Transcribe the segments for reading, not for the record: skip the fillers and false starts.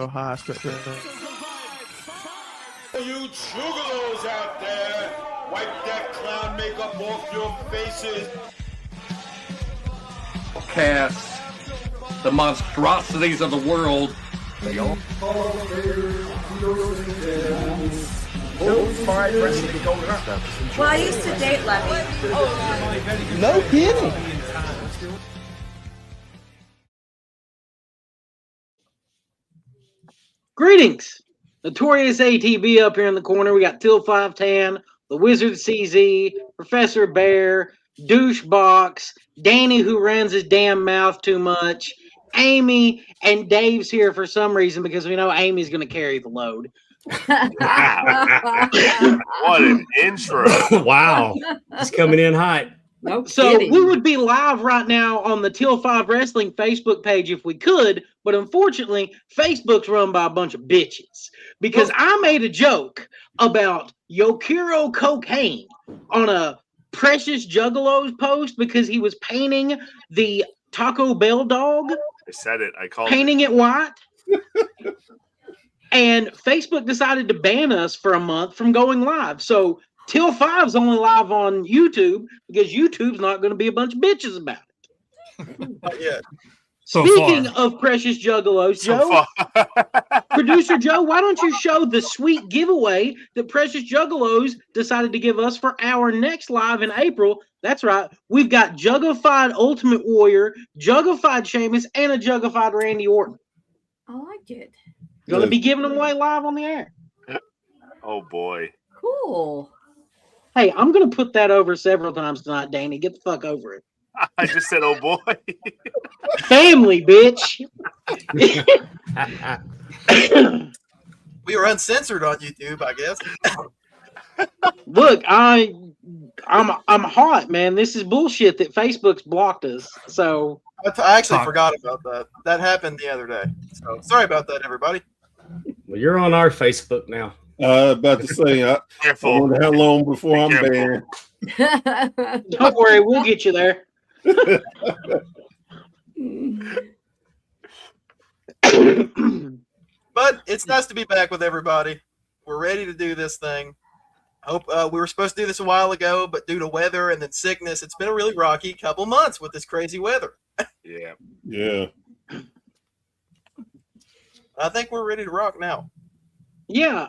high. Straight to You juggalos out there, wipe that clown makeup off your faces. Cast the monstrosities of the world. They all. Well, I used to date Levy. no kidding. Greetings! Notorious ATB up here in the corner. We got Till 510, the Wizard CZ, Professor Bear, Douchebox, Danny who runs his damn mouth too much, Amy, and Dave's here for some reason because we know Amy's going to carry the load. Wow. What an intro. Wow. It's coming in hot. No So kidding. we would be live right now on the Till 5 Wrestling Facebook page if we could, but unfortunately, Facebook's run by a bunch of bitches because I made a joke about Yokiro cocaine on a Precious Juggalos post because he was painting the Taco Bell dog, I said it. I called painting it white. And Facebook decided to ban us for a month from going live. So Till 5's only live on YouTube because YouTube's not going to be a bunch of bitches about it. Not yet. Speaking of Precious Juggalos, Joe, Producer Joe, why don't you show the sweet giveaway that Precious Juggalos decided to give us for our next live in April? That's right. We've got Juggified Ultimate Warrior, Juggified Sheamus, and a Juggified Randy Orton. I like it. Going to be giving them away live on the air. Oh, boy. Cool. Hey, I'm going to put that over several times tonight, Danny. Get the fuck over it. I just said, oh, boy. Family, bitch. We were uncensored on YouTube, I guess. Look, I'm hot, man. This is bullshit that Facebook's blocked us. So I actually forgot about that. That happened the other day. So sorry about that, everybody. Well, you're on our Facebook now. About to say, I wonder how long before I'm banned. Don't worry, we'll get you there. But it's nice to be back with everybody. We're ready to do this thing. I hope we were supposed to do this a while ago, but due to weather and then sickness, it's been a really rocky couple months with this crazy weather. Yeah. Yeah. I think we're ready to rock now. Yeah,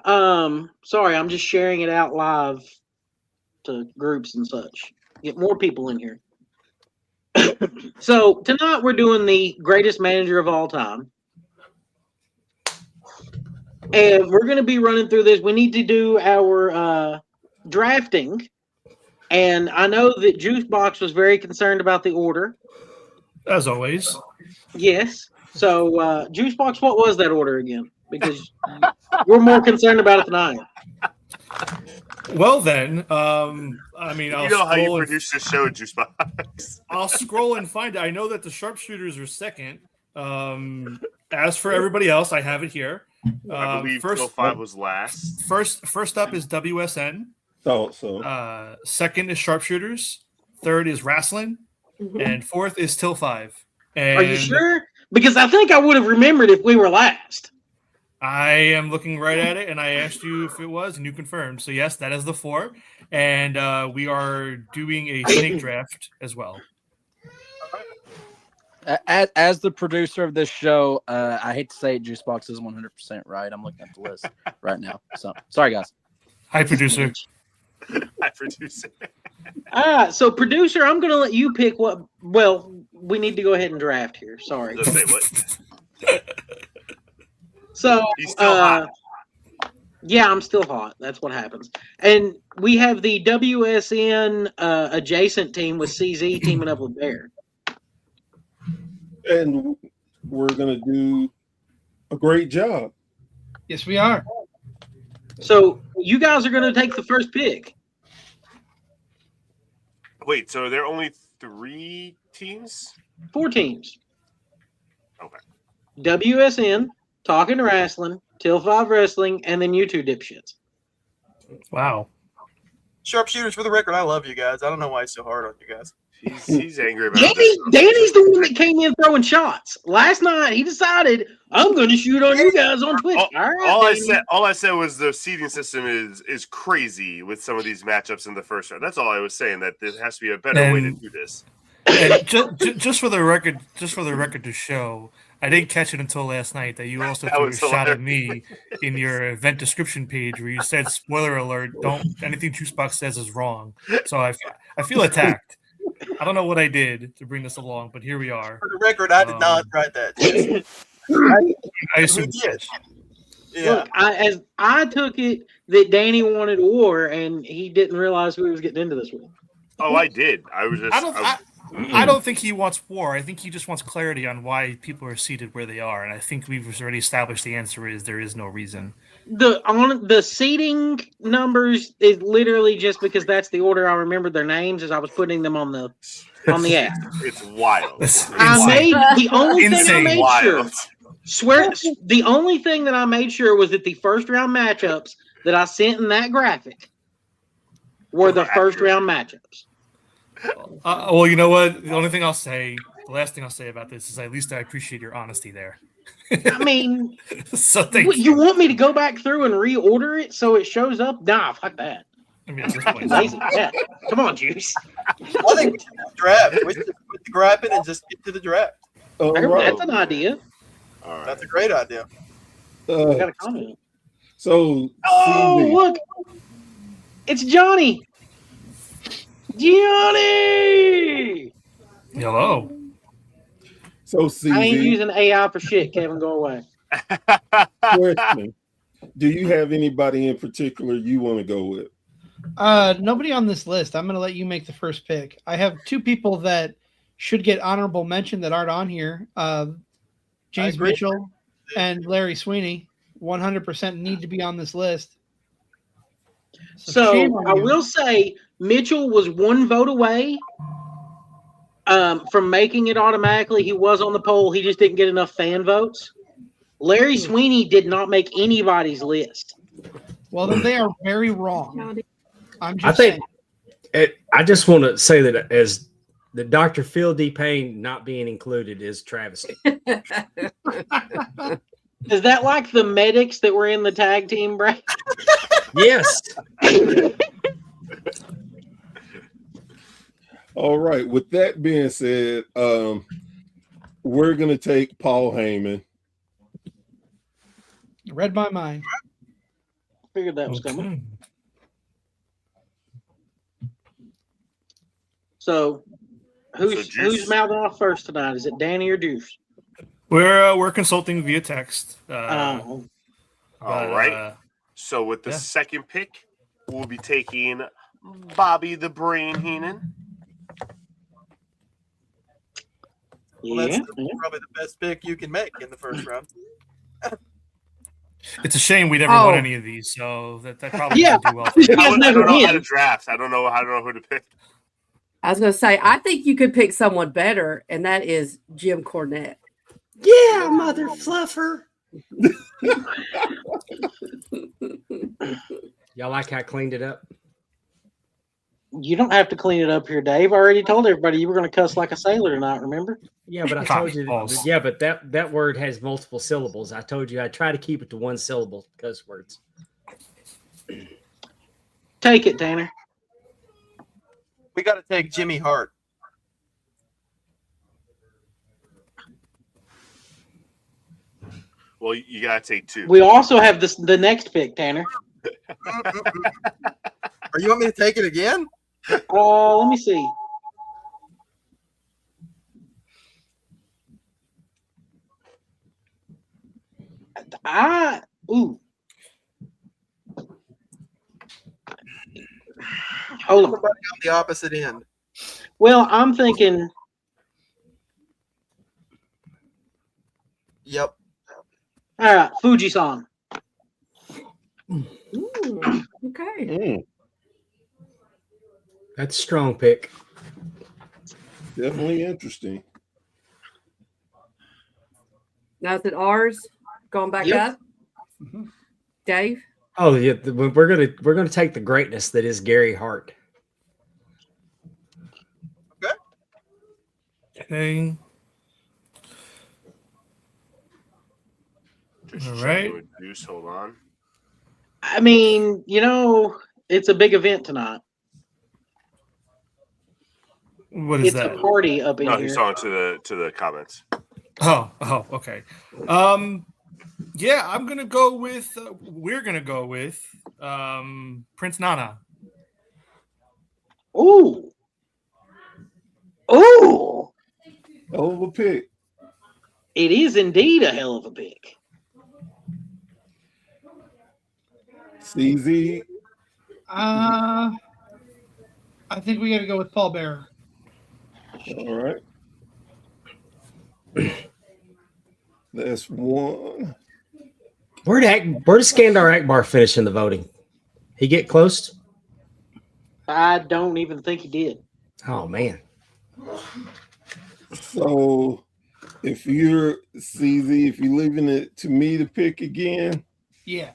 sorry, I'm just sharing it out live to groups and such. Get more people in here. So tonight we're doing the greatest manager of all time. And we're going to be running through this. We need to do our drafting. And I know that Juicebox was very concerned about the order. As always. Yes. So, Juicebox, what was that order again? Because we're more concerned about it than I am. Well, then, I mean, You know how you produce this show, Juicebox. I'll scroll and find it. I know that the sharpshooters are second. As for everybody else, I have it here. I believe Till 5 was last. First up is WSN. Thought so. Second is sharpshooters. Third is wrestling. And fourth is Till 5. And are you sure? Because I think I would have remembered if we were last. I am looking right at it, and I asked you if it was, and you confirmed. So, yes, that is the 4. And we are doing a snake draft as well. As the producer of this show, I hate to say it, Juicebox is 100% right. I'm looking at the list right now. So, sorry, guys. Hi, producer. Hi, producer. So, producer, I'm going to let you pick what. Well, we need to go ahead and draft here. Sorry. Say what? So, He's still hot. Yeah, I'm still hot. That's what happens. And we have the WSN adjacent team with CZ teaming up with Bear. And we're going to do a great job. Yes, we are. So, you guys are going to take the first pick. Wait, so there are only 3 teams? 4 teams. Okay. WSN, Talking Wrestling, Till 5 Wrestling, and then you two dipshits. Wow. Sharpshooters, for the record, I love you guys. I don't know why it's so hard on you guys. He's angry about this. Danny's the one that came in throwing shots. Last night, he decided, I'm going to shoot on you guys on Twitch. All I said was the seeding system is crazy with some of these matchups in the first round. That's all I was saying. That there has to be a better way to do this. And just for the record, to show, I didn't catch it until last night that you also threw a shot at me in your event description page where you said, "Spoiler alert! Anything Juicebox says is wrong." So I feel attacked. I don't know what I did to bring this along, but here we are. For the record, I did not write that. I assume you did. Yeah. Look, I took it that Danny wanted war, and he didn't realize who he was getting into this with. Oh, I did. I was just. I don't think he wants war. I think he just wants clarity on why people are seated where they are, and I think we've already established the answer is there is no reason. The seating numbers is literally just because that's the order I remembered their names as I was putting them on the app. It's wild. The only thing I made sure. Swear, the only thing that I made sure was that the first round matchups that I sent in that graphic were the first round matchups. Well, you know what? The last thing I'll say about this is at least I appreciate your honesty there. I mean, so you want me to go back through and reorder it so it shows up? Nah, fuck that. I mean, at this point, lazy. Yeah. Come on, Juice. I think we should draft. We should put the grabbing and just get to the draft. That's an idea. All right. That's a great idea. I got a comment. So, look, it's Johnny. Johnny. Hello. So, CZ, I ain't using AI for shit. Kevin, go away. Question: do you have anybody in particular you want to go with? Nobody on this list. I'm going to let you make the first pick. I have two people that should get honorable mention that aren't on here. James Mitchell and Larry Sweeney 100% need to be on this list. So I will say Mitchell was one vote away from making it automatically. He was on the poll. He just didn't get enough fan votes. Larry Sweeney did not make anybody's list. Well, then they are very wrong. I just want to say that as the Dr. Phil D. Payne not being included is travesty. Is that like the medics that were in the tag team, Brad? Yes. All right. With that being said, we're going to take Paul Heyman. Read my mind. Figured that was coming. So, who's mouthing off first tonight? Is it Danny or Deuce? We're consulting via text. All right. So with the second pick, we'll be taking Bobby the Brain Heenan. Well, that's probably the best pick you can make in the first round. It's a shame we never won any of these, so that probably doesn't do well. I don't know how to draft. I don't know who to pick. I was going to say, I think you could pick someone better, and that is Jim Cornette. Yeah, mother fluffer. Y'all like how I cleaned it up? You don't have to clean it up here, Dave. I already told everybody you were going to cuss like a sailor tonight, remember? Yeah, but I told you. Yeah, but that word has multiple syllables. I told you I try to keep it to one syllable cuss words. Take it, Tanner. We got to take Jimmy Hart. Well, you got to take two. We also have the next pick, Tanner. Are you want me to take it again? Let me see. Hold on. On the opposite end. Well, I'm thinking. Yep. All right, Fuji-san. Okay. That's a strong pick. Definitely interesting. Now is it ours? Going back up? Dave? Oh yeah, we're gonna take the greatness that is Gary Hart. Okay. Okay. Just All checking right. with Juice. Hold on. I mean, it's a big event tonight. What is It's that? a party up in No, here. he's talking to the comments. Oh, okay. Yeah, I'm gonna go with. We're gonna go with Prince Nana. Ooh. Ooh. Hell of a pick. It is indeed a hell of a pick. CZ. I think we got to go with Paul Bearer. All right. That's one. Where did Skandar Akbar finish in the voting? He get close? I don't even think he did. Oh man. So if you're CZ, if you're leaving it to me to pick again, Yeah.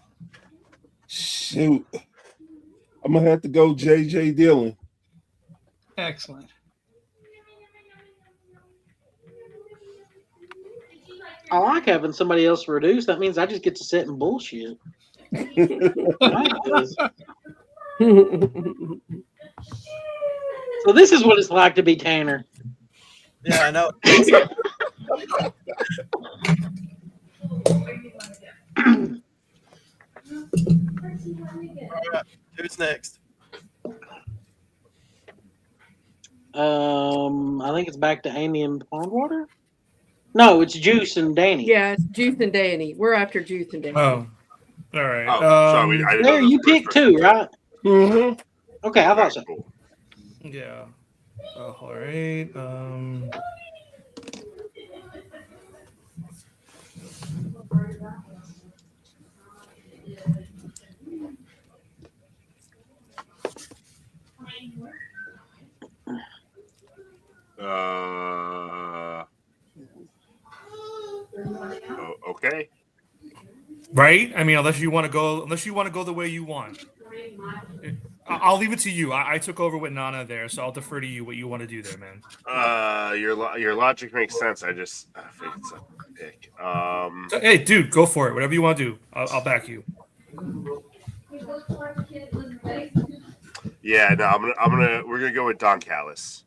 shoot. I'm gonna have to go JJ Dillon. Excellent. I like having somebody else reduce. That means I just get to sit and bullshit. So this is what it's like to be Tanner. Yeah, I know. All right, who's next? I think it's back to Amy and Pondwater. No, it's Juice and Danny. Yeah, it's Juice and Danny. We're after Juice and Danny. Oh, all right. Oh, sorry. I didn't know There, this you was the first picked two, person. right? Mm-hmm. Okay, I thought so. Cool. Yeah. All right. Okay. Right. I mean, unless you want to go the way you want. I'll leave it to you. I took over with Nana there, so I'll defer to you what you want to do there, man. Your logic makes sense. I think it's a pick. So, hey, dude, go for it. Whatever you want to do, I'll back you. Yeah, no, we're gonna go with Don Callis.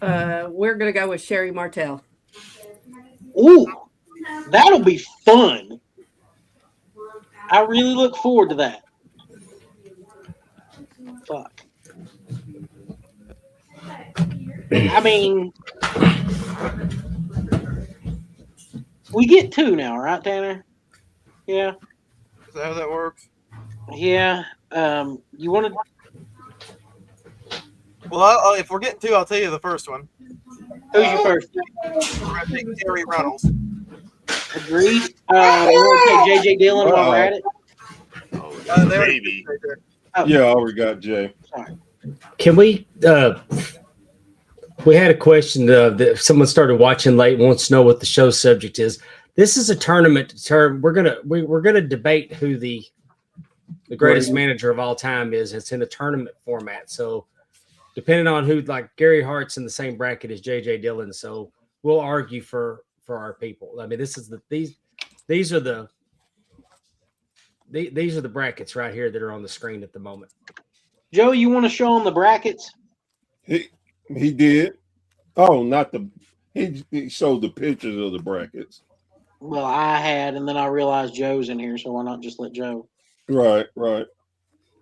We're gonna go with Sherry Martell. Ooh, that'll be fun. I really look forward to that. Fuck. I mean, we get two now, right, Tanner? Yeah. Is that how that works? Yeah. You want to? Well, if we're getting two, I'll tell you the first one. Who's your first? I think Terry Reynolds. Agreed. You want to take JJ Dillon while we're at it? Maybe. Yeah, I already got Jay. Sorry. Can we had a question that someone started watching late and wants to know what the show subject is. This is a tournament term. We're gonna debate who the greatest manager of all time is. It's in a tournament format. So depending on who, like Gary Hart's in the same bracket as JJ Dillon. So we'll argue for our people. I mean, these are the brackets right here that are on the screen at the moment. Joe, you want to show them the brackets? He did. Oh, not the. He showed the pictures of the brackets. Well, I had, and then I realized Joe's in here, so why not just let Joe? Right.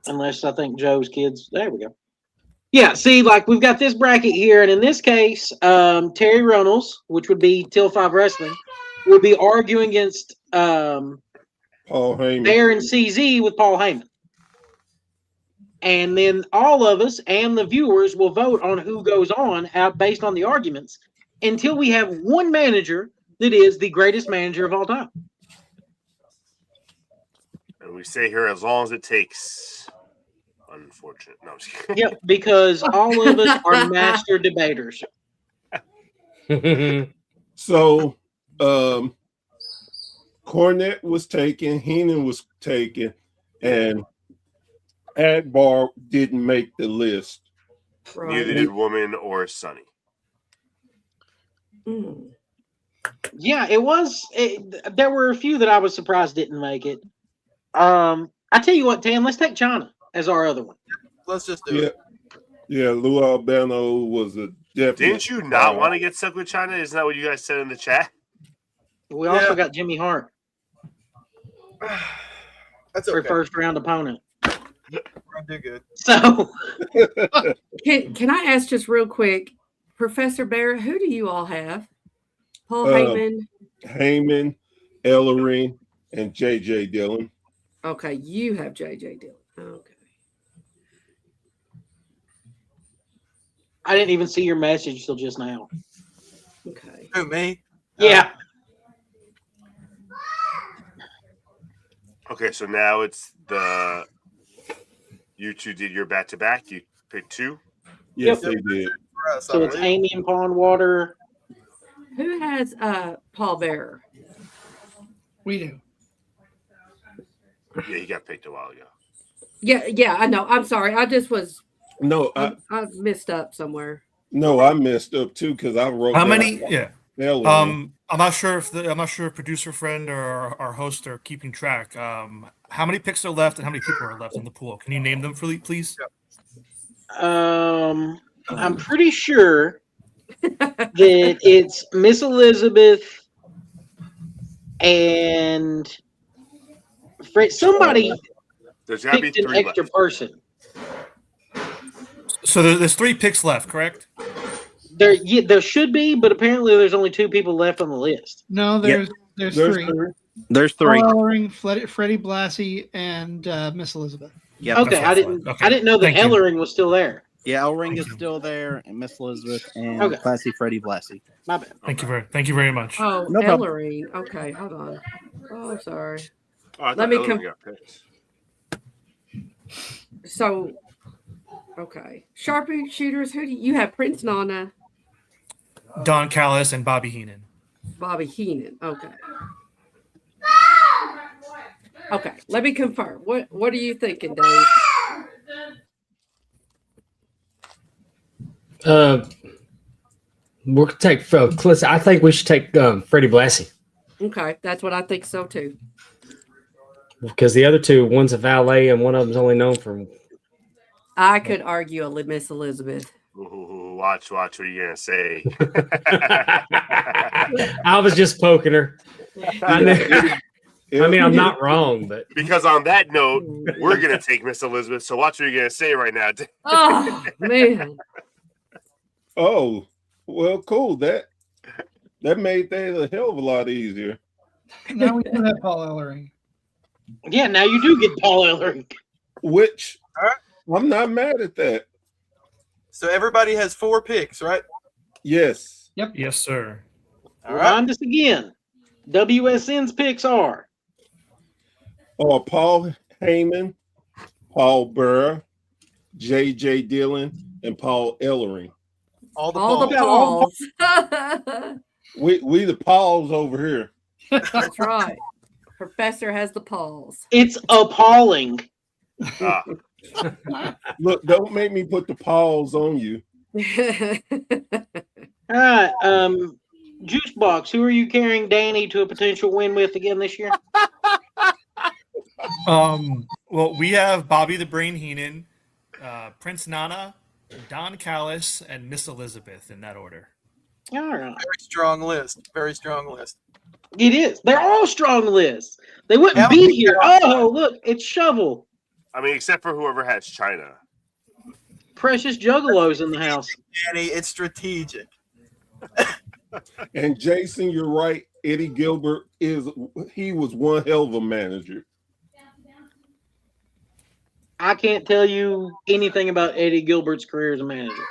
Unless I think Joe's kids. There we go. Yeah, see, like we've got this bracket here, and in this case, Terry Reynolds, which would be Till 5 Wrestling, would be arguing against Paul Heyman. Bear and CZ with Paul Heyman. And then all of us and the viewers will vote on who goes on out based on the arguments until we have one manager that is the greatest manager of all time. And we stay here as long as it takes. Unfortunate. No, I'm just kidding. Yep, because all of us are master debaters. So, Cornette was taken, Heenan was taken, and Adbar didn't make the list. Neither did Woman or Sunny. Yeah, it was. There were a few that I was surprised didn't make it. I tell you what, Tan, let's take China as our other one. Let's just do it. Yeah, Lou Albano was a definite. Didn't you not want to get stuck with China? Isn't that what you guys said in the chat? We also got Jimmy Hart. That's for okay. first round opponent. We're do good. So, can I ask just real quick, Professor Barrett, who do you all have? Paul Heyman, Ellering, and J.J. Dillon. Okay, you have J.J. Dillon. Okay. I didn't even see your message till just now. Okay. Who, me? Yeah. Okay, so now it's you two did your back-to-back. You picked two? Yes, they did. So it's Amy and Pondwater. Who has Paul Bearer? We do. Yeah, he got picked a while ago. Yeah, I know. I'm sorry. I just was. No, I messed up somewhere. No, I messed up too because I wrote. How many? Yeah. Ellering. I'm not sure if producer friend or our host are keeping track. How many picks are left and how many people are left in the pool? Can you name them, please? I'm pretty sure that it's Miss Elizabeth and somebody There's gotta be picked an three extra left. person. So there's 3 picks left, correct? There should be, but apparently there's only 2 people left on the list. No, there's three. There's 3. Paul Ellering, Freddie Blassie, and Miss Elizabeth. Yep. Okay, I didn't know that Ellering was still there. Yeah, Ellering is still there, and Miss Elizabeth and Okay. Classy Freddie Blassie. My bad. Thank you very much. Oh, No problem. Ellering. Okay, hold on. Oh, sorry. Oh, I Let thought me Ellering got picked. So, okay. Sharpshooters, who do you have? Prince Nana, Don Callis and Bobby Heenan. Bobby Heenan. Okay. Okay, let me confirm. What are you thinking, Dave? We'll take I think we should take Freddie Blassie Okay, that's what I think so too. because the other two, one's a valet and one of them's only known for. I could argue a Miss Elizabeth. Ooh, watch what you're gonna say. I was just poking her. I mean, I'm not wrong, but because on that note, we're gonna take Miss Elizabeth. So watch what you're gonna say right now. Oh man. Oh, well, cool. That made things a hell of a lot easier. Now we do have Paul Ellering. Yeah, now you do get Paul Ellering. Which I'm not mad at that. So everybody has 4 picks, right? Yes. Yep. Yes, sir. All right. Remind us again. WSN's picks are Paul Heyman, Paul Burr, J.J. Dillon, and Paul Ellering. All the Pauls. We the Pauls over here. That's right. Professor has the Pauls. It's appalling. Look, don't make me put the Pauls on you. All right. Juicebox, who are you carrying Danny to a potential win with again this year? Well, we have Bobby the Brain Heenan, Prince Nana, Don Callis, and Miss Elizabeth in that order. All right. Very strong list. Very strong list. It is. They're all strong lists. They wouldn't be here. Oh, look, it's Shovel. I mean, except for whoever has China. Precious Juggalos in the house. Danny, it's strategic. And Jason, you're right. Eddie Gilbert was one hell of a manager. I can't tell you anything about Eddie Gilbert's career as a manager.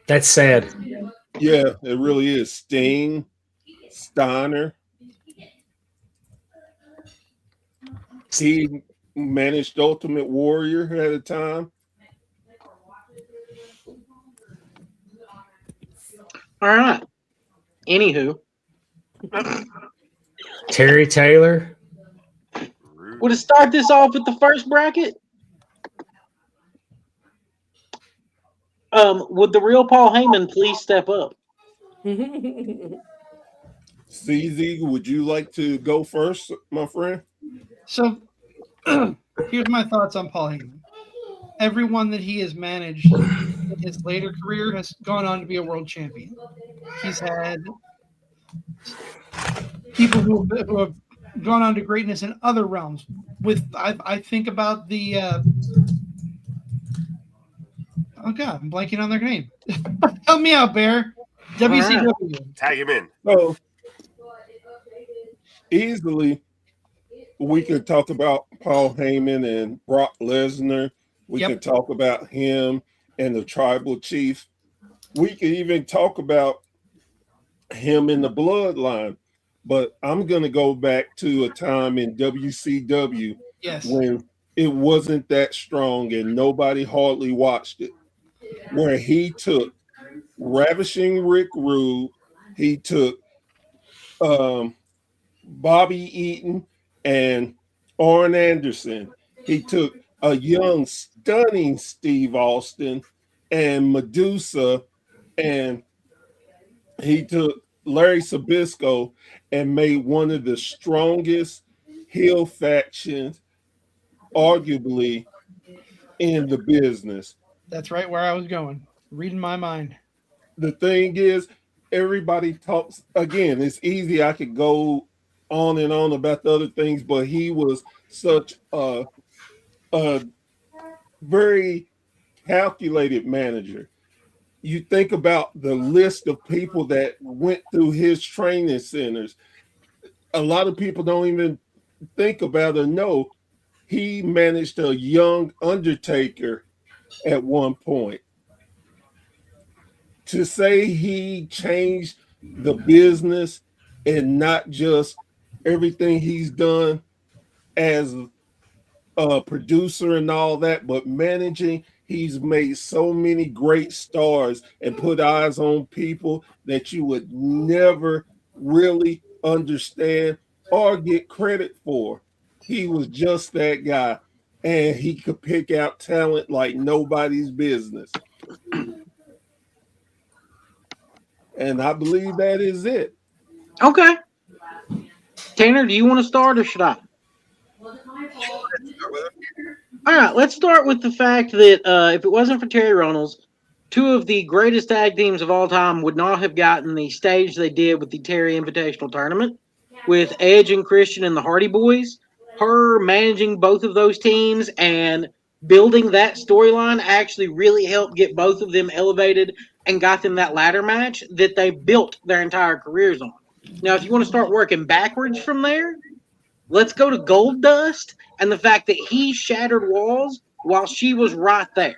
that's sad. Yeah, it really is. Sting, Steiner. He managed Ultimate Warrior at a time. All right. Anywho, Terry Taylor. would it start this off with the first bracket? Would the real Paul Heyman please step up? CZ, would you like to go first, my friend? So here's my thoughts on Paul Heyman. Everyone that he has managed in his later career has gone on to be a world champion. He's had people who have gone on to greatness in other realms. I think about the oh god, I'm blanking on their name. Help me out, Bear. WCW. Tag him in. So easily, we could talk about Paul Heyman and Brock Lesnar. We can talk about him and the tribal chief. We could even talk about him in the bloodline. But I'm going to go back to a time in WCW when it wasn't that strong and nobody hardly watched it, where he took Ravishing Rick Rude, he took Bobby Eaton and Arn Anderson, he took a young, stunning Steve Austin and Medusa, and he took Larry Sabisco and made one of the strongest heel factions, arguably, in the business. That's right where I was going. Reading my mind. The thing is, everybody talks again. It's easy. I could go on and on about the other things, but he was such a very calculated manager. You think about the list of people that went through his training centers. A lot of people don't even think about or know he managed a young Undertaker at one point. To say he changed the business and not just everything he's done as a producer and all that, but managing, he's made so many great stars and put eyes on people that you would never really understand or get credit for. He was just that guy, and he could pick out talent like nobody's business. And I believe that is it. Okay. Tanner, do you want to start or should I? All right, let's start with the fact that if it wasn't for Terry Runnels, two of the greatest tag teams of all time would not have gotten the stage they did with the Terry Invitational Tournament with Edge and Christian and the Hardy Boys. Her managing both of those teams and building that storyline actually really helped get both of them elevated and got them that ladder match that they built their entire careers on. Now, if you want to start working backwards from there, let's go to Goldust and the fact that he shattered walls while she was right there.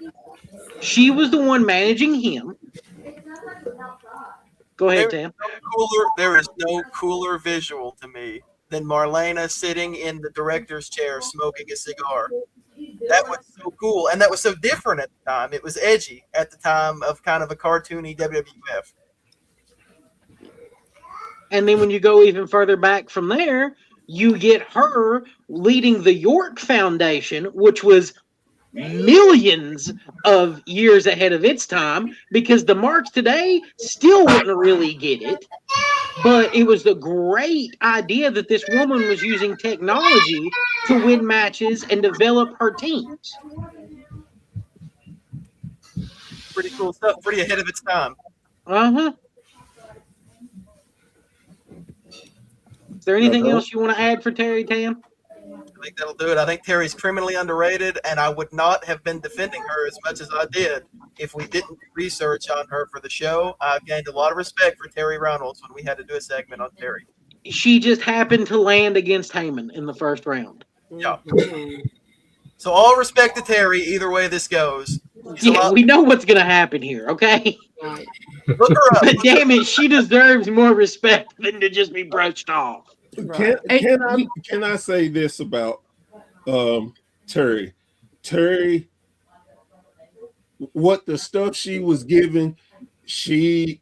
She was the one managing him. Go ahead, Tam. There is no cooler visual to me than Marlena sitting in the director's chair smoking a cigar. That was so cool, and that was so different at the time. It was edgy at the time of kind of a cartoony WWF. And then when you go even further back from there, you get her leading the York Foundation, which was millions of years ahead of its time, because the marks today still wouldn't really get it. But it was the great idea that this woman was using technology to win matches and develop her teams. Pretty cool stuff. Pretty ahead of its time. Uh-huh. Is there anything else you want to add for Terry, Tam? I think that'll do it. I think Terry's criminally underrated, and I would not have been defending her as much as I did if we didn't do research on her for the show. I've gained a lot of respect for Terry Reynolds when we had to do a segment on Terry. She just happened to land against Heyman in the first round. Yeah. So all respect to Terry, either way this goes. Yeah, we know what's going to happen here, okay? Look her up. But damn it, she deserves more respect than to just be brushed off. Can I say this about Terry? Terry, what the stuff she was given, she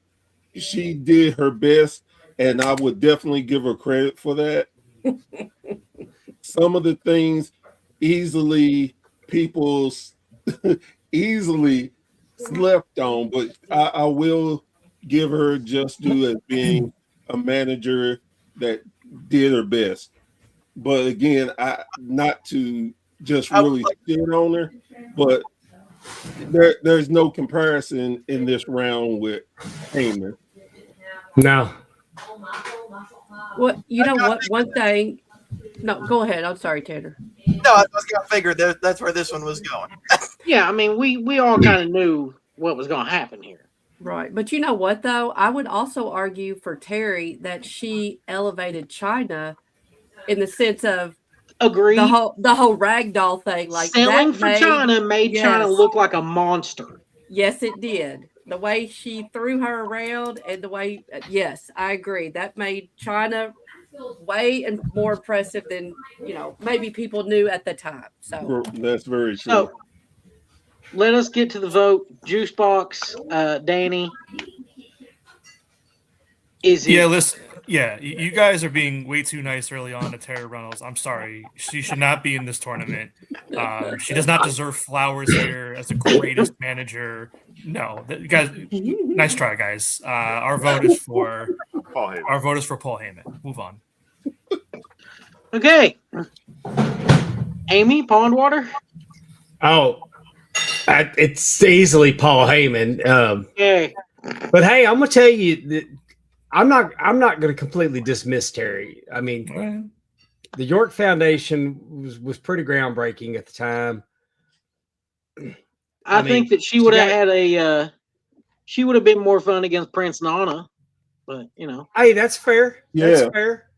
did her best, and I would definitely give her credit for that. Some of the things easily slept on, but I will give her just due as being a manager that did her best. But again, I not to just really shit on her, but there's no comparison in this round with Heyman. No. What you know? What one thing? No, go ahead. I'm sorry, Tanner. No, I was gonna figure that's where this one was going. Yeah, I mean, we all kind of knew what was going to happen here. Right. But you know what, though? I would also argue for Terry that she elevated China in the sense of Agreed. the whole ragdoll thing. Like Selling that for China made China look like a monster. Yes, it did. The way she threw her around and the way, yes, I agree. That made China way and more impressive than, maybe people knew at the time. So that's very true. So let us get to the vote. Juicebox, Danny. Is it? Yeah, listen. Yeah, you guys are being way too nice early on to Terry Reynolds. I'm sorry. She should not be in this tournament. She does not deserve flowers here as the greatest manager. No, guys, nice try, guys. Our vote is for Paul Heyman. Our vote is for Paul Heyman. Move on. Okay. Amy Pondwater. Oh, it's easily Paul Heyman. Okay. But hey, I'm gonna tell you that I'm not going to completely dismiss Terry. I mean, the York Foundation was pretty groundbreaking at the time. I think that she would have had she would have been more fun against Prince Nana, but Hey, that's fair. Yeah. That's fair.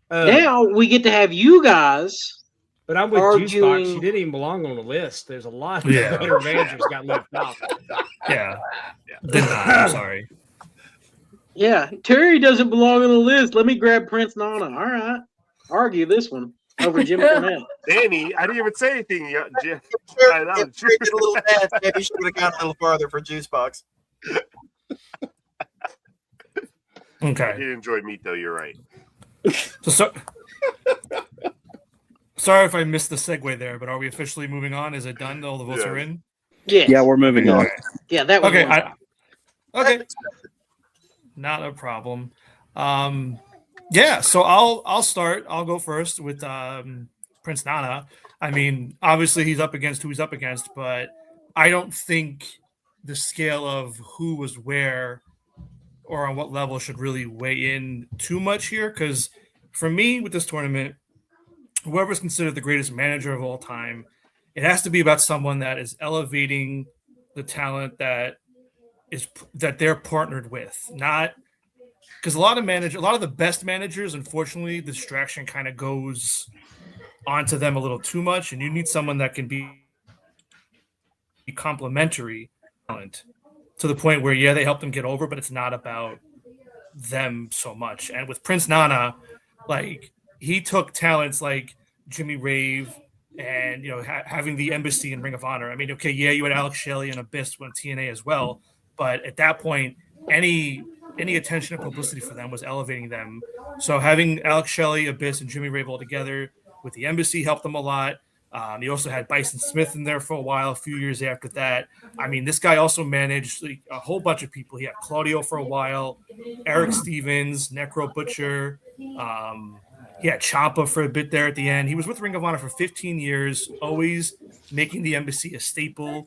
Now we get to have you guys. But I'm with arguing... Juicebox. She didn't even belong on the list. There's a lot of better managers got left off. Yeah. Did not. I'm sorry. Yeah, Terry doesn't belong on the list. Let me grab Prince Nana. All right. Argue this one over Jim Cornette. Danny, I didn't even say anything. Jim. If Terry did a little dance, maybe she would have gone a little farther for Juicebox. Okay. He enjoyed meat, though. You're right. Sorry if I missed the segue there, but are we officially moving on? Is it done? All the votes are in? Yeah, we're moving on. Yeah, that was okay. Okay. Not a problem. Yeah, so I'll start. I'll go first with Prince Nana. I mean, obviously he's up against who he's up against, but I don't think the scale of who was where or on what level should really weigh in too much here. Because for me, with this tournament, whoever's considered the greatest manager of all time, it has to be about someone that is elevating the talent that they're partnered with, not because a lot of the best managers, unfortunately, the distraction kind of goes onto them a little too much, and you need someone that can be complementary talent to the point where they help them get over, but it's not about them so much. And with Prince Nana, like he took talents like Jimmy Rave and having the Embassy and Ring of Honor. I mean, okay, yeah, you had Alex Shelley and Abyss on TNA as well. But at that point, any attention and publicity for them was elevating them. So having Alex Shelley, Abyss, and Jimmy Rave all together with the Embassy helped them a lot. He also had Bison Smith in there for a while, a few years after that. I mean, this guy also managed a whole bunch of people. He had Claudio for a while, Eric Stevens, Necro Butcher. He had Ciampa for a bit there at the end. He was with Ring of Honor for 15 years, always making the Embassy a staple,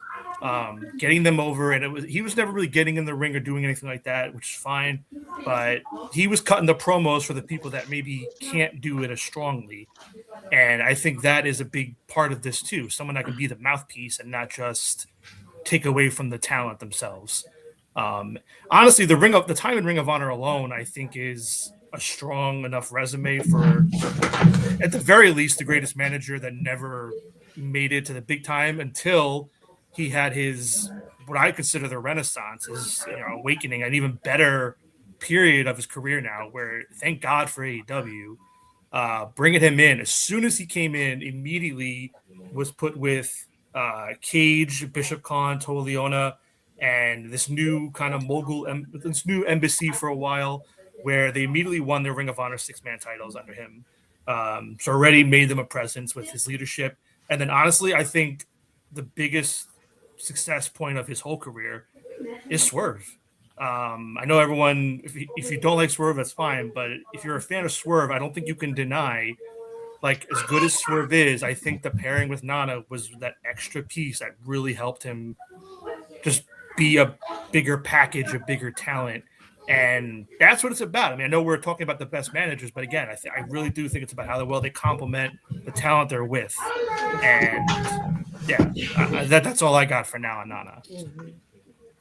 getting them over. And he was never really getting in the ring or doing anything like that, which is fine. But he was cutting the promos for the people that maybe can't do it as strongly. And I think that is a big part of this too. Someone that can be the mouthpiece and not just take away from the talent themselves. Honestly, the time in Ring of Honor alone, I think, is a strong enough resume for, at the very least, the greatest manager that never made it to the big time until he had his, what I consider the renaissance, his awakening, an even better period of his career now, where thank God for AEW. Bringing him in, as soon as he came in, immediately was put with Cage, Bishop Khan, Toa Leona, and this new kind of this new Embassy for a while, where they immediately won their Ring of Honor 6-man titles under him. So already made them a presence with his leadership. And then honestly, I think the biggest success point of his whole career is Swerve. I know everyone, if you don't like Swerve, that's fine. But if you're a fan of Swerve, I don't think you can deny, like, as good as Swerve is, I think the pairing with Nana was that extra piece that really helped him just be a bigger package, a bigger talent. And that's what it's about. I mean, I know we're talking about the best managers, but again, I really do think it's about how well they complement the talent they're with. And yeah, that's all I got for now on Nana.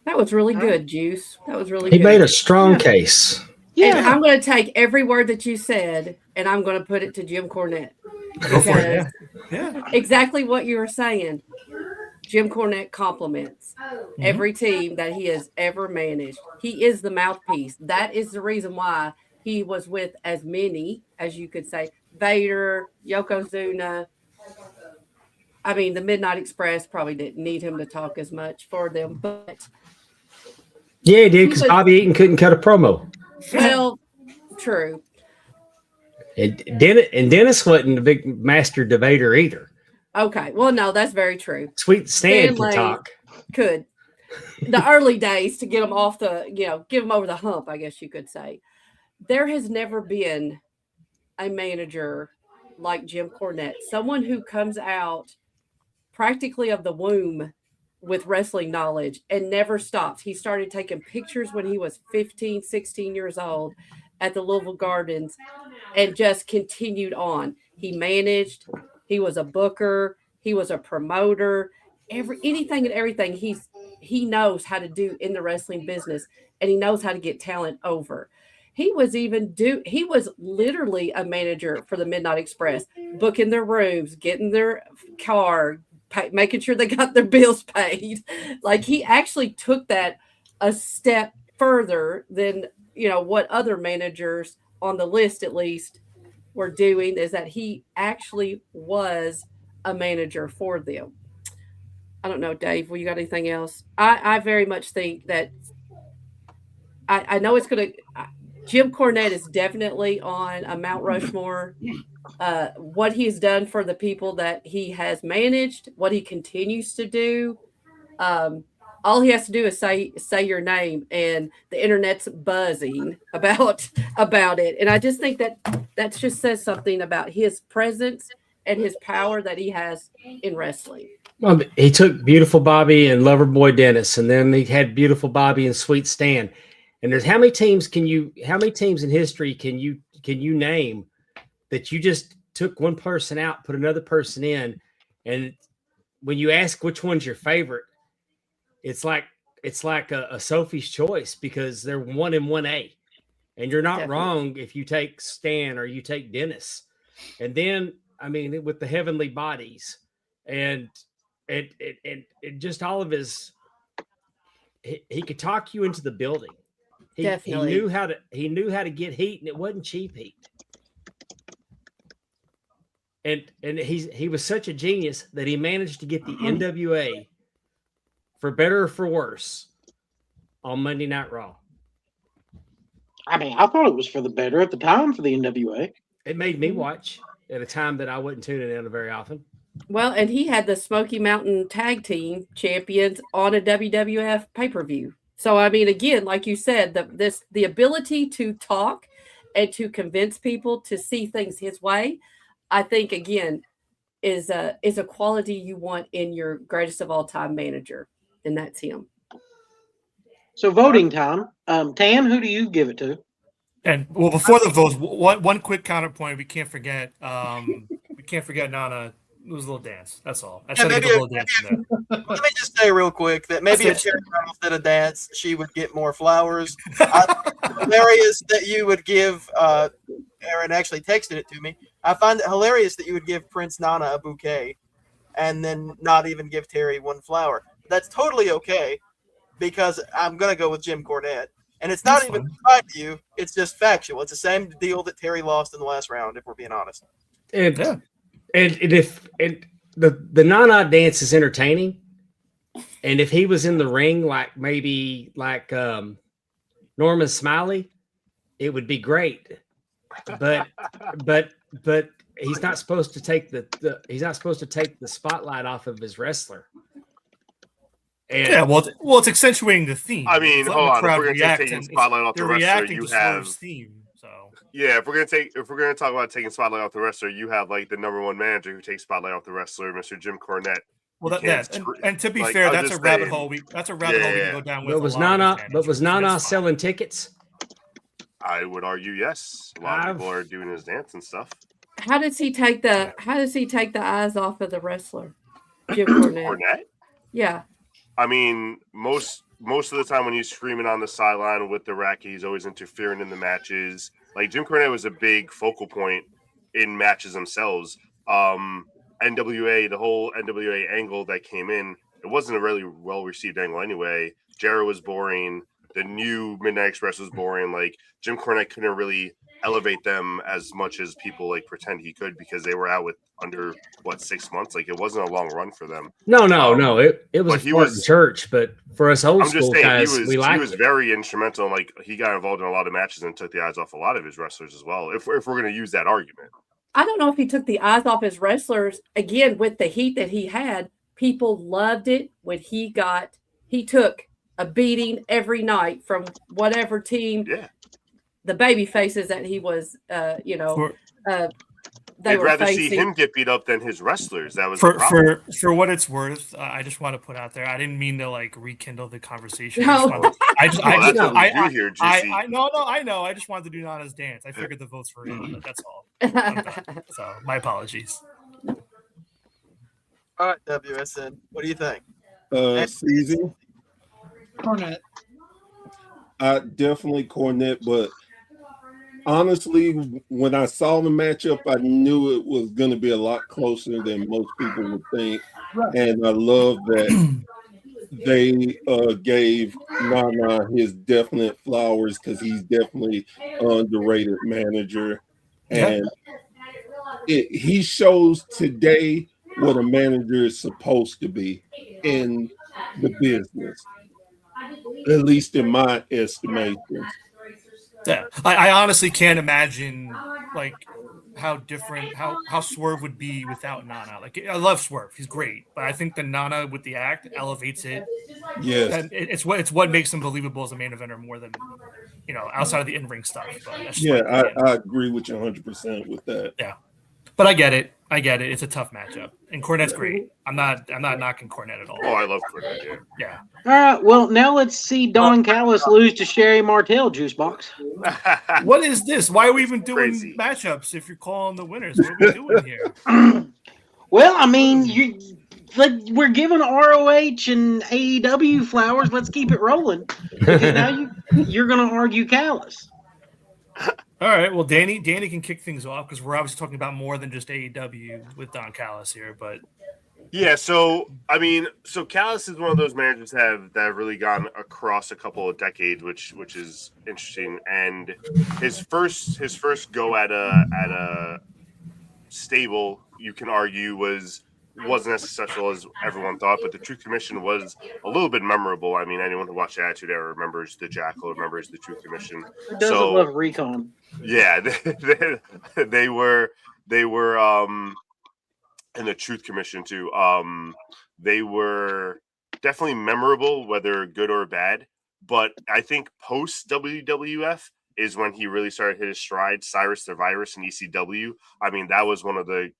That was really good, Juice. That was really He good. made a strong case. And I'm going to take every word that you said and I'm going to put it to Jim Cornette. Go for it. Yeah. Exactly what you were saying. Jim Cornette compliments every team that he has ever managed. He is the mouthpiece. That is the reason why he was with as many, as you could say, Vader, Yokozuna. I mean, the Midnight Express probably didn't need him to talk as much for them, but yeah, he did, because Bobby Eaton couldn't cut a promo. Well, true. And Dennis wasn't a big master debater either. Okay. Well, no, that's very true. Sweet Stan could talk. Could. The early days to get them off the, give them over the hump, I guess you could say. There has never been a manager like Jim Cornette, someone who comes out practically of the womb with wrestling knowledge and never stopped. He started taking pictures when he was 15, 16 years old at the Louisville Gardens and just continued on. He managed. He was a booker. He was a promoter. Anything and everything he knows how to do in the wrestling business, and he knows how to get talent over. He was literally a manager for the Midnight Express, booking their rooms, getting their car, making sure they got their bills paid. Like, he actually took that a step further than what other managers on the list at least were doing, is that he actually was a manager for them. I don't know, Dave, you got anything else? I very much think that I know it's going to Jim Cornette is definitely on a Mount Rushmore. What he's done for the people that he has managed, what he continues to do. All he has to do is say your name, and the internet's buzzing about it. And I just think that just says something about his presence and his power that he has in wrestling. Well, he took Beautiful Bobby and Loverboy Dennis, and then he had Beautiful Bobby and Sweet Stan. And there's how many teams in history can you name that you just took one person out, put another person in, and when you ask which one's your favorite, it's like a Sophie's Choice, because they're 1 and 1A, and you're not wrong if you take Stan or you take Dennis. And then with the Heavenly Bodies and just all of his, he could talk you into the building. He knew how to get heat, and it wasn't cheap heat. And he was such a genius that he managed to get the NWA, for better or for worse, on Monday Night Raw. I mean, I thought it was for the better at the time for the NWA. It made me watch at a time that I wasn't tuning in very often. Well, and he had the Smoky Mountain Tag Team Champions on a WWF pay-per-view. So, I mean, again, like you said, the ability to talk and to convince people to see things his way, I think, again, is a quality you want in your greatest of all time manager, and that's him. So, voting time. Tan, who do you give it to? And well, before the votes, one quick counterpoint we can't forget. We can't forget Nana. It was a little dance. That's all. I said a little dance in there. Let me just say real quick that maybe if Terry Reynolds did a dance, she would get more flowers. Hilarious that you would give. Aaron actually texted it to me. I find it hilarious that you would give Prince Nana a bouquet, and then not even give Terry one flower. That's totally okay, because I'm gonna go with Jim Cornette, and it's not even to you. It's just factual. It's the same deal that Terry lost in the last round, if we're being honest. And if the Nana dance is entertaining, and if he was in the ring like Norman Smiley, it would be great. But he's not supposed to take the spotlight off of his wrestler. Yeah, well, it's accentuating the theme. I mean, It's letting hold the on. If crowd we're gonna react, take taking and spotlight off the they're wrestler, reacting you to have Swerve's theme. So yeah. If we're gonna talk about taking spotlight off the wrestler, you have like the number one manager who takes spotlight off the wrestler, Mr. Jim Cornette. well, and to be like, fair, I'm that's a just rabbit saying. hole. That's a rabbit hole we can go down with. But was a lot of Nana? these But was managers, Nana that's fine. selling tickets? I would argue yes. A lot of people are doing his dance and stuff. How does he take the eyes off of the wrestler, Jim Cornette? Cornette? Yeah. I mean, most of the time when he's screaming on the sideline with the racket, he's always interfering in the matches. Like Jim Cornette was a big focal point in matches themselves. NWA, the whole NWA angle that came in, it wasn't a really well received angle anyway. Jarrett was boring. The new Midnight Express was boring. Like Jim Cornette couldn't really elevate them as much as people like pretend he could because they were out with under 6 months. Like it wasn't a long run for them. No. It was a Spartan church, but for us old school guys, we liked he was very instrumental. Like he got involved in a lot of matches and took the eyes off a lot of his wrestlers as well. If we're going to use that argument, I don't know if he took the eyes off his wrestlers again with the heat that he had. People loved it when he took a beating every night from whatever team. Yeah. The baby faces that he was, they'd rather see him get beat up than his wrestlers. That was for what it's worth. I just want to put out there. I didn't mean to like rekindle the conversation. No. I know. I just wanted to do Nana's dance. I figured the votes were in, but that's all. So my apologies. All right, WSN. What do you think? Season. Cornette. Definitely Cornette, but honestly, when I saw the matchup, I knew it was going to be a lot closer than most people would think. Right. And I love that they gave Nana his definite flowers because he's definitely an underrated manager. And he shows today what a manager is supposed to be in the business, at least in my estimation. Yeah, I honestly can't imagine like how different how Swerve would be without Nana. Like I love Swerve, he's great, but I think the Nana with the act elevates it. Yes, and it's what makes him believable as a main eventer more than outside of the in-ring stuff. But yeah, I agree with you 100% with that. Yeah, but I get it. It's a tough matchup, and Cornette's great. I'm not knocking Cornette at all. Oh, I love Cornette. Yeah. All right. Well, now let's see Don Callis lose to Sherry Martel. Juicebox. What is this? Why are we even doing matchups if you're calling the winners? What are we doing here? Well, I mean, we're giving ROH and AEW flowers. Let's keep it rolling. Because now you're going to argue Callis. All right, well, Danny can kick things off because we're obviously talking about more than just AEW with Don Callis here, but yeah. So Callis is one of those managers that have really gone across a couple of decades, which is interesting. And his first go at a stable, you can argue, wasn't as successful as everyone thought, but the Truth Commission was a little bit memorable. I mean, anyone who watched Attitude Era remembers the Jackal, remembers the Truth Commission. Who doesn't love Recon? Yeah, they were in the Truth Commission too. They were definitely memorable, whether good or bad. But I think post WWF is when he really started to hit his stride. Cyrus the Virus in ECW. I mean, that was one of the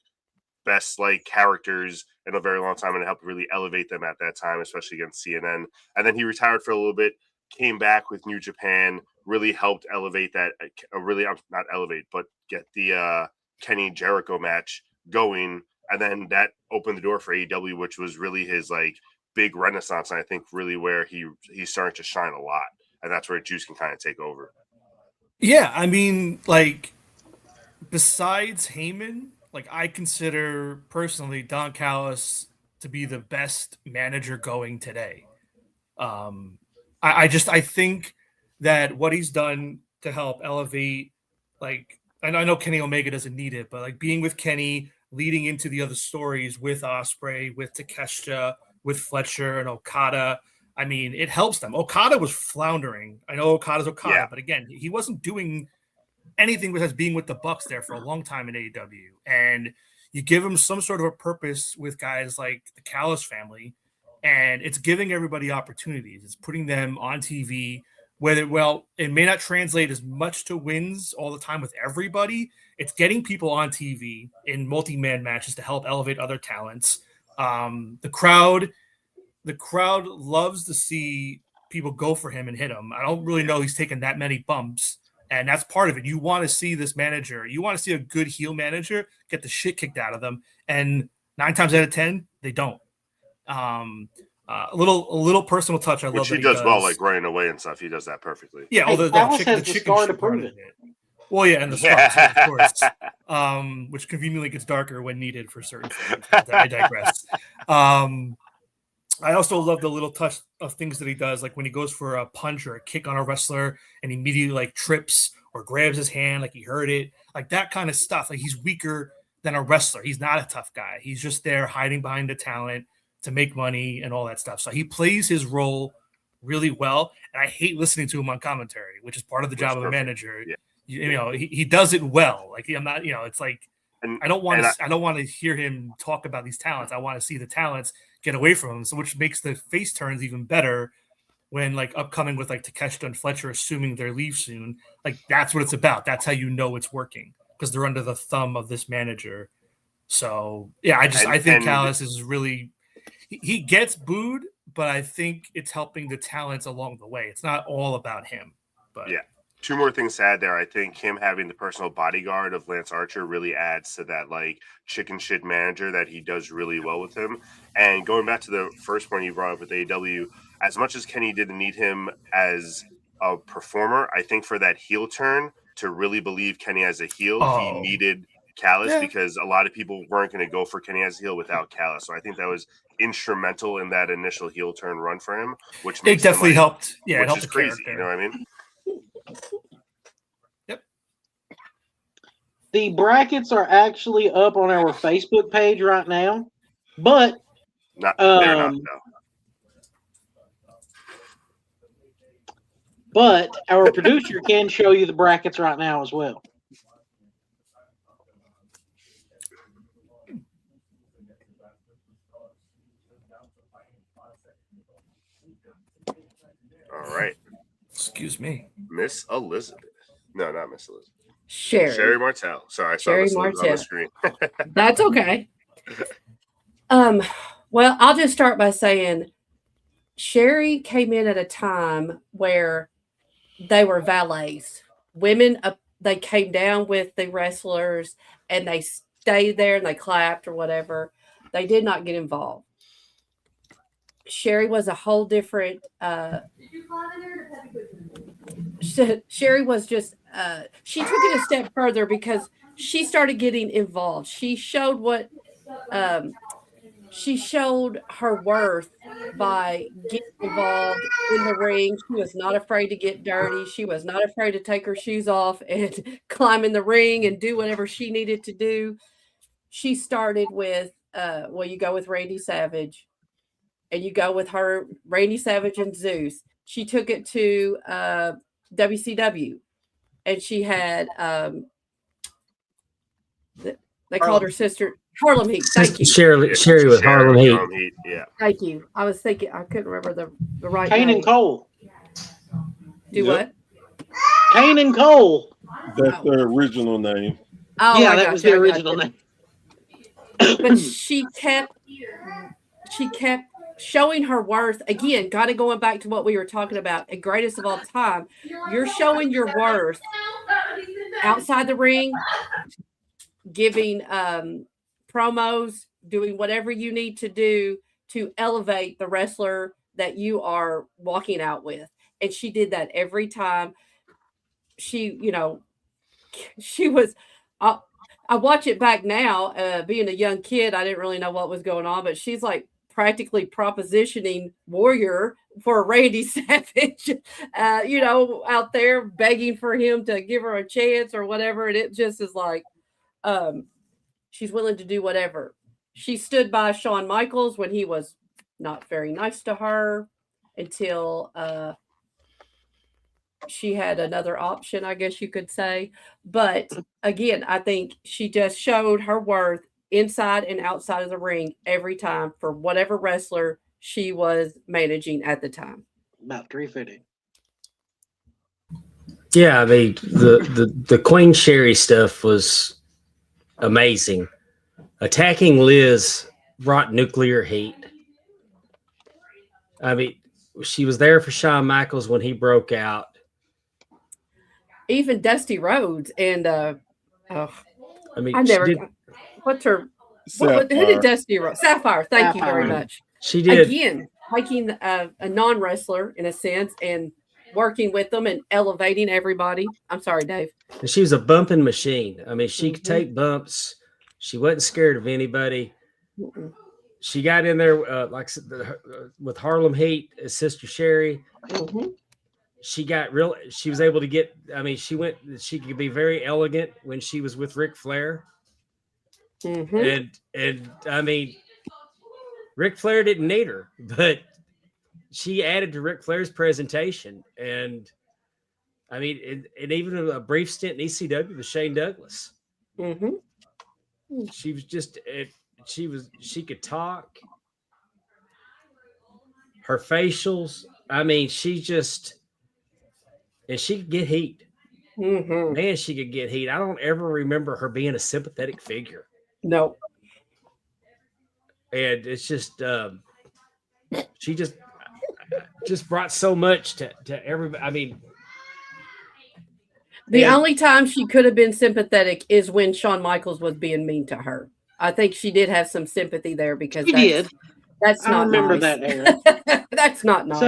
best characters in a very long time, and it helped really elevate them at that time, especially against CNN. And then he retired for a little bit, came back with New Japan, really helped elevate that, really not elevate, but get the Kenny Jericho match going. And then that opened the door for AEW, which was really his big renaissance. And I think really where he's starting to shine a lot. And that's where Juice can kind of take over. Yeah. I mean, besides Heyman, I consider personally Don Callis to be the best manager going today. I think that what he's done to help elevate, and I know Kenny Omega doesn't need it, but being with Kenny, leading into the other stories with Ospreay, with Takeshita, with Fletcher and Okada, I mean, it helps them. Okada was floundering. I know Okada's Okada, but again, he wasn't doing anything besides being with the Bucks there for a long time in AEW. And you give him some sort of a purpose with guys like the Callis family, and it's giving everybody opportunities. It's putting them on TV. Well, it may not translate as much to wins all the time with everybody. It's getting people on TV in multi-man matches to help elevate other talents. The crowd loves to see people go for him and hit him. I don't really know he's taken that many bumps, and that's part of it. You want to see this manager. You want to see a good heel manager get the shit kicked out of them, and 9 times out of 10, they don't. A little personal touch. I Which love he that does well, like running away and stuff. He does that perfectly. Yeah, Hey, although Alice has the the chicken scar to shit part prove of it. it. Well, yeah, and the scar too, of course. Which conveniently gets darker when needed for certain things. I digress. I also love the little touch of things that he does, like when he goes for a punch or a kick on a wrestler and immediately like trips or grabs his hand like he hurt it, like that kind of stuff. Like he's weaker than a wrestler. He's not a tough guy. He's just there hiding behind the talent to make money and all that stuff. So he plays his role really well. And I hate listening to him on commentary, which is part of the job of a manager. Yeah. You know, he does it well. Like I'm not, it's like I don't want to hear him talk about these talents. I want to see the talents get away from him. So which makes the face turns even better when like upcoming with like Takeshita and Fletcher assuming they leave soon. Like that's what it's about. That's how you know it's working because they're under the thumb of this manager. So yeah, I think Callis is really he gets booed, but I think it's helping the talents along the way. It's not all about him. But yeah. 2 more things to add there. I think him having the personal bodyguard of Lance Archer really adds to that like chicken shit manager that he does really well with him. And going back to the first point you brought up with AEW, as much as Kenny didn't need him as a performer, I think for that heel turn to really believe Kenny as a heel, he needed Callis because a lot of people weren't going to go for Kenny as a heel without Callis. So I think that was instrumental in that initial heel turn run for him, which makes it definitely helped. Yeah, which it helped is the crazy. character. You know what I mean? Yep. The brackets are actually up on our Facebook page right now, but they're not though. But our producer can show you the brackets right now as well. All right. Excuse me. Miss Elizabeth. No, not Miss Elizabeth. Sherry Martel. Sorry, I saw Sherry Miss Elizabeth on Martel. the screen. That's okay. Well, I'll just start by saying Sherry came in at a time where they were valets. Women, they came down with the wrestlers and they stayed there and they clapped or whatever. They did not get involved. Sherry was a whole different. Sherry was just. She took it a step further because she started getting involved. She showed what. She showed her worth by getting involved in the ring. She was not afraid to get dirty. She was not afraid to take her shoes off and climb in the ring and do whatever she needed to do. She started with, you go with Randy Savage and you go with her, Randy Savage and Zeus. She took it to WCW and she had, they called her sister Harlem Heat. Thank you. Sherry with Harlem Heat. Yeah. Thank you. I was thinking I couldn't remember the right Kane name. and Cole. Do what? Kane and Cole. That's their original name. Oh, yeah, that was the original name. But she kept showing her worth again. Got it going back to what we were talking about. At greatest of all time, you're showing your worth outside the ring, giving promos, doing whatever you need to do to elevate the wrestler that you are walking out with. And she did that every time. She was, I watch it back now, being a young kid, I didn't really know what was going on, but she's like practically propositioning Warrior for Randy Savage, out there begging for him to give her a chance or whatever. And it just is like, she's willing to do whatever. She stood by Shawn Michaels when he was not very nice to her until she had another option, I guess you could say. But again, I think she just showed her worth inside and outside of the ring every time for whatever wrestler she was managing at the time. About 350. Yeah, I mean the Queen Sherry stuff was amazing. Attacking Liz brought nuclear heat. I mean, she was there for Shawn Michaels when he broke out. Even Dusty Rhodes and I mean, I never. What's her? Who did Dusty Rhodes? Sapphire. Thank you very much. She did again, taking a non wrestler in a sense and working with them and elevating everybody. I'm sorry, Dave. And she was a bumping machine. I mean, she could take bumps. She wasn't scared of anybody. She got in there with Harlem Heat as Sister Sherry. She got real. She was able to get. I mean, she could be very elegant when she was with Ric Flair. And I mean, Ric Flair didn't need her, but she added to Ric Flair's presentation. And I mean, and even a brief stint in ECW with Shane Douglas. She was just. She could talk. Her facials. I mean, she could get heat. Man, she could get heat. I don't ever remember her being a sympathetic figure. No. And it's just, she just brought so much to everybody. I mean, the only time she could have been sympathetic is when Shawn Michaels was being mean to her. I think she did have some sympathy there because that's not. I remember nice. that era. That's not nice.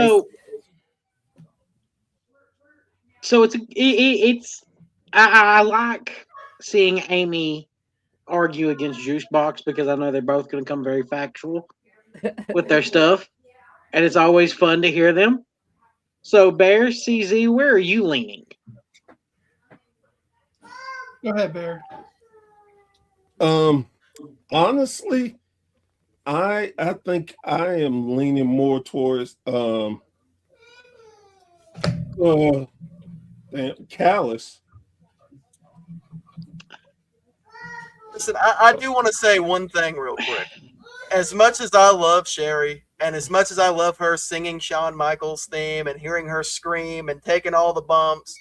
So it's I like seeing Amy argue against Juicebox because I know they're both going to come very factual with their stuff, and it's always fun to hear them. So Bear, CZ, where are you leaning? Go ahead, Bear. Honestly, I think I am leaning more towards Callis. Listen, I do want to say one thing real quick. As much as I love Sherry, and as much as I love her singing Shawn Michaels' theme and hearing her scream and taking all the bumps,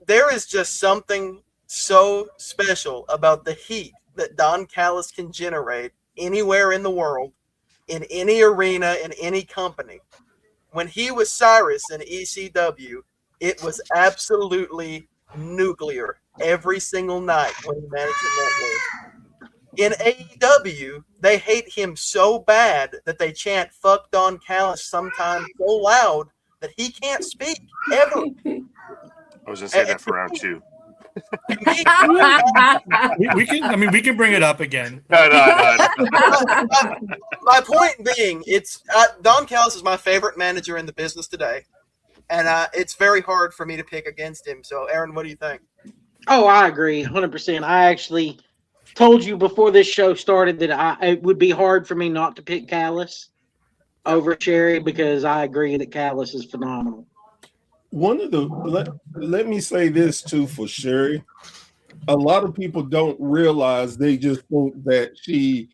there is just something so special about the heat that Don Callis can generate anywhere in the world, in any arena, in any company. When he was Cyrus in ECW, it was absolutely nuclear every single night when he managed the network. In AEW, they hate him so bad that they chant "fuck Don Callis" sometimes so loud that he can't speak ever. I was gonna say that for round 2. we can bring it up again. No. My point being, it's Don Callis is my favorite manager in the business today, and it's very hard for me to pick against him. So, Aaron, what do you think? Oh, I agree 100%. I actually told you before this show started that it would be hard for me not to pick Callis over Sherry because I agree that Callis is phenomenal. Let me say this too for Sherry. A lot of people don't realize, they just think that she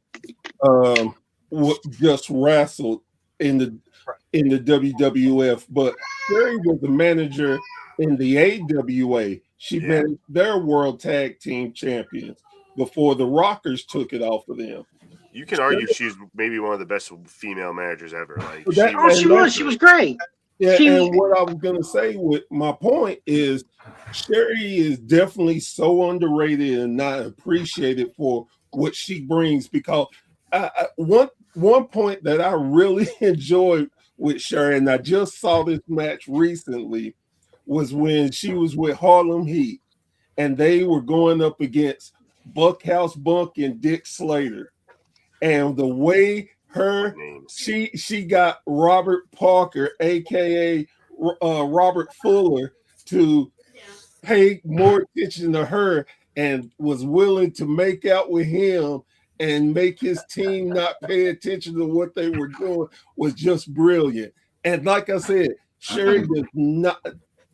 just wrestled in the WWF, but Sherry was the manager in the AWA. She managed their World Tag Team Champions before the Rockers took it off of them. You can argue she's maybe one of the best female managers ever. Like she was great. Yeah, and what I was going to say with my point is Sherry is definitely so underrated and not appreciated for what she brings, because one point that I really enjoyed with Sherry, and I just saw this match recently, was when she was with Harlem Heat and they were going up against Buckhouse Bunk and Dick Slater. And the way she got Robert Parker, aka Robert Fuller, to pay more attention to her and was willing to make out with him and make his team not pay attention to what they were doing was just brilliant. And like I said, Sherry does not,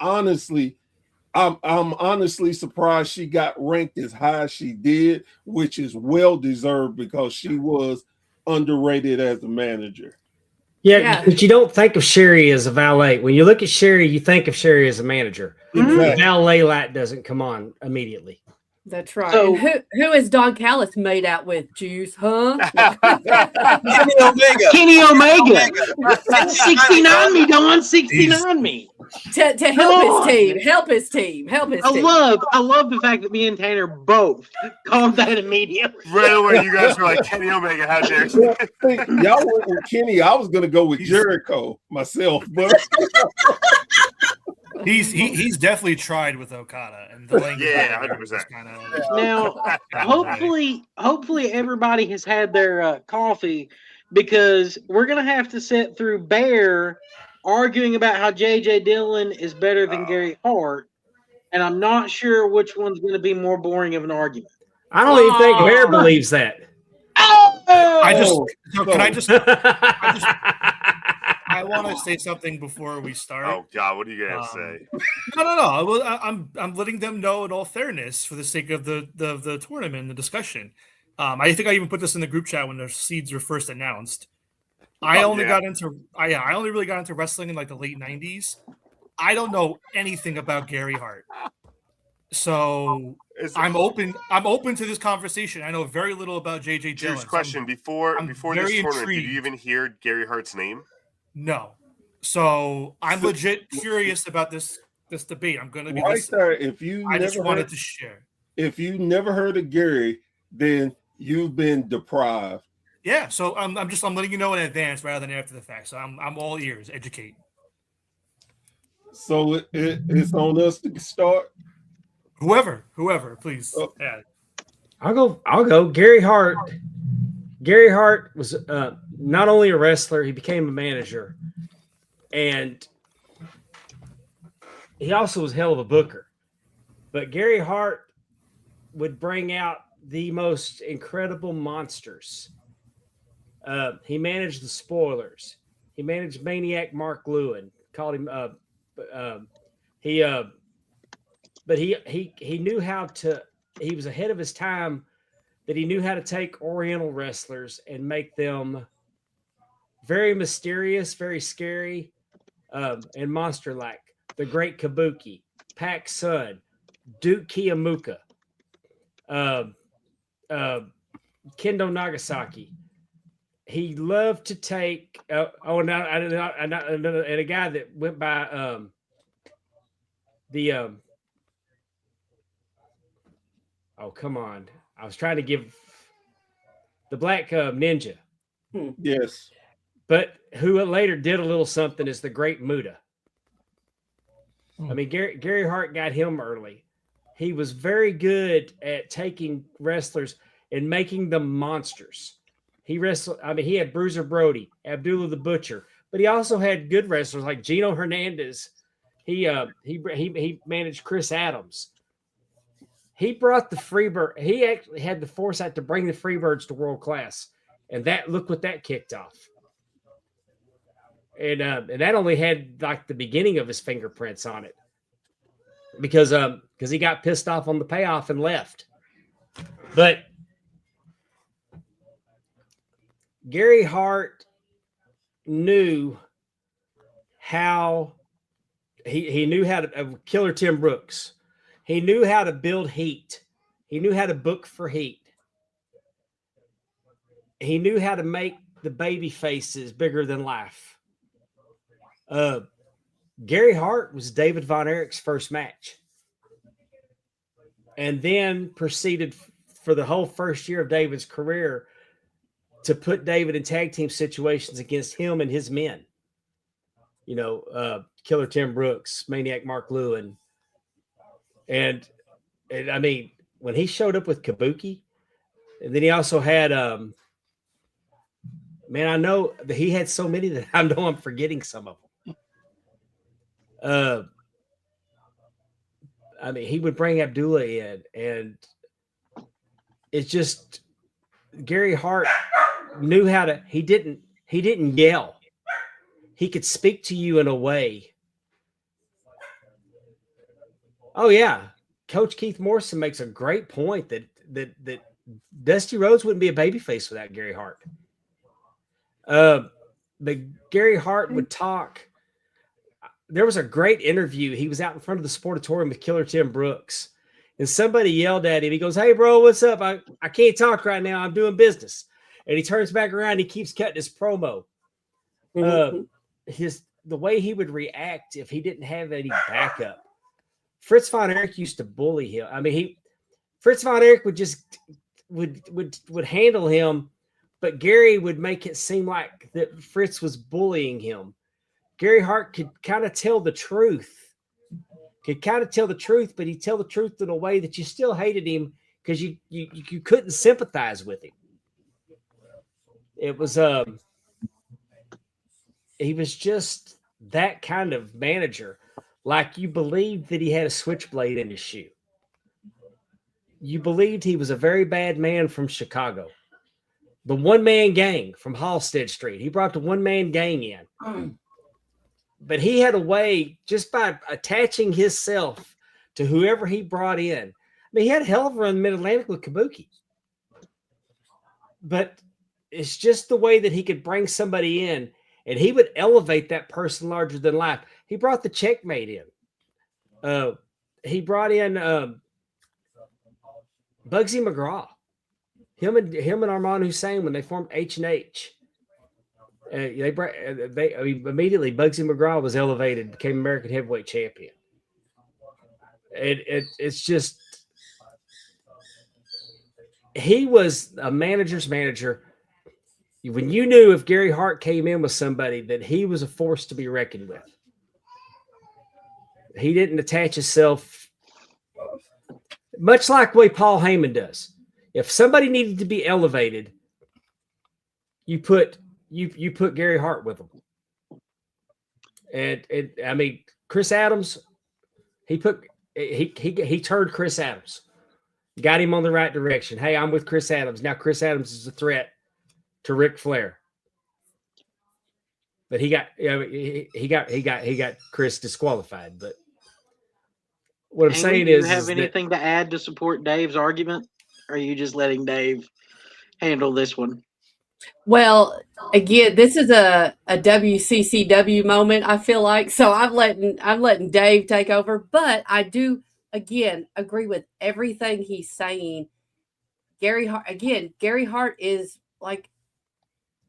honestly, I'm honestly surprised she got ranked as high as she did, which is well deserved because she was underrated as a manager. Yeah, but you don't think of Sherry as a valet. When you look at Sherry, you think of Sherry as a manager. Exactly. The valet light doesn't come on immediately. That's right. So- And who is Don Callis made out with? Juice, huh? Kenny Omega. Kenny Omega. 69 me, Don. 69 me. to help Come his on. team. Help his team. Help his team. I love the fact that me and Tanner both called that immediately. Right away, you guys were like, Kenny Omega, how dare you? Y'all went with Kenny. I was gonna go with Jericho myself, but He's definitely tried with Okada, and the language. Yeah, 100%. Now, hopefully everybody has had their coffee, because we're gonna have to sit through Bear arguing about how J.J. Dillon is better than Gary Hart, and I'm not sure which one's going to be more boring of an argument. I don't even think Bear believes that. I want to say something before we start. Oh God, what are you gonna say? No. Well, I'm letting them know in all fairness, for the sake of the tournament, the discussion. I think I even put this in the group chat when the seeds were first announced. I only really got into wrestling in like the late '90s. I don't know anything about Gary Hart, so I'm open to this conversation. I know very little about J.J. Dillon. Drew's question: before this tournament, did you even hear Gary Hart's name? No. So I'm legit curious about this debate. I'm going to be right there. If you I never just wanted heard, to share. If you never heard of Gary, then you've been deprived. Yeah. So I'm letting you know in advance rather than after the fact. So I'm all ears. Educate. So it's on us to start. Whoever, please. Yeah. I'll go. Gary Hart. Gary Hart was not only a wrestler, he became a manager, and he also was hell of a booker. But Gary Hart would bring out the most incredible monsters. He managed the Spoilers. He managed Maniac Mark Lewin. Called him. But he knew how to. He was ahead of his time. That he knew how to take Oriental wrestlers and make them very mysterious, very scary, and monster-like. The Great Kabuki, Pac Sun, Duke Kiyomuka, Kendo Nagasaki. He loved to take. And a guy that went by Oh, come on. I was trying to give the Black Ninja. Yes. But who later did a little something is the Great Muda. I mean, Gary Hart got him early. He was very good at taking wrestlers and making them monsters. He wrestled. I mean, he had Bruiser Brody, Abdullah the Butcher, but he also had good wrestlers like Gino Hernandez. He managed Chris Adams. He brought the Freebird. He actually had the foresight to bring the Freebirds to world class, and look what that kicked off. And that only had like the beginning of his fingerprints on it, because he got pissed off on the payoff and left. But Gary Hart knew how he knew how to Killer Tim Brooks. He knew how to build heat. He knew how to book for heat. He knew how to make the baby faces bigger than life. Gary Hart was David Von Erich's first match, and then proceeded for the whole first year of David's career to put David in tag team situations against him and his men. You know, Killer Tim Brooks, Maniac Mark Lewin. And I mean, when he showed up with Kabuki, and then he also had, I know that he had so many that I know I'm forgetting some of them. I mean, he would bring Abdullah in, and it's just Gary Hart knew how to. He didn't yell. He could speak to you in a way. Oh yeah, Coach Keith Morrison makes a great point that Dusty Rhodes wouldn't be a babyface without Gary Hart. But Gary Hart would talk. There was a great interview. He was out in front of the Sportatorium with Killer Tim Brooks, and somebody yelled at him. He goes, "Hey, bro, what's up? I can't talk right now. I'm doing business." And he turns back around. He keeps cutting his promo. The way he would react if he didn't have any backup. Fritz von Erich used to bully him. I mean, Fritz von Erich would just would handle him, but Gary would make it seem like that Fritz was bullying him. Gary Hart could kind of tell the truth. But he'd tell the truth in a way that you still hated him because you couldn't sympathize with him. It was he was just that kind of manager. Like you believed that he had a switchblade in his shoe. You believed he was a very bad man from Chicago. The one-man gang from Halstead Street. He brought the one-man gang in. But he had a way, just by attaching himself to whoever he brought in. I mean, he had a hell of a run in Mid-Atlantic with Kabuki. But it's just the way that he could bring somebody in, and he would elevate that person larger than life. He brought the Checkmate in. He brought in Bugsy McGraw. Him and Armand Hussein, when they formed H&H. Immediately Bugsy McGraw was elevated, became American heavyweight champion. It's just he was a manager's manager. When you knew if Gary Hart came in with somebody that he was a force to be reckoned with. He didn't attach himself, much like the way Paul Heyman does. If somebody needed to be elevated, you put Gary Hart with them. And I mean, Chris Adams, he turned Chris Adams, got him on the right direction. Hey, I'm with Chris Adams. Now Chris Adams is a threat to Ric Flair. But he got Chris disqualified. But what I'm saying is, do you have anything to add to support Dave's argument? Or are you just letting Dave handle this one? Well, again, this is a WCCW moment, I feel like. So I'm letting Dave take over, but I do again agree with everything he's saying. Gary Hart is like,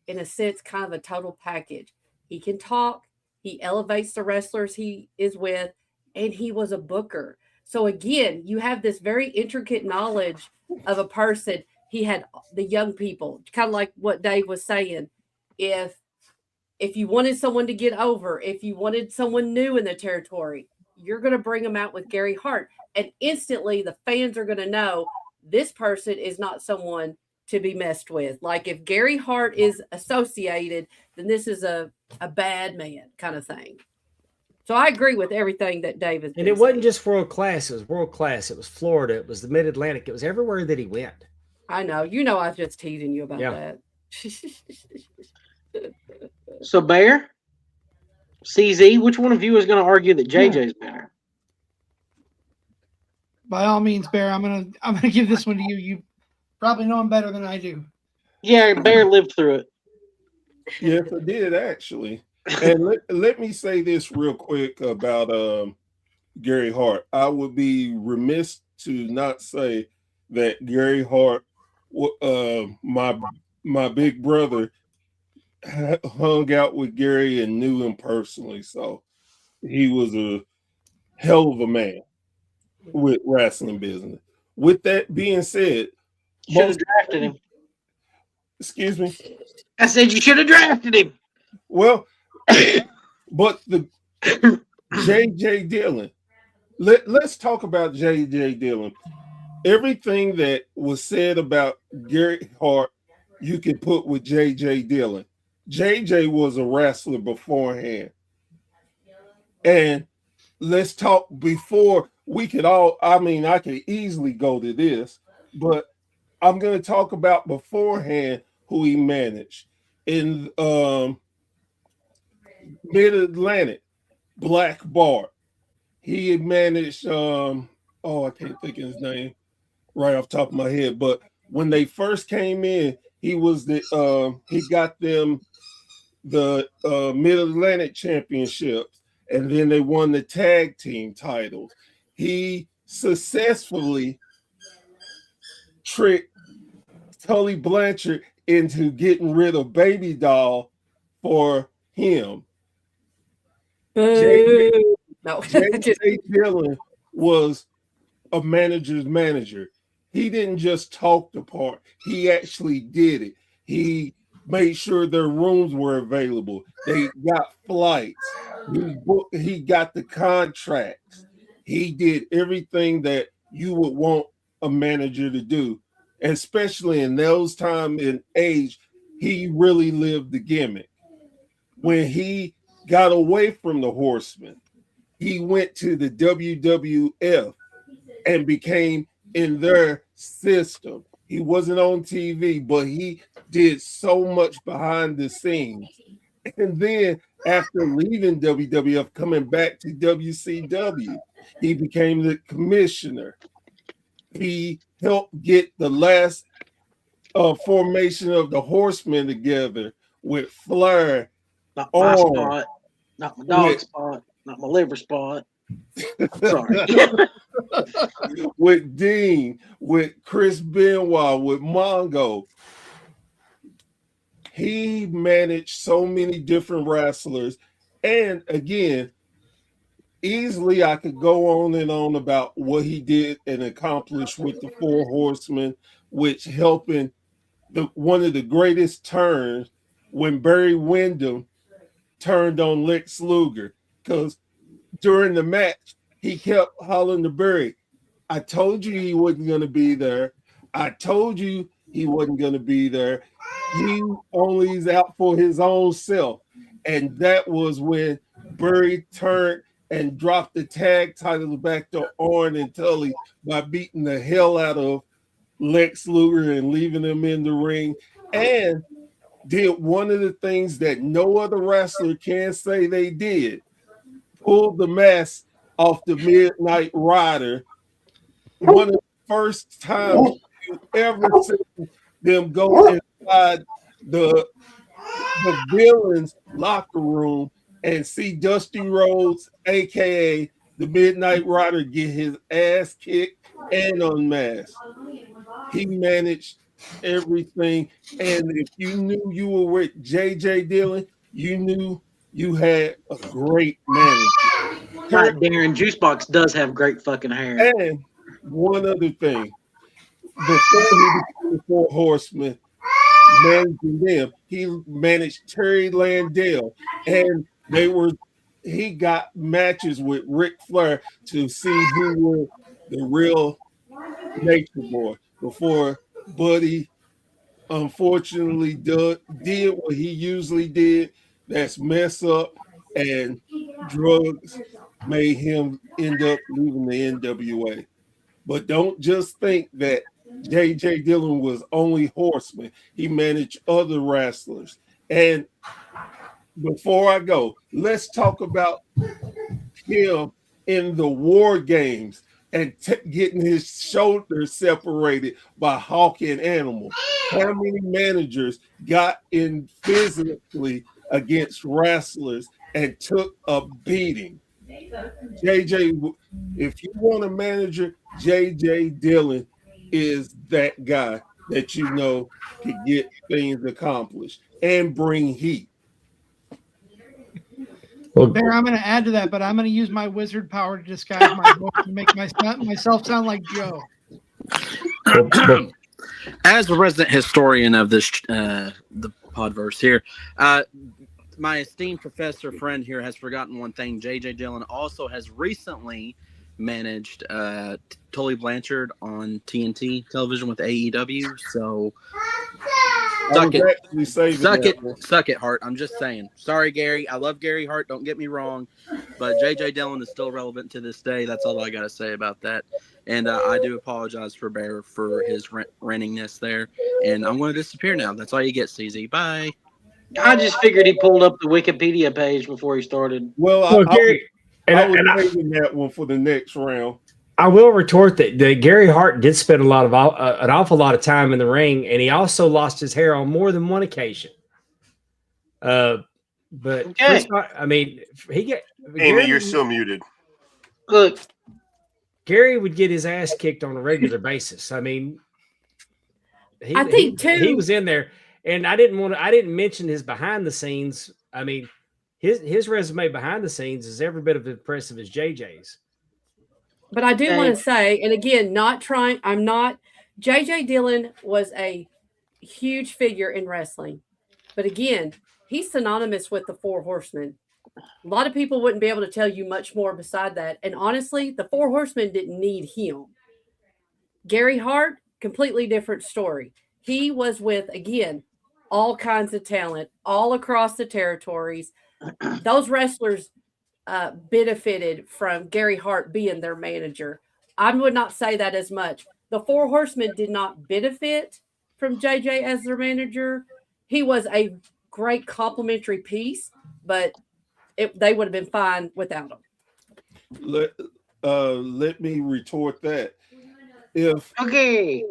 in a sense, kind of a total package. He can talk, he elevates the wrestlers he is with, and he was a booker. So again, you have this very intricate knowledge of a person. He had the young people, kind of like what Dave was saying. If you wanted someone to get over, if you wanted someone new in the territory, you're going to bring them out with Gary Hart. And instantly the fans are going to know this person is not someone to be messed with. Like if Gary Hart is associated, then this is a bad man kind of thing. So I agree with everything that David. And it wasn't just world class. It was world class. It was Florida. It was the Mid-Atlantic. It was everywhere that he went. I know. You know I was just teasing you about that. So Bear, CZ, which one of you is going to argue that JJ's better? By all means, Bear, I'm gonna give this one to you. You probably know him better than I do. Yeah, Bear lived through it. Yes, I did actually. And let me say this real quick about Gary Hart. I would be remiss to not say that Gary Hart, my big brother, hung out with Gary and knew him personally. So he was a hell of a man with wrestling business. With that being said, should have drafted him. Excuse me? I said you should have drafted him. Well, but the J.J. Dillon. Let's talk about J.J. Dillon. Everything that was said about Gary Hart, you can put with J.J. Dillon. J.J. was a wrestler beforehand. And let's talk before we could all, I mean, I could easily go to this, but I'm going to talk about beforehand who he managed. In Mid-Atlantic, Black Bart. He managed, I can't think of his name right off the top of my head, but when they first came in, he was he got them the Mid Atlantic Championships, and then they won the tag team titles. He successfully tricked Tully Blanchard into getting rid of Baby Doll for him. J.J. Dillon was a manager's manager. He didn't just talk the part, he actually did it. He made sure their rooms were available. They got flights. He got the contracts. He did everything that you would want a manager to do. Especially in those time and age, he really lived the gimmick. When he got away from the Horsemen, he went to the WWF and became in their system. He wasn't on TV, but he did so much behind the scenes. And then after leaving WWF, coming back to WCW, he became the commissioner. He helped get the last formation of the Horsemen together with Flair. Not my spot, not my dog spot, not my liver spot. Sorry. With Dean, with Chris Benoit, with Mongo. He managed so many different wrestlers. And again, easily I could go on and on about what he did and accomplished with the Four Horsemen, which helping one of the greatest turns when Barry Windham turned on Lex Luger. Because during the match, he kept hollering to Barry, I told you he wasn't going to be there. I told you he wasn't going to be there. He only is out for his own self. And that was when Barry turned and dropped the tag titles back to Arn and Tully by beating the hell out of Lex Luger and leaving him in the ring. And did one of the things that no other wrestler can say they did. Pulled the mask off the Midnight Rider. One of the first times you ever see them go inside the villain's locker room and see Dusty Rhodes, aka the Midnight Rider, get his ass kicked and unmasked. He managed everything. And if you knew you were with J.J. Dillon, you knew you had a great manager. Like Darren Juicebox does have great fucking hair. And one other thing, before he became the Four Horsemen, managing them, he managed Terry Landell, and he got matches with Ric Flair to see who was the real Nature Boy before Buddy unfortunately did what he usually did, that's mess up, and drugs made him end up leaving the NWA. But don't just think that J.J. Dillon was only Horseman. He managed other wrestlers. And before I go, let's talk about him in the War Games and getting his shoulders separated by Hawk and Animal. How many managers got in physically against wrestlers and took a beating? JJ, if you want a manager, J.J. Dillon is that guy that you know can get things accomplished and bring heat. Bear, I'm going to add to that, but I'm going to use my wizard power to disguise my voice and make myself sound like Joe. As a resident historian of this, the Podverse here, my esteemed professor friend here has forgotten one thing. J.J. Dillon also has recently managed Tully Blanchard on TNT television with AEW. So suck it, Hart. I'm just saying. Sorry, Gary. I love Gary Hart. Don't get me wrong, but J.J. Dillon is still relevant to this day. That's all I got to say about that. And I do apologize for Bear for his rantingness there. And I'm going to disappear now. That's all you get, CZ. Bye. I just figured he pulled up the Wikipedia page before he started. Well, Gary, I was saving that one for the next round. I will retort that Gary Hart did spend an awful lot of time in the ring, and he also lost his hair on more than one occasion. But Okay. I mean, Amy, Gary, you're still muted. Look, Gary would get his ass kicked on a regular basis. I mean, I think too. he was in there, and I didn't mention his behind the scenes. I mean, his resume behind the scenes is every bit of impressive as JJ's. But I do want to say, and again, JJ Dillon was a huge figure in wrestling. But again, he's synonymous with the Four Horsemen. A lot of people wouldn't be able to tell you much more beside that. And honestly, the Four Horsemen didn't need him. Gary Hart, completely different story. He was with, again, all kinds of talent all across the territories. Those wrestlers benefited from Gary Hart being their manager. I would not say that as much. The Four Horsemen did not benefit from JJ as their manager. He was a great complimentary piece, but they would have been fine without him. Let me retort that. Okay.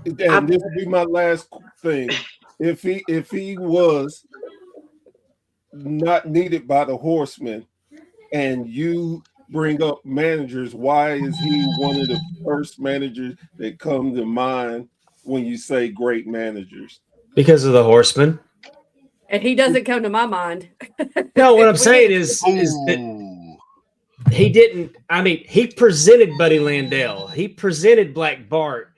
And this will be my last thing. If he was not needed by the Horsemen, and you bring up managers, why is he one of the first managers that come to mind when you say great managers? Because of the Horsemen. And he doesn't come to my mind. No, what I'm saying is that he didn't. I mean, he presented Buddy Landell. He presented Black Bart.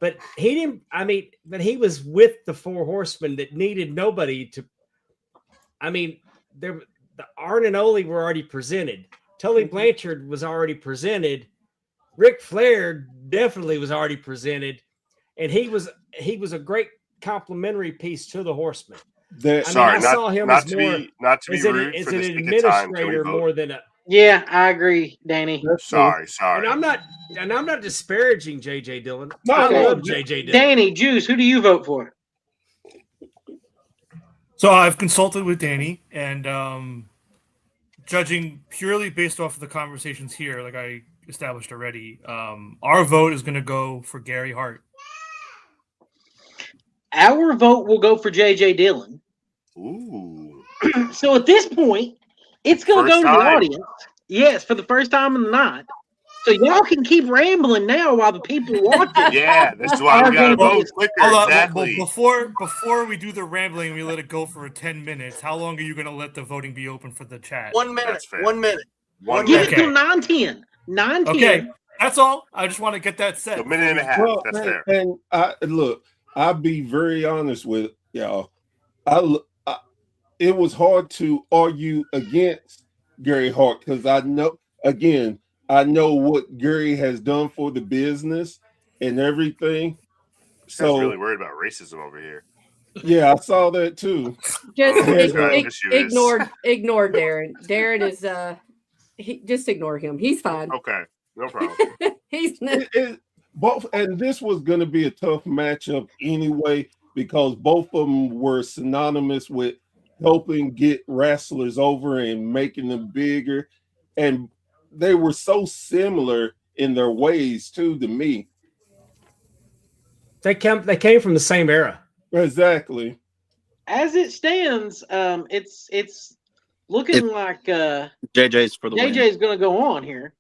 But he didn't. I mean, but he was with the Four Horsemen that needed nobody to. I mean, the Arn and Ole were already presented. Tully Blanchard was already presented. Ric Flair definitely was already presented, and he was a great complimentary piece to the Horsemen. Sorry, not to be rude. Is an administrator more than a. Yeah, I agree, Danny. Sorry. And I'm not disparaging JJ Dillon. No, I love JJ Dillon. Danny, Juice, who do you vote for? So I've consulted with Danny, and judging purely based off of the conversations here, like I established already, our vote is going to go for Gary Hart. Our vote will go for JJ Dillon. Ooh. So at this point, it's going to go to the time. audience. Yes, for the first time in the night. So y'all can keep rambling now while the people watching. Yeah, that's why we got to vote quicker. Exactly. Before we do the rambling and we let it go for 10 minutes, how long are you going to let the voting be open for the chat? 1 minute. 1 minute. Give it till 9:10. 9:10. Okay, that's all. I just want to get that set. A minute and a half. That's fair. And I'll be very honest with y'all. It was hard to argue against Gary Hart because I know what Gary has done for the business and everything. So I was really worried about racism over here. Yeah, I saw that too. Just ignore Darren. Darren is just ignore him. He's fine. Okay, no problem. He's both, and this was going to be a tough matchup anyway because both of them were synonymous with helping get wrestlers over and making them bigger, and they were so similar in their ways too. To me, they came from the same era. Exactly. As it stands, it's looking like JJ's for the win. JJ's going to go on here,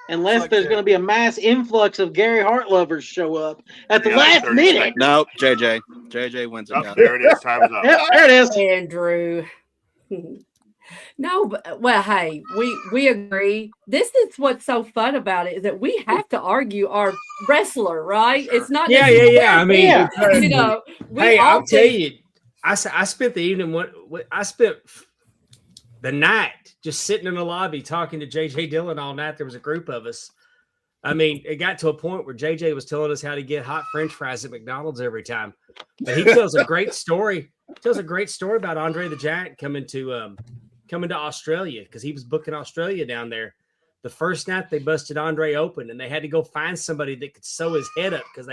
unless there's going to be a mass influx of Gary Hart lovers show up at the last minute. No, JJ wins it. Oh, there it is. Time's up. There it is, Andrew. No, but hey, we agree. This is what's so fun about it is that we have to argue our wrestler, right? It's not. Yeah. I mean, you know, hey, I'll tell you, I spent the evening. I spent the night just sitting in the lobby talking to JJ Dillon all night. There was a group of us. I mean, it got to a point where JJ was telling us how to get hot French fries at McDonald's every time. But he tells a great story. About Andre the Giant coming to Australia because he was booking Australia down there. The first night they busted Andre open and they had to go find somebody that could sew his head up because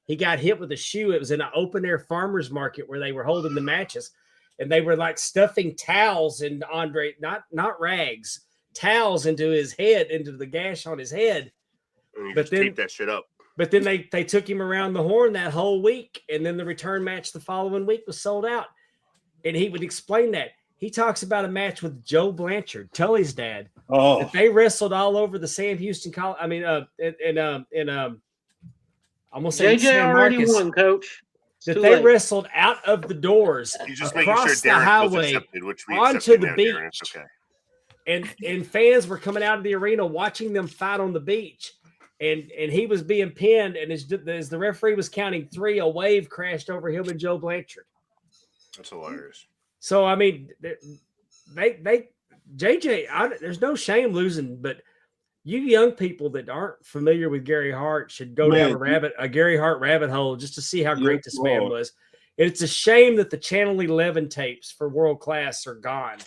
he got hit with a shoe. It was in an open air farmer's market where they were holding the matches, and they were like stuffing towels and Andre, not rags, towels into his head, into the gash on his head. And you But just then- tape that shit up. But then they took him around the horn that whole week, and then the return match the following week was sold out. And he would explain that. He talks about a match with Joe Blanchard, Tully's dad, that they wrestled all over the Sam Houston College. I mean, I'm gonna say JJ San already Marcos, won, Coach. It's that too they late. wrestled out of the doors He's just making sure across the Derek feels highway accepted, which we accept onto him the out here, and it's beach. okay. And fans were coming out of the arena watching them fight on the beach. And he was being pinned, and as the referee was counting 3, a wave crashed over him and Joe Blanchard. That's hilarious. So I mean, they JJ. There's no shame losing, but you young people that aren't familiar with Gary Hart should go down a Gary Hart rabbit hole just to see how great this man was. And it's a shame that the Channel 11 tapes for World Class are gone,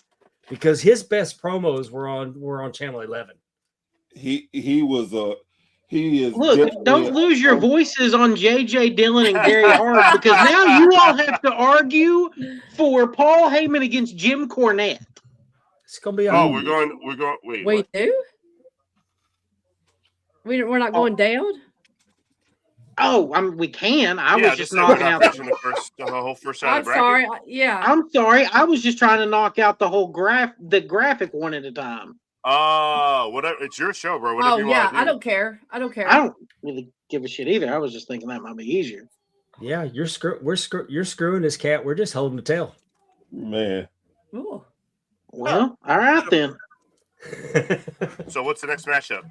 because his best promos were on Channel 11. He is. Look, don't lose your voices on JJ Dillon and Gary Hart, because now you all have to argue for Paul Heyman against Jim Cornette. It's gonna be. We're going. Wait, We what? do. We're not going down. Oh, we can. I was just we're knocking not out finishing the whole first side I'm of the bracket. sorry. Yeah. I'm sorry. I was just trying to knock out the whole graphic one at a time. Whatever. It's your show, bro. Whatever Oh you yeah, want to do. I don't care. I don't care. I don't really give a shit either. I was just thinking that might be easier. Yeah, you're screwing this cat. We're just holding the tail. Man. Ooh. Well, all right then. So what's the next matchup?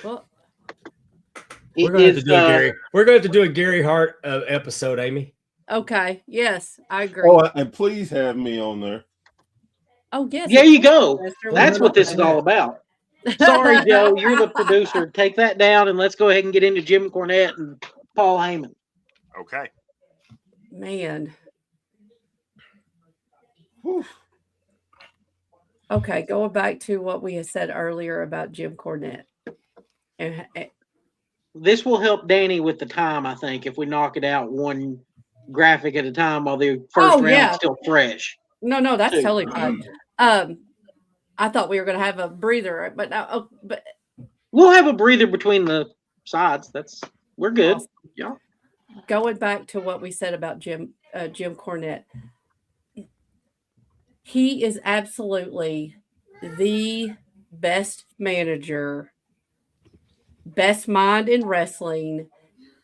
Well, We're gonna have to do a Gary. We're going to have to do a Gary Hart episode, Amy. okay. Yes, I agree. Oh, and please have me on there. Oh yes. There you go. Lester. That's what this is all about. Sorry, Joe. You're the producer. Take that down, and let's go ahead and get into Jim Cornette and Paul Heyman. Okay. Man. Okay, going back to what we had said earlier about Jim Cornette. And This will help Danny with the time, I think, if we knock it out one graphic at a time while the first round is still fresh. no, that's totally fine. I thought we were going to have a breather, but but we'll have a breather between the sides. We're good. Awesome. Yeah. Going back to what we said about Jim Cornette, he is absolutely the best manager, best mind in wrestling.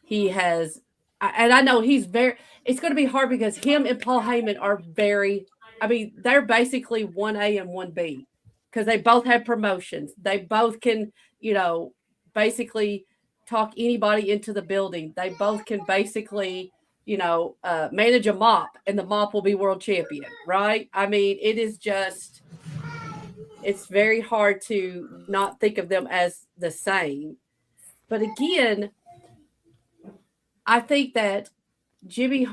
He has, and I know he's it's going to be hard because him and Paul Heyman are they're basically 1A and 1B because they both have promotions. They both can, basically talk anybody into the building. They both can basically, manage a mop, and the mop will be world champion, right? I mean, it's very hard to not think of them as the same. But again, I think that Jimmy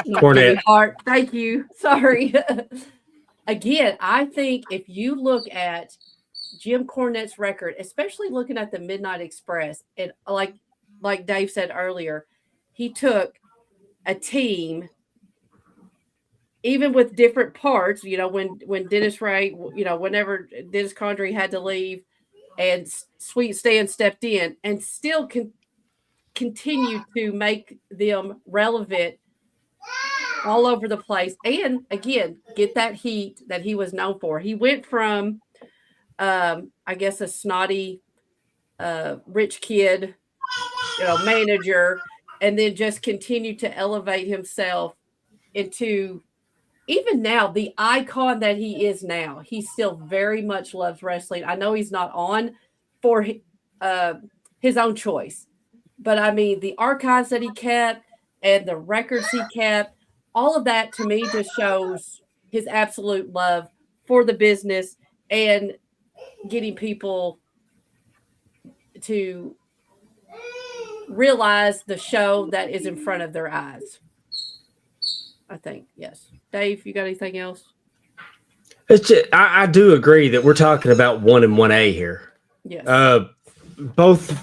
Cornette. Hart. Thank you. Sorry. Again, I think if you look at Jim Cornette's record, especially looking at the Midnight Express, and like Dave said earlier, he took a team, even with different parts. When Dennis Ray, whenever Dennis Condrey had to leave, and Sweet Stan stepped in, and still continue to make them relevant all over the place. And again, get that heat that he was known for. He went from, I guess, a snotty, rich kid, manager, and then just continued to elevate himself into, even now, the icon that he is now. He still very much loves wrestling. I know he's not on for his own choice, but I mean, the archives that he kept and the records he kept, all of that to me just shows his absolute love for the business and getting people to realize the show that is in front of their eyes. I think, yes. Dave, you got anything else? I do agree that we're talking about 1 and 1A here. Yes. Both.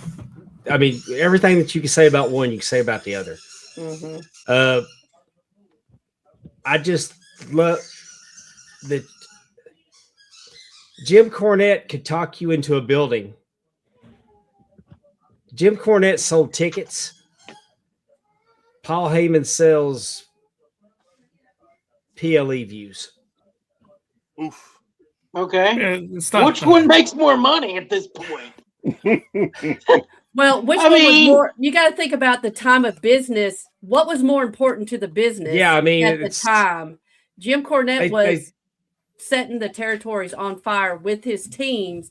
I mean, everything that you can say about one, you can say about the other. Mm-hmm. I just love that Jim Cornette could talk you into a building Jim Cornette sold tickets. Paul Heyman sells PLE views. Oof. Okay. It's not, Which one makes more money at this point? Well, which I one was mean- more? You got to think about the time of business. What was more important to the business? Yeah, I mean, at the time, Jim Cornette was setting the territories on fire with his teams.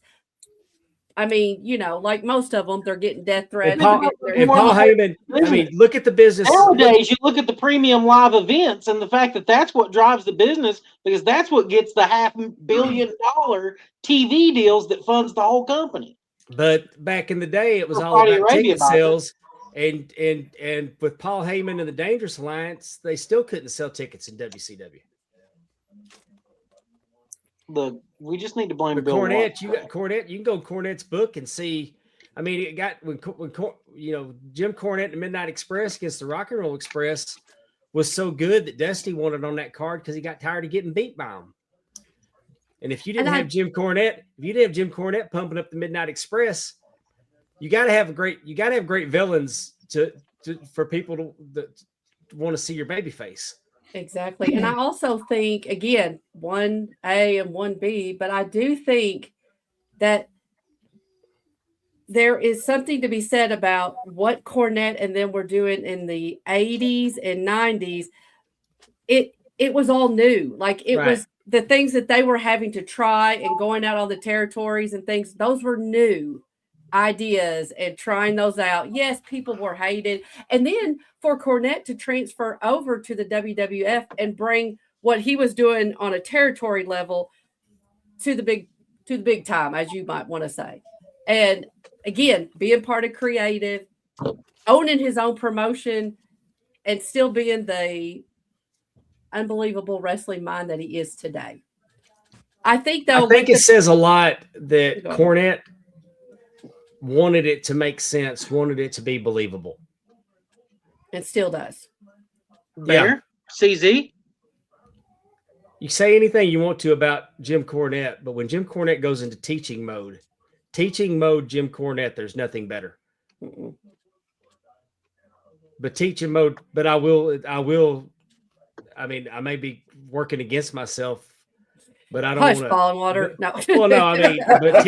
I mean, you know, like most of them, they're getting death threats. And Paul Heyman, I mean, look at the business. Nowadays, you look at the premium live events and the fact that that's what drives the business because that's what gets the $500 million TV deals that funds the whole company. But back in the day, it was all Saudi about Arabia ticket buys it. sales. And with Paul Heyman and the Dangerous Alliance, they still couldn't sell tickets in WCW. Look, we just need to blame But Bill Cornette, Watts. you got Cornette. You can go Cornette's book and see. I mean, it got when you know Jim Cornette and the Midnight Express against the Rock and Roll Express was so good that Dusty wanted on that card because he got tired of getting beat by him. And if you didn't have Jim Cornette, if you didn't have Jim Cornette pumping up the Midnight Express, you got to have great villains for people to want to see your baby face. Exactly. And I also think, again, 1A and 1B, but I do think that there is something to be said about what Cornette and them were doing in the 80s and 90s. It was all new. Like it was the things that they were having to try and going out on the territories and things, those were new ideas and trying those out. Yes, people were hated. And then for Cornette to transfer over to the WWF and bring what he was doing on a territory level to the big time, as you might want to say. And again, being part of creative, owning his own promotion, and still being the unbelievable wrestling mind that he is today. I think though, I think it says a lot that Cornette wanted it to make sense, wanted it to be believable. It still does. Bear, CZ. You say anything you want to about Jim Cornette, but when Jim Cornette goes into teaching mode, Jim Cornette, there's nothing better. But teaching mode, but I mean, I may be working against myself, but I don't want to. Falling water. No. Well, no, I mean, but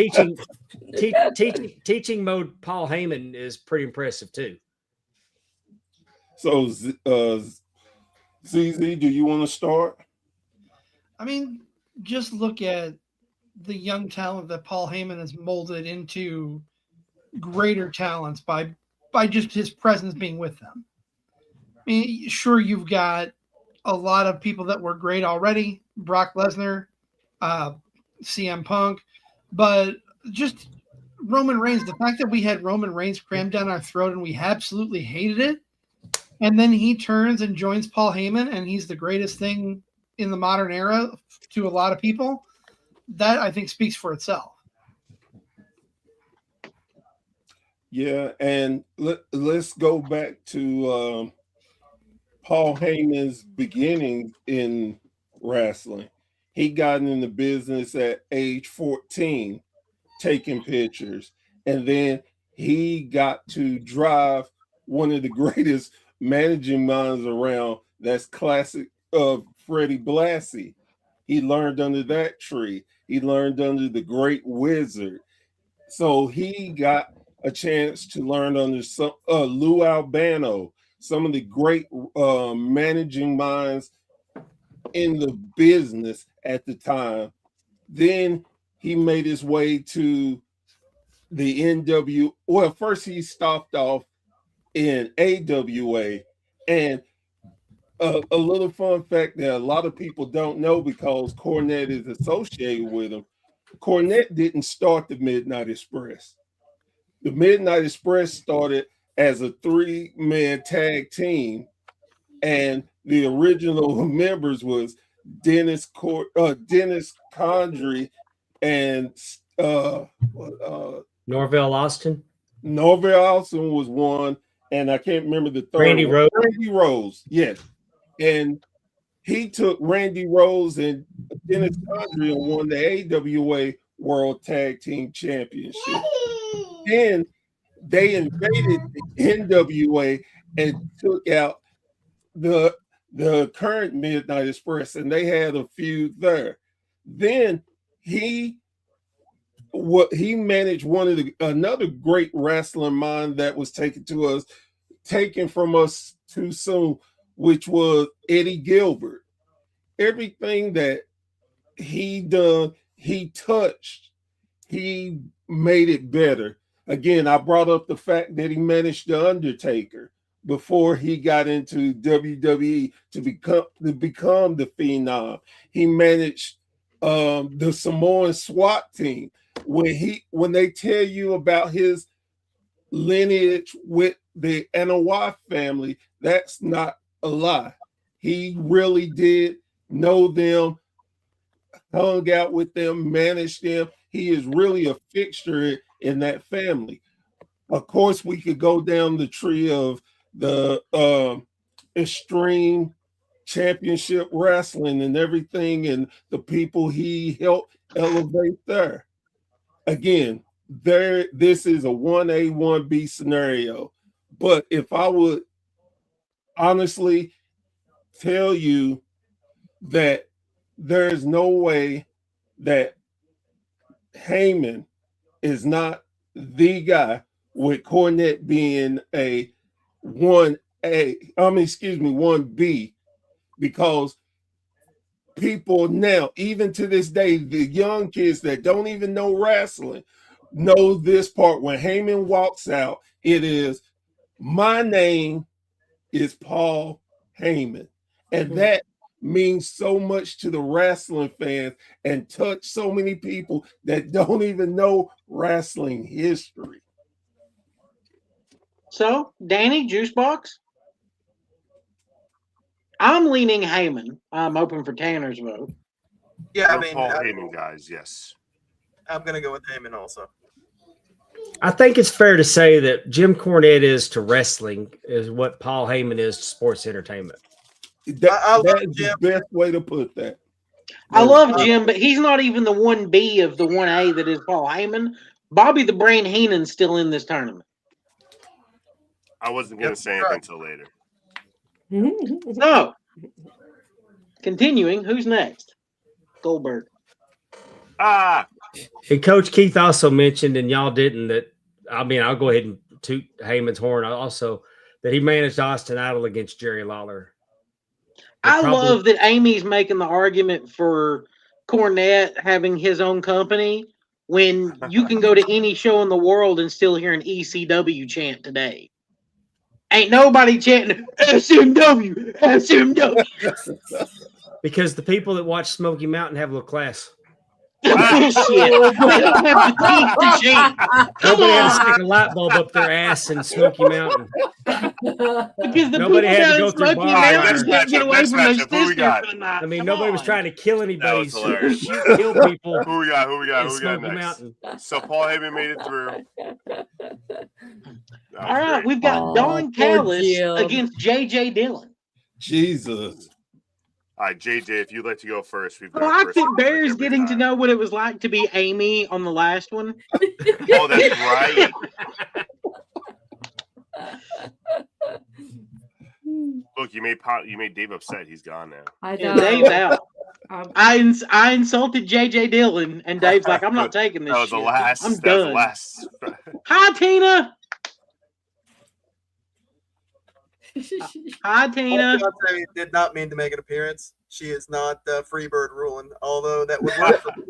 teaching mode, Paul Heyman is pretty impressive too. So, ZZ, do you want to start? I mean, just look at the young talent that Paul Heyman has molded into greater talents by just his presence being with them. I mean, sure, you've got a lot of people that were great already, Brock Lesnar, CM Punk, but just Roman Reigns, the fact that we had Roman Reigns crammed down our throat and we absolutely hated it, and then he turns and joins Paul Heyman and he's the greatest thing in the modern era to a lot of people, that I think speaks for itself. Yeah, and let's go back to Paul Heyman's beginning in wrestling. He got in the business at age 14, taking pictures, and then he got to drive one of the greatest managing minds around. That's classic of Freddie Blassie. He learned under that tree. He learned under the great wizard. So he got a chance to learn under some Lou Albano, some of the great managing minds in the business at the time. Then he made his way to the NW. Well, first he stopped off in AWA. And a little fun fact that a lot of people don't know because Cornette is associated with him. Cornette didn't start the Midnight Express. The Midnight Express started as a 3-man tag team, and the original members was Dennis Condrey and Norvell Austin. Norvell Austin was one, and I can't remember the third. Randy Rose. Randy Rose, yes. And he took Randy Rose and Dennis Condrey and won the AWA World Tag Team Championship. And they invaded the NWA and took out the current Midnight Express, and they had a feud there. Then he managed one of another great wrestling mind that was taken from us too soon, which was Eddie Gilbert. Everything that he done, he touched, he made it better. Again, I brought up the fact that he managed The Undertaker before he got into WWE to become the Phenom. He managed the Samoan SWAT team. When they tell you about his lineage with the Anoa'i family, that's not a lie. He really did know them, hung out with them, managed them. He is really a fixture in that family. Of course, we could go down the tree of the extreme championship wrestling and everything, and the people he helped elevate there. Again, this is a 1A, 1B scenario. But if I would honestly tell you that there's no way that Heyman is not the guy, with Cornette being a 1B, because people now, even to this day, the young kids that don't even know wrestling know this part. When Heyman walks out, it is, my name is Paul Heyman. And that means so much to the wrestling fans and touch so many people that don't even know wrestling history. So, Danny, Juicebox? I'm leaning Heyman. I'm open for Tanner's vote. Yeah, I We're mean, Paul Heyman guys, yes. I'm gonna go with Heyman also. I think it's fair to say that Jim Cornette is to wrestling is what Paul Heyman is to sports entertainment. That is the best way to put that. I love Jim, but he's not even the 1B of the 1A that is Paul Heyman. Bobby the Brain Heenan's still in this tournament. I wasn't going to say anything until later. So, continuing, who's next? Goldberg. And Coach Keith also mentioned, and y'all didn't, that, I mean, I'll go ahead and toot Heyman's horn also, that he managed Austin Idol against Jerry Lawler. I love that Amy's making the argument for Cornette having his own company when you can go to any show in the world and still hear an ECW chant today. Ain't nobody chanting SMW, SMW. Because the people that watch Smoky Mountain have a little class. Bullshit. They don't have the teeth to chant. Nobody had to stick a light bulb up their ass in Smoky Mountain. Because the Nobody people had to down go in through Smoky Mountain bars. can't get away from their sister for the night. I mean, Come nobody on. was trying to kill anybody. Hilarious. Kill people. Who we got? Who we got Smoky next? Mountain. So Paul Heyman made it through. All right, we've got Don Callis against J.J. Dillon. Jesus. All right, JJ, if you'd like to go first, we've I got like first that pick Bear's every getting to time. know what it was like to be Amy on the last one. Oh, that's right. Look, you made Dave upset. He's gone now. I Yeah, know. Dave's out. I insulted J.J. Dillon, and Dave's like, I'm not taking this That was shit. the last. I'm that was done. the last. Hi, Tina. Hi, Tina. G.Oa.T did not mean to make an appearance. She is not Freebird ruling, although that would work for me.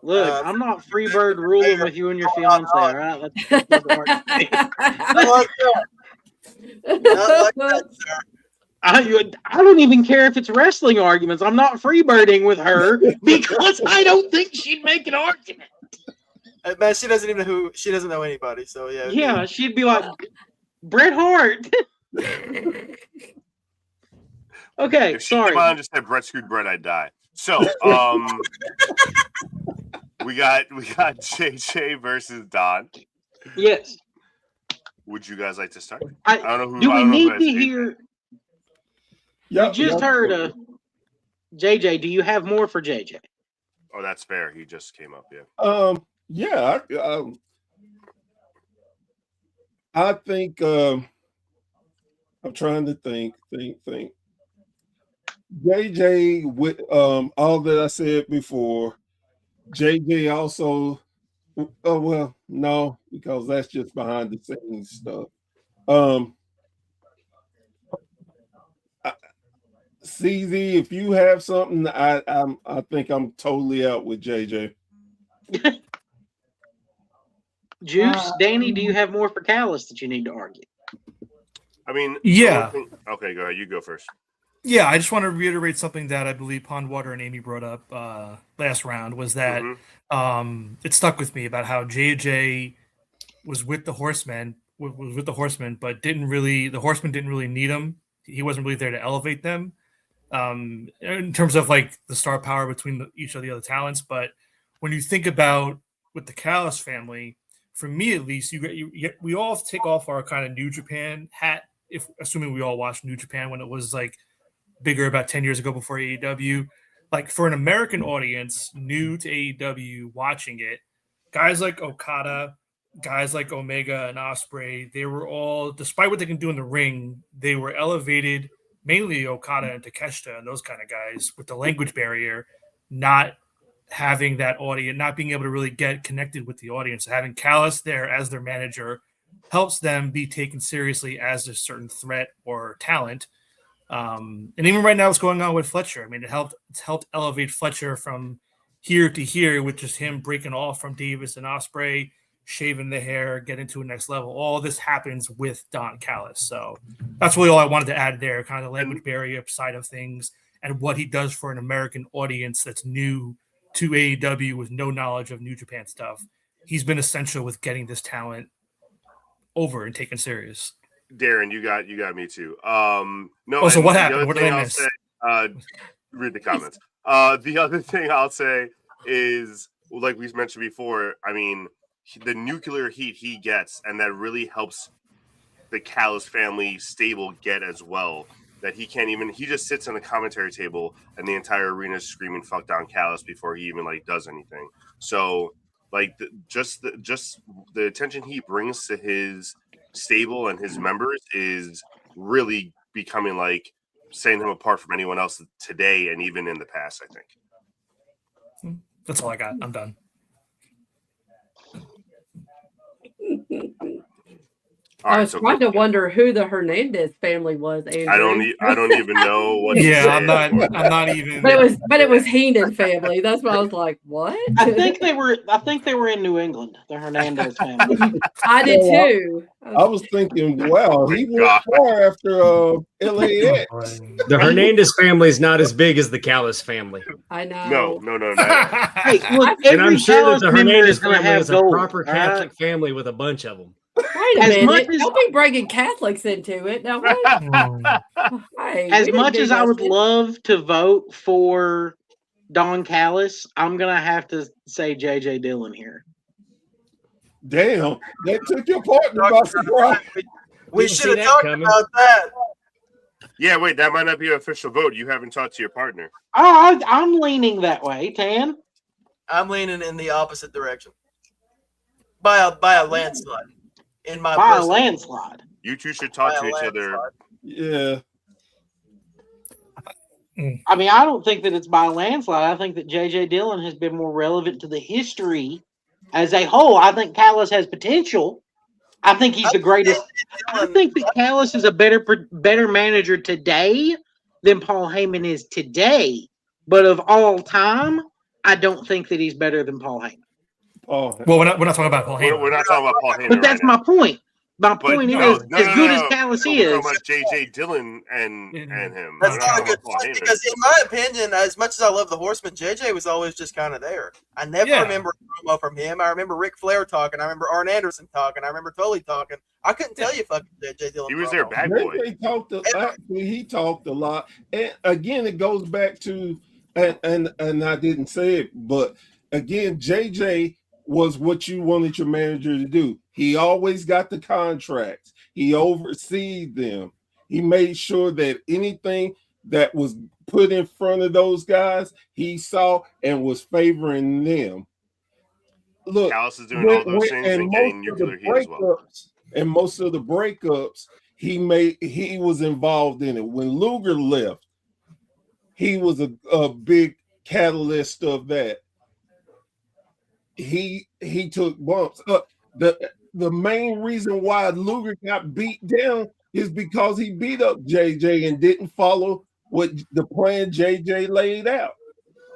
Look, I'm not Freebird ruling with you and your fiance, all right? That doesn't work. Not like that. Not like that, sir. I don't even care if it's wrestling arguments. I'm not freebirding with her because I don't think she'd make an argument. Man, she doesn't even know she doesn't know anybody. So yeah. Yeah, she'd be like Bret Hart. Okay, If she sorry. came on and just said Brett screwed Brett, I'd die. So, we got JJ versus Don. Yes. Would you guys like to start? I don't know who. Do I we don't know need who to has hear? We just heard JJ. Do you have more for JJ? Oh, that's fair. He just came up. Yeah. Yeah. I think I'm trying to think. JJ with all that I said before. JJ also. Oh well, no, because that's just behind the scenes stuff. Um, CZ, if you have something, I think I'm totally out with JJ. Juice, Danny, do you have more for Callis that you need to argue? I mean, Yeah. Okay, go ahead. You go first. Yeah, I just want to reiterate something that I believe Pondwater and Amy brought up last round was that it stuck with me about how JJ was with the Horsemen, but the Horsemen didn't really need him. He wasn't really there to elevate them in terms of like the star power between each of the other talents. But when you think about with the Callis family, for me at least, we all take off our kind of New Japan hat, if assuming we all watched New Japan when it was like bigger about 10 years ago before AEW. Like for an American audience new to AEW watching it, guys like Okada, guys like Omega and Ospreay, they were all, despite what they can do in the ring, they were elevated, mainly Okada and Takeshita and those kind of guys with the language barrier, not having that audience, not being able to really get connected with the audience. Having Callis there as their manager helps them be taken seriously as a certain threat or talent. And even right now, what's going on with Fletcher? I mean, it's helped elevate Fletcher from here to here with just him breaking off from Davis and Ospreay, shaving the hair, getting to a next level. All this happens with Don Callis. So that's really all I wanted to add there, kind of the language barrier side of things and what he does for an American audience that's new to AEW with no knowledge of New Japan stuff. He's been essential with getting this talent over and taken serious. Darren, you got me too. No. Also, what happened? What did I miss? Read the comments. The other thing I'll say is, like we mentioned before, I mean, the nuclear heat he gets, and that really helps the Callis family stable get as well. That he just sits on the commentary table, and the entire arena is screaming "fuck Don Callis" before he even like does anything. So, like, just the attention he brings to his stable and his members is really becoming like setting him apart from anyone else today and even in the past, I think. That's all I got. I'm done. I was trying to wonder who the Hernandez family was. Andrew. I don't even know what. I'm not even. But it was Heenan family. That's why I was like, what? I think they were in New England. The Hernandez family. I did too. I was thinking, wow, he went far after LAX. The Hernandez family is not as big as the Callis family. I know. No. Hey, look, and I'm sure that the Hernandez family is a gold, proper Catholic family with a bunch of them. Wait a minute. Don't be bringing Catholics into it. Now, hey, as much as I would love to vote for Don Callis, I'm going to have to say J.J. Dillon here. Damn, that took your partner by surprise. We should have talked about that. Yeah, wait, that might not be an official vote. You haven't talked to your partner. I'm leaning that way, Tan. I'm leaning in the opposite direction. By a landslide. By a landslide. You two should talk to each other. Yeah. I mean, I don't think that it's by a landslide. I think that J.J. Dillon has been more relevant to the history as a whole. I think Callis has potential. I think he's the greatest. I think that Callis is a better manager today than Paul Heyman is today. But of all time, I don't think that he's better than Paul Heyman. Well, we're not talking about Paul Heyman. We're not talking about Paul Heyman. But that's my point. My point is, as good as Callis is, we're talking about J.J. Dillon and him. That's not a good point because, in my opinion, as much as I love the Horsemen, J.J. was always just kind of there. I never remember a promo from him. I remember Ric Flair talking. I remember Arn Anderson talking. I remember Tully talking. I couldn't tell you fucking J.J. Dillon. He was their bad boy. He talked a lot, and again, it goes back to, and I didn't say it, but again, J.J. was what you wanted your manager to do. He always got the contracts. He oversees them. He made sure that anything that was put in front of those guys, he saw and was favoring them. Look, Callis is doing all those things and getting nuclear heat as well. and most of the breakups he was involved in it. When Luger left, he was a big catalyst of that. He took bumps. The main reason why Luger got beat down is because he beat up JJ and didn't follow what the plan JJ laid out.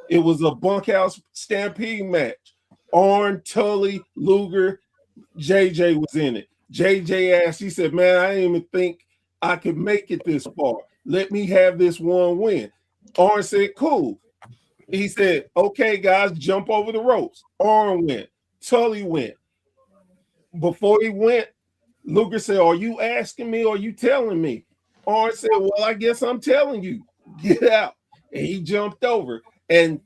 It was a bunkhouse stampede match. Arn, Tully, Luger, JJ was in it. JJ asked, he said, man, I didn't even think I could make it this far. Let me have this one win. Arn said, cool. He said, okay, guys, jump over the ropes. Arn went. Tully went. Before he went, Luger said, are you asking me or are you telling me? Arn said, well, I guess I'm telling you. Get out. And he jumped over. And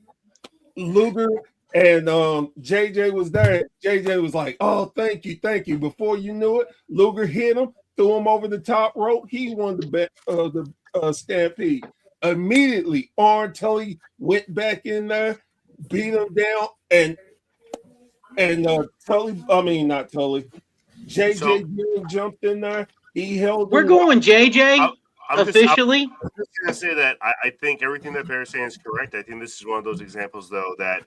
Luger and JJ was there. JJ was like, oh, thank you, thank you. Before you knew it, Luger hit him, threw him over the top rope. He won the stampede. Immediately, Arn Tully went back in there, beat him down, and not Tully. JJ jumped in there. He held. We're going JJ officially. I'm just gonna say that I think everything that Bear's saying is correct. I think this is one of those examples, though, that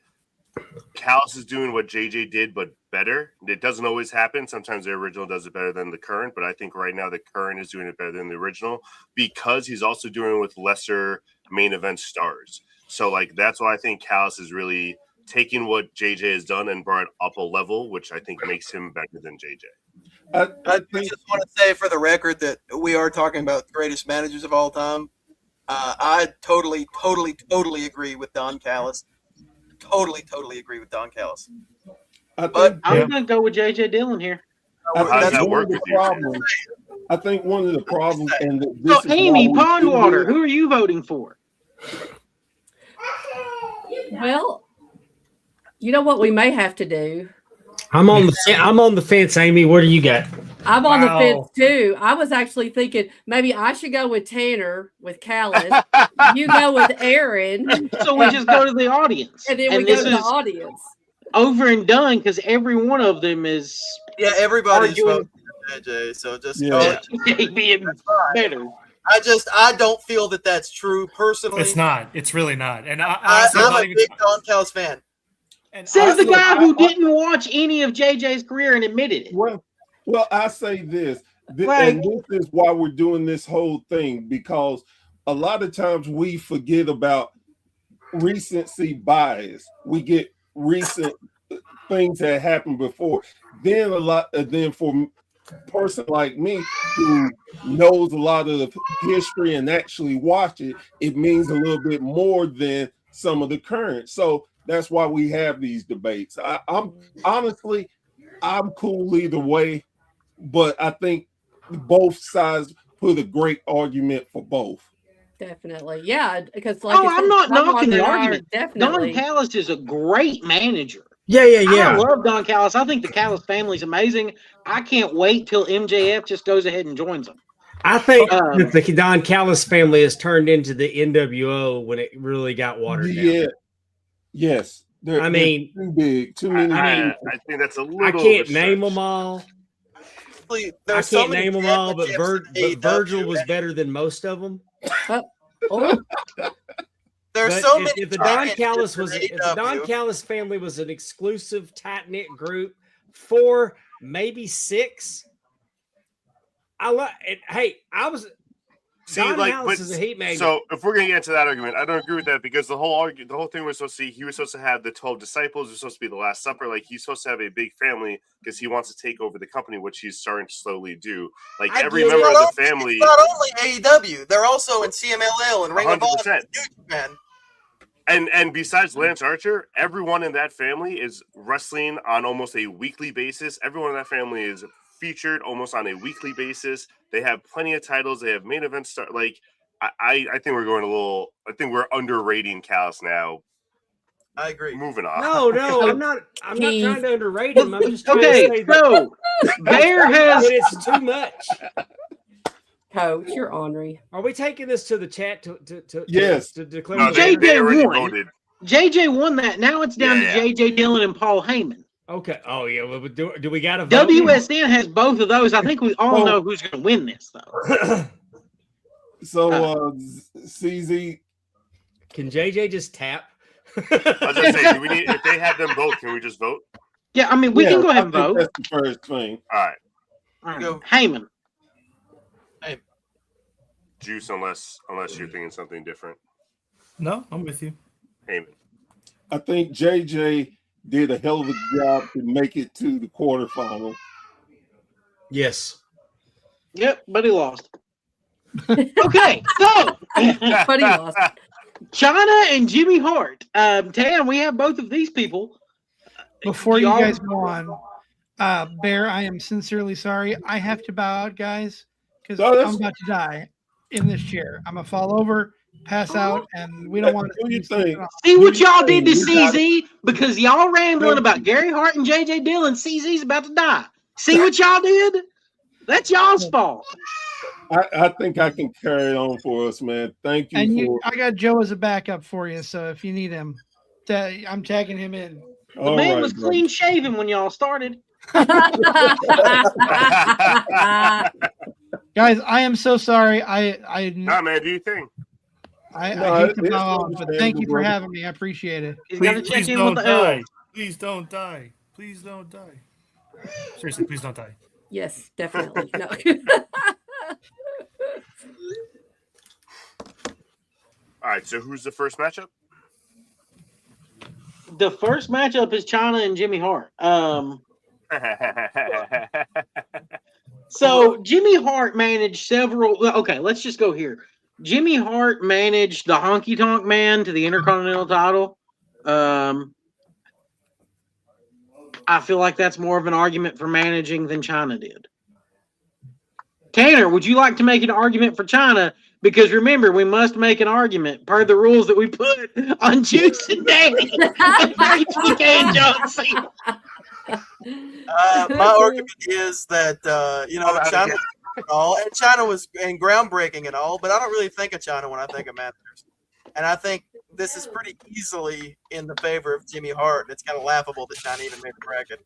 Callis is doing what JJ did, but better. It doesn't always happen. Sometimes the original does it better than the current, but I think right now the current is doing it better than the original because he's also doing it with lesser main event stars. So, like, that's why I think Callis is really taking what JJ has done and brought it up a level, which I think makes him better than JJ. I just want to say for the record that we are talking about the greatest managers of all time. I totally agree with Don Callis. Totally agree with Don Callis. But I'm going to go with JJ Dillon here. How does that work with you? I think one of the problems, and so Amy Pondwater, who are you voting for? Well, you know what we may have to do. I'm on the fence, Amy. What do you got? I'm on the fence too. I was actually thinking maybe I should go with Tanner with Callis. You go with Aaron. So we just go to the audience. And then we go to the audience. Over and done because every one of them is everybody's voting for JJ. So just go being better. I don't feel that that's true personally. It's not. It's really not. And I'm a big Don Callis fan. Says the guy who didn't watch any of JJ's career and admitted it. Well, I say this, and this is why we're doing this whole thing, because a lot of times we forget about recency bias. We get recent things that happened before. Then for a person like me who knows a lot of the history and actually watch it, it means a little bit more than some of the current. So that's why we have these debates. I'm honestly, I'm cool either way, but I think both sides put a great argument for both. Definitely, yeah. Because I'm not knocking the argument. Don Callis is a great manager. Yeah. I love Don Callis. I think the Callis family is amazing. I can't wait till MJF just goes ahead and joins them. I think the Don Callis family has turned into the NWO when it really got watered down. Yes. They're too big, too many. I think that's a little. I can't name them all. I can't name them all, but Virgil was better than most of them. There's so many. If the Don Callis family was an exclusive, tight knit group, 4, maybe 6. I love it. Hey, I was. Don Callis is a heat magnet. So if we're gonna get into that argument, I don't agree with that because the whole thing was supposed to be he was supposed to have the 12 disciples. It was supposed to be the Last Supper. Like he's supposed to have a big family because he wants to take over the company, which he's starting to slowly do. Like every member of the family. It's not only AEW; they're also in CMLL and Ring of Honor. And besides Lance Archer, everyone in that family is wrestling on almost a weekly basis. Everyone in that family is featured almost on a weekly basis. They have plenty of titles. They have main events. Like I think we're going a little. I think we're underrating Callis now. I agree. Moving on. No, I'm not. I'm not trying to underrate him. I'm just trying to say so Bear has. It's too much. Coach, you're ornery. Are we taking this to the chat to yes to declare? JJ won. JJ won that. Now it's down to JJ Dillon and Paul Heyman. Okay. Oh yeah. Well, do we got a vote? WSN has both of those. I think we all know who's going to win this, though. So, CZ, can JJ just tap? I was gonna say, do we need? If they have them both, can we just vote? Yeah, I mean, we can go ahead and think vote. that's the first thing. All right. Go. Heyman. Juice, unless you're thinking something different. No, I'm with you. Heyman. I think JJ did a hell of a job to make it to the quarterfinal. Yes. Yep, but he lost. Okay, so But he lost. China and Jimmy Hart. Tam, we have both of these people. Before you guys go on, Bear, I am sincerely sorry. I have to bow out, guys, because I'm about to die in this chair. I'm gonna fall over, pass out, and we don't want to see what y'all did to CZ because y'all rambling about Gary Hart and JJ Dillon. CZ's about to die. See what y'all did? That's y'all's fault. I think I can carry it on for us, man. Thank you. And I got Joe as a backup for you, so if you need him, I'm tagging him in. The man was clean shaven when y'all started. Guys, I am so sorry. Nah, man, do you think? I hate to bow out, but thank you for having me. I appreciate it. Please don't die. Please don't die. Please don't die. Seriously, please don't die. Yes, definitely. No. All right, so who's the first matchup? The first matchup is China and Jimmy Hart. So Jimmy Hart managed several. Okay, let's just go here. Jimmy Hart managed the Honky Tonk Man to the Intercontinental title. I feel like that's more of an argument for managing than China did. Tanner, would you like to make an argument for China? Because remember, we must make an argument per the rules that we put on Juice and Danny. My argument is that China and all, and China was groundbreaking and all, but I don't really think of China when I think of Masters, and I think this is pretty easily in the favor of Jimmy Hart. It's kind of laughable that China even made a bracket.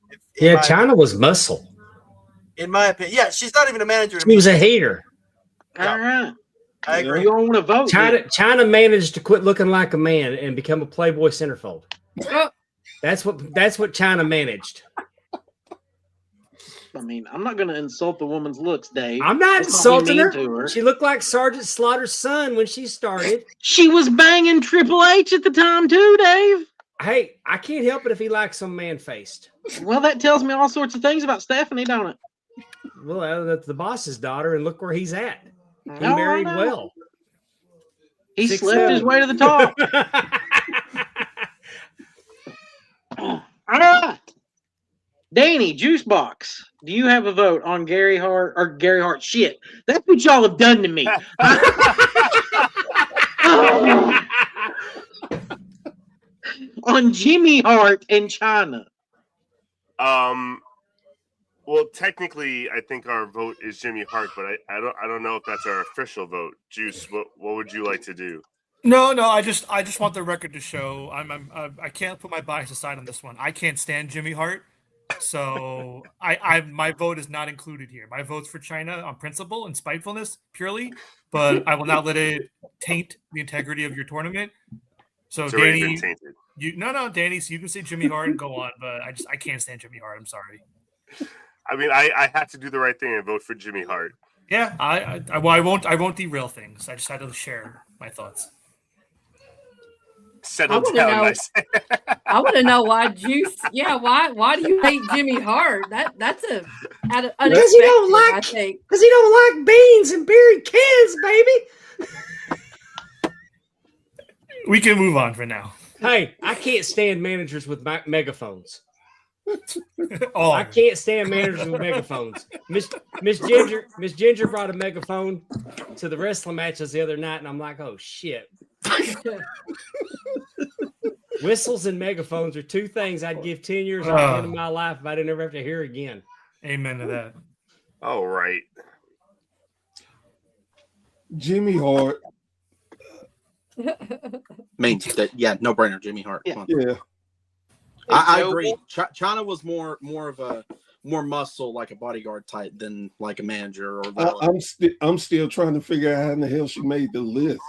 China was muscle. In my opinion, yeah, she's not even a manager. She was a hater. All right. I agree. You don't want to vote. China managed to quit looking like a man and become a Playboy centerfold. That's what China managed. I mean, I'm not going to insult the woman's looks, Dave. I'm not insulting her. She looked like Sergeant Slaughter's son when she started. She was banging Triple H at the time too, Dave. Hey, I can't help it if he likes some man-faced. Well, that tells me all sorts of things about Stephanie, don't it? Well, that's the boss's daughter, and look where he's at. He Oh, married I know. well. He 6'7". slept his way to the top. All right. Danny, Juicebox, do you have a vote on Gary Hart or Gary Hart? Shit, that's what y'all have done to me. On Jimmy Hart and China. Well, technically, I think our vote is Jimmy Hart, but I don't know if that's our official vote. Juice, what would you like to do? No, I just want the record to show I can't put my bias aside on this one. I can't stand Jimmy Hart, so my vote is not included here. My vote's for China on principle and spitefulness purely, but I will not let it taint the integrity of your tournament. So It's Danny, already been tainted. Danny, so you can say Jimmy Hart and go on, but I can't stand Jimmy Hart. I'm sorry. I mean, I have to do the right thing and vote for Jimmy Hart. Yeah, I won't derail things. I just had to share my thoughts. Settle down, nice. I want to know why Juice. Yeah, why do you hate Jimmy Hart? That's unexpected. Because he don't like beans and buried kids, baby. We can move on for now. Hey, I can't stand managers with megaphones. Oh, I can't stand managers with megaphones. Miss Ginger brought a megaphone to the wrestling matches the other night, and I'm like, oh shit. Whistles and megaphones are two things I'd give 10 years of the end of my life if I didn't ever have to hear again. Amen to that. All right. Jimmy Hart. Means that, yeah, no brainer, Jimmy Hart. Yeah. I agree. China was more of a more muscle, like a bodyguard type, than like a manager or I'm still trying to figure out how in the hell she made the list.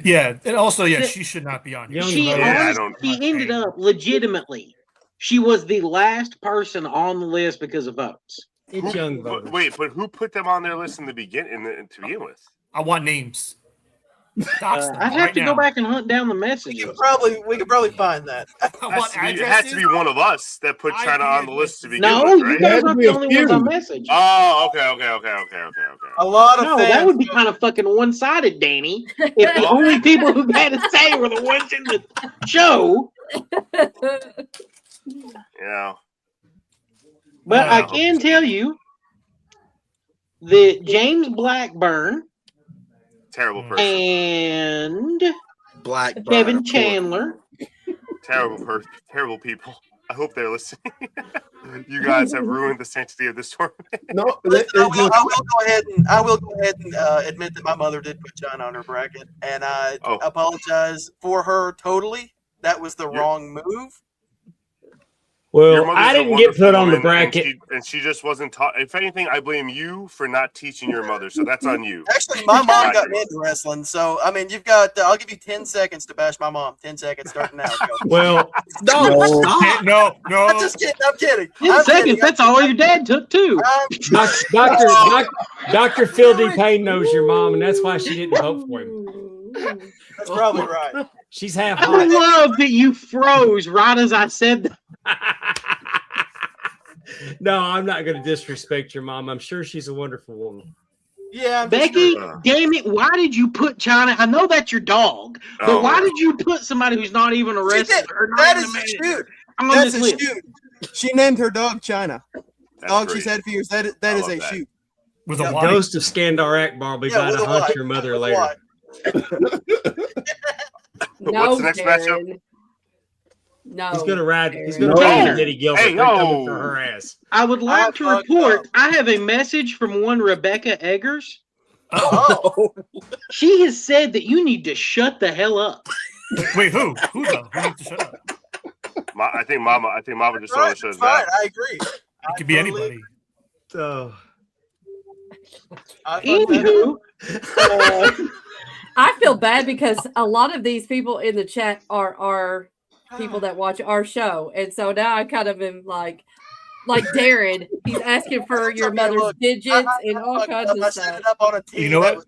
Yeah, and also, she should not be on here. She ended up legitimately. She was the last person on the list because of votes. It's young voters. Wait, but who put them on their list in the beginning to begin with? I want names. I'd have to go back and hunt down the messages. We could probably find that. It has to be one of us that put China on the list to begin No, with, right? you guys aren't the only ones on message. Oh, okay. A lot of that would be kind of fucking one-sided, Danny. If the only people who had to say were the ones in the show. Yeah. But I can tell you that James Blackburn, terrible person, and Blackburn, Kevin Chandler, terrible people. I hope they're listening. You guys have ruined the sanctity of this tournament. No, I will go ahead and admit that my mother did put China on her bracket, and I apologize for her totally. That was the wrong move. Well, I didn't get put on the bracket. And she just wasn't taught. If anything, I blame you for not teaching your mother. So that's on you. Actually, my mom got me into wrestling. So, I mean, you've got, I'll give you 10 seconds to bash my mom. 10 seconds starting now. Go. Well, no. I'm just kidding. I'm kidding. 10 seconds. That's all your dad took, too. Dr. Phil D. Payne knows your mom, and that's why she didn't vote for him. That's probably right. She's half I hot. love that you froze right as I said that. No, I'm not going to disrespect your mom. I'm sure she's a wonderful woman. Yeah, Becky, damn it, why did you put China? I know that's your dog, but why did you put somebody who's not even a wrestler? That is a shoot. That's a shoot. She named her dog China. Dog she's had for years. That is a shoot. With a ghost of Skandar Akbar will be by to hunt your mother later. What's the next matchup? No, he's gonna ride. He's gonna ride Eddie Gilbert. Hey, coming for her ass. I would like to report. I have a message from one Rebecca Eggers. Oh, she has said that you need to shut the hell up. Wait, who? Who needs to shut up? I think Mama just right, shows right. that. I agree. It could be anybody. So, anywho, I feel bad because a lot of these people in the chat are people that watch our show, and so now I kind of am like Darren. He's asking for your mother's digits and all kinds of stuff. You know what?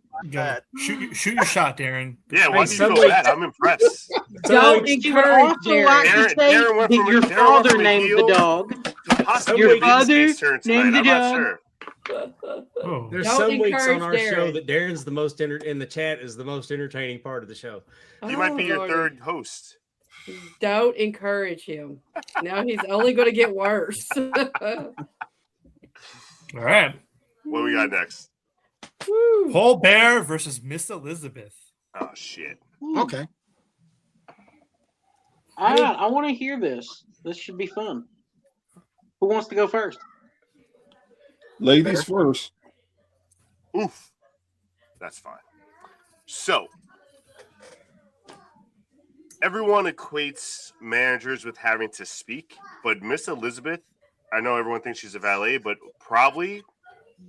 Shoot your shot, Darren. Yeah, why do you feel bad? I'm impressed. Don't encourage Darren. That your father named the dog. Your father named the dog. There's some weeks on our show that Darren's the most in the chat is the most entertaining part of the show. You might be your third host. Don't encourage him. Now he's only going to get worse. All right. What we got next? Paul Bear versus Miss Elizabeth. Oh shit. Okay. I want to hear this. This should be fun. Who wants to go first? Ladies first. Oof. That's fine. So, everyone equates managers with having to speak, but Miss Elizabeth, I know everyone thinks she's a valet, but probably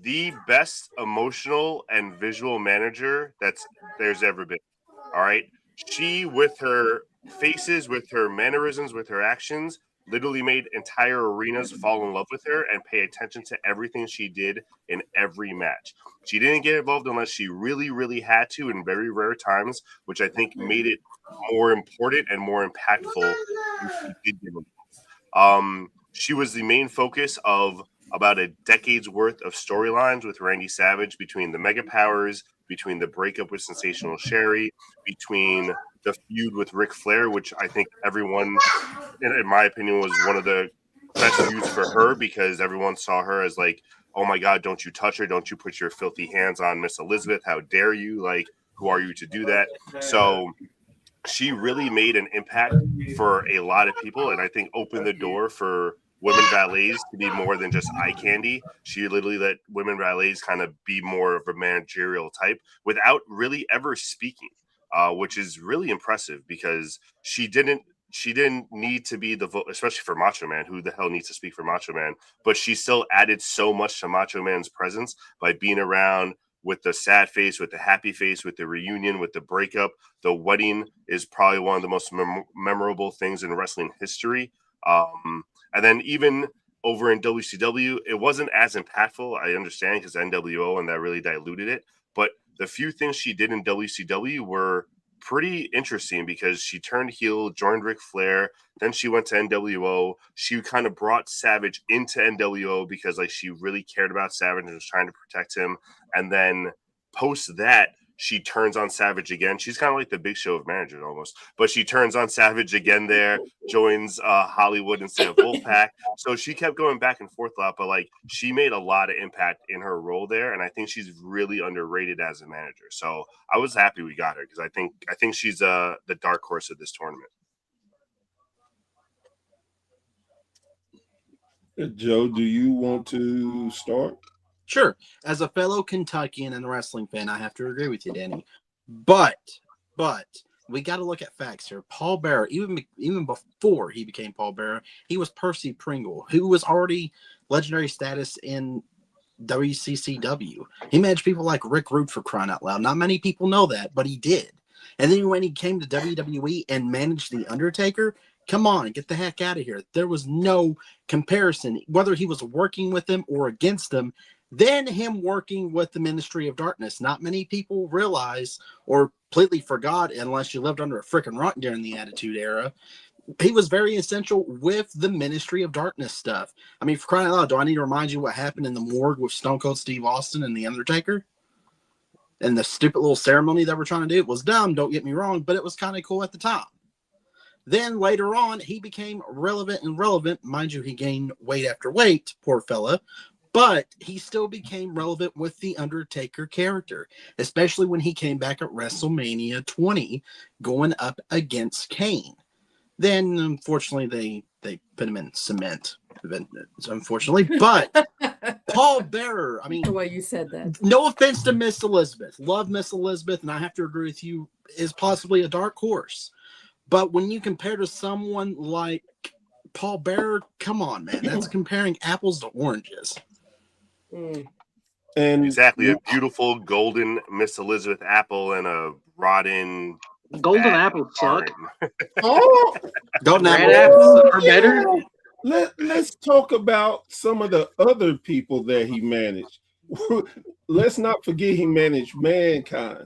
the best emotional and visual manager there's ever been. All right. She, with her faces, with her mannerisms, with her actions, literally made entire arenas fall in love with her and pay attention to everything she did in every match. She didn't get involved unless she really, really had to in very rare times, which I think made it more important and more impactful. She was the main focus of about a decade's worth of storylines with Randy Savage, between the Mega Powers, between the breakup with Sensational Sherry, between the feud with Ric Flair, which I think everyone, in my opinion, was one of the best feuds for her, because everyone saw her as like, oh my God, don't you touch her. Don't you put your filthy hands on Miss Elizabeth. How dare you? Like, who are you to do that? So she really made an impact for a lot of people, and I think opened the door for women valets to be more than just eye candy. She literally let women valets kind of be more of a managerial type without really ever speaking, which is really impressive, because she didn't she didn't need to be the vote, especially for Macho Man. Who the hell needs to speak for Macho Man? But she still added so much to Macho Man's presence by being around with the sad face, with the happy face, with the reunion, with the breakup. The wedding is probably one of the most memorable things in wrestling history. And then even over in WCW, it wasn't as impactful. I understand because NWO and that really diluted it. But the few things she did in WCW were pretty interesting because she turned heel, joined Ric Flair, then she went to NWO. She kind of brought Savage into NWO because like she really cared about Savage and was trying to protect him. And then post that, she turns on Savage again. She's kind of like the Big Show of managers almost, but she turns on Savage again there, joins Hollywood instead of Wolfpack. So she kept going back and forth a lot, but like she made a lot of impact in her role there. And I think she's really underrated as a manager. So I was happy we got her because I think she's the dark horse of this tournament. Joe, do you want to start? Sure. As a fellow Kentuckian and wrestling fan, I have to agree with you, Danny. But we got to look at facts here. Paul Bearer, even before he became Paul Bearer, he was Percy Pringle, who was already legendary status in WCCW. He managed people like Rick Rude, for crying out loud. Not many people know that, but he did. And then when he came to WWE and managed The Undertaker, come on, get the heck out of here. There was no comparison, whether he was working with them or against them. Then him working with the Ministry of Darkness. Not many people realize or completely forgot, unless you lived under a freaking rock during the Attitude Era. He was very essential with the Ministry of Darkness stuff. I mean, for crying out loud, do I need to remind you what happened in the morgue with Stone Cold Steve Austin and The Undertaker? And the stupid little ceremony that we're trying to do? It was dumb, don't get me wrong, but it was kind of cool at the time. Then later on, he became relevant. Mind you, he gained weight after weight, poor fella. But he still became relevant with the Undertaker character, especially when he came back at WrestleMania 20, going up against Kane. Then, unfortunately, they put him in cement, unfortunately. But Paul Bearer, I mean, the way you said that. No offense to Miss Elizabeth. Love Miss Elizabeth, and I have to agree with you, is possibly a dark horse. But when you compare to someone like Paul Bearer, come on, man. That's comparing apples to oranges. And exactly, a beautiful golden Miss Elizabeth apple and a rotten golden apple suck. Oh, golden apples are better. Let's talk about some of the other people that he managed. Let's not forget he managed Mankind.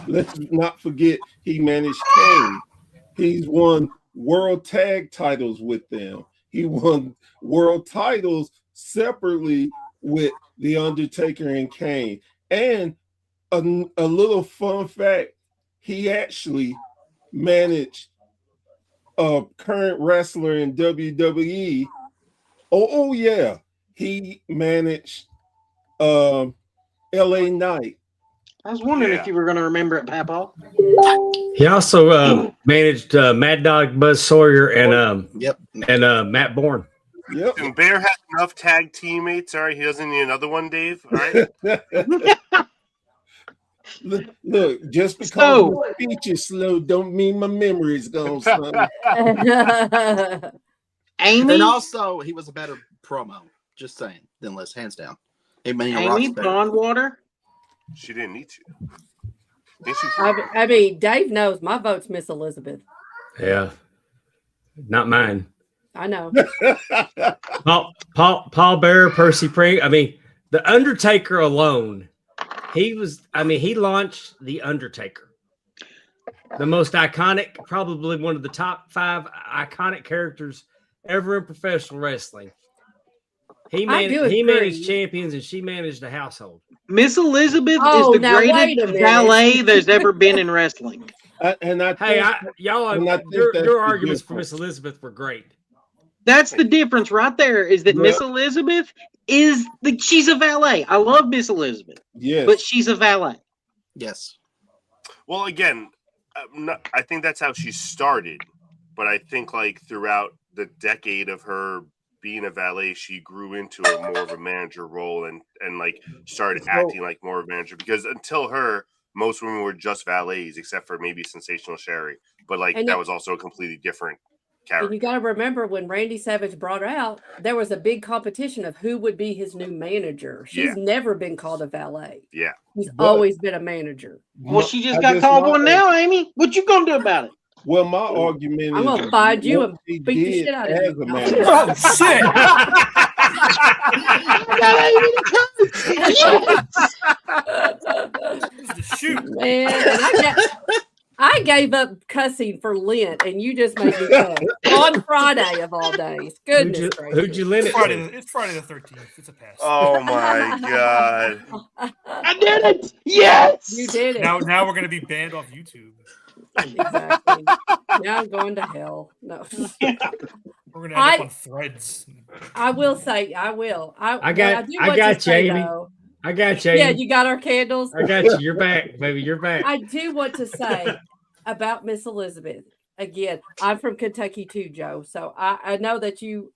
Let's not forget he managed Kane. He's won world tag titles with them. He won world titles separately with The Undertaker and Kane. And a little fun fact, he actually managed a current wrestler in WWE. Oh yeah, he managed LA Knight. I was wondering if you were going to remember it, Papa. He also managed Mad Dog Buzz Sawyer and Matt Bourne. Yep. And Bear has enough tag teammates. All right, he doesn't need another one, Dave. All right. Look, just because my speech is slow, don't mean my memory is gone, son. Amy, and also he was a better promo. Just saying, than Liz, hands down. Amy Pondwater. She didn't need to. I mean, Dave knows my vote's Miss Elizabeth. Yeah, not mine. I know. Paul Bearer, Percy Pring. I mean, The Undertaker alone. He launched The Undertaker. The most iconic, probably one of the top 5 iconic characters ever in professional wrestling. He managed champions and she managed the household. Miss Elizabeth is the greatest ballet there's ever been in wrestling. Your arguments for Miss Elizabeth were great. That's the difference right there, is that Miss Elizabeth she's a valet. I love Miss Elizabeth. Yes. But she's a valet. Yes. Well, again, I think that's how she started. But I think like throughout the decade of her being a valet, she grew into more of a manager role and like started acting like more of a manager. Because until her, most women were just valets, except for maybe Sensational Sherry. But like that was also a completely different character. And you got to remember when Randy Savage brought her out, there was a big competition of who would be his new manager. She's never been called a valet. Yeah. She's always been a manager. Well, she just got called one now, Amy. What you gonna do about it? Well, my argument is I'm gonna find you and beat the shit out of you. Oh shit! Shoot, man! I gave up cussing for Lent, and you just made me cuss on Friday of all days. Goodness gracious! Who'd you Lent it to? It's Friday the 13th. It's a pass. Oh my god! I did it! Yes, you did it. Now we're gonna be banned off YouTube. Exactly. Now I'm going to hell. No. We're gonna end up on Threads. I will say, I will. I got you, Amy. I got you. Yeah, you got our candles. I got you. You're back, baby. You're back. I do want to say about Miss Elizabeth. Again, I'm from Kentucky too, Joe. So I know that you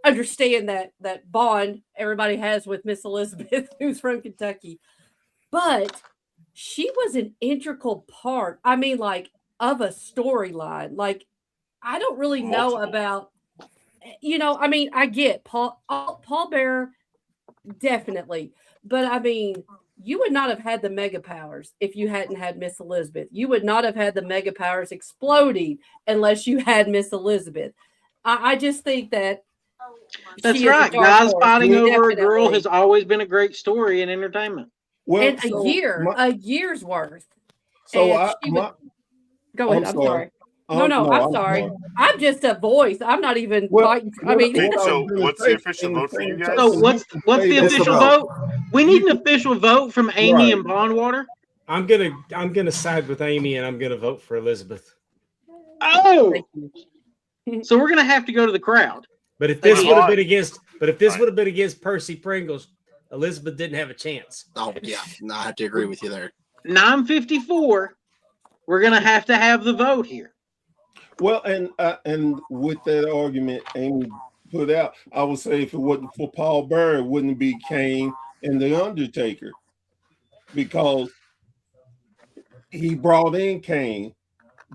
understand that bond everybody has with Miss Elizabeth, who's from Kentucky. But she was an integral part, I mean, like, of a storyline. Like, I don't really know about, I mean, I get Paul Bearer, definitely. But, I mean, you would not have had the mega powers if you hadn't had Miss Elizabeth. You would not have had the mega powers exploding unless you had Miss Elizabeth. I just think that that's right. Guys fighting over a girl has always been a great story in entertainment. Well, and a year's worth. So go ahead. I'm sorry. No, I'm sorry. I'm just a voice. I'm not even fighting. I mean, so what's the official vote for you guys? So what's the official vote? We need an official vote from Amy and Bondwater. I'm gonna side with Amy, and I'm gonna vote for Elizabeth. Oh, so we're gonna have to go to the crowd. But if this would have been against Percy Pringles, Elizabeth didn't have a chance. Oh yeah, no, I have to agree with you there. 954. We're gonna have to have the vote here. Well, and with that argument Amy put out, I would say if it wasn't for Paul Bearer, it wouldn't be Kane and the Undertaker, because he brought in Kane,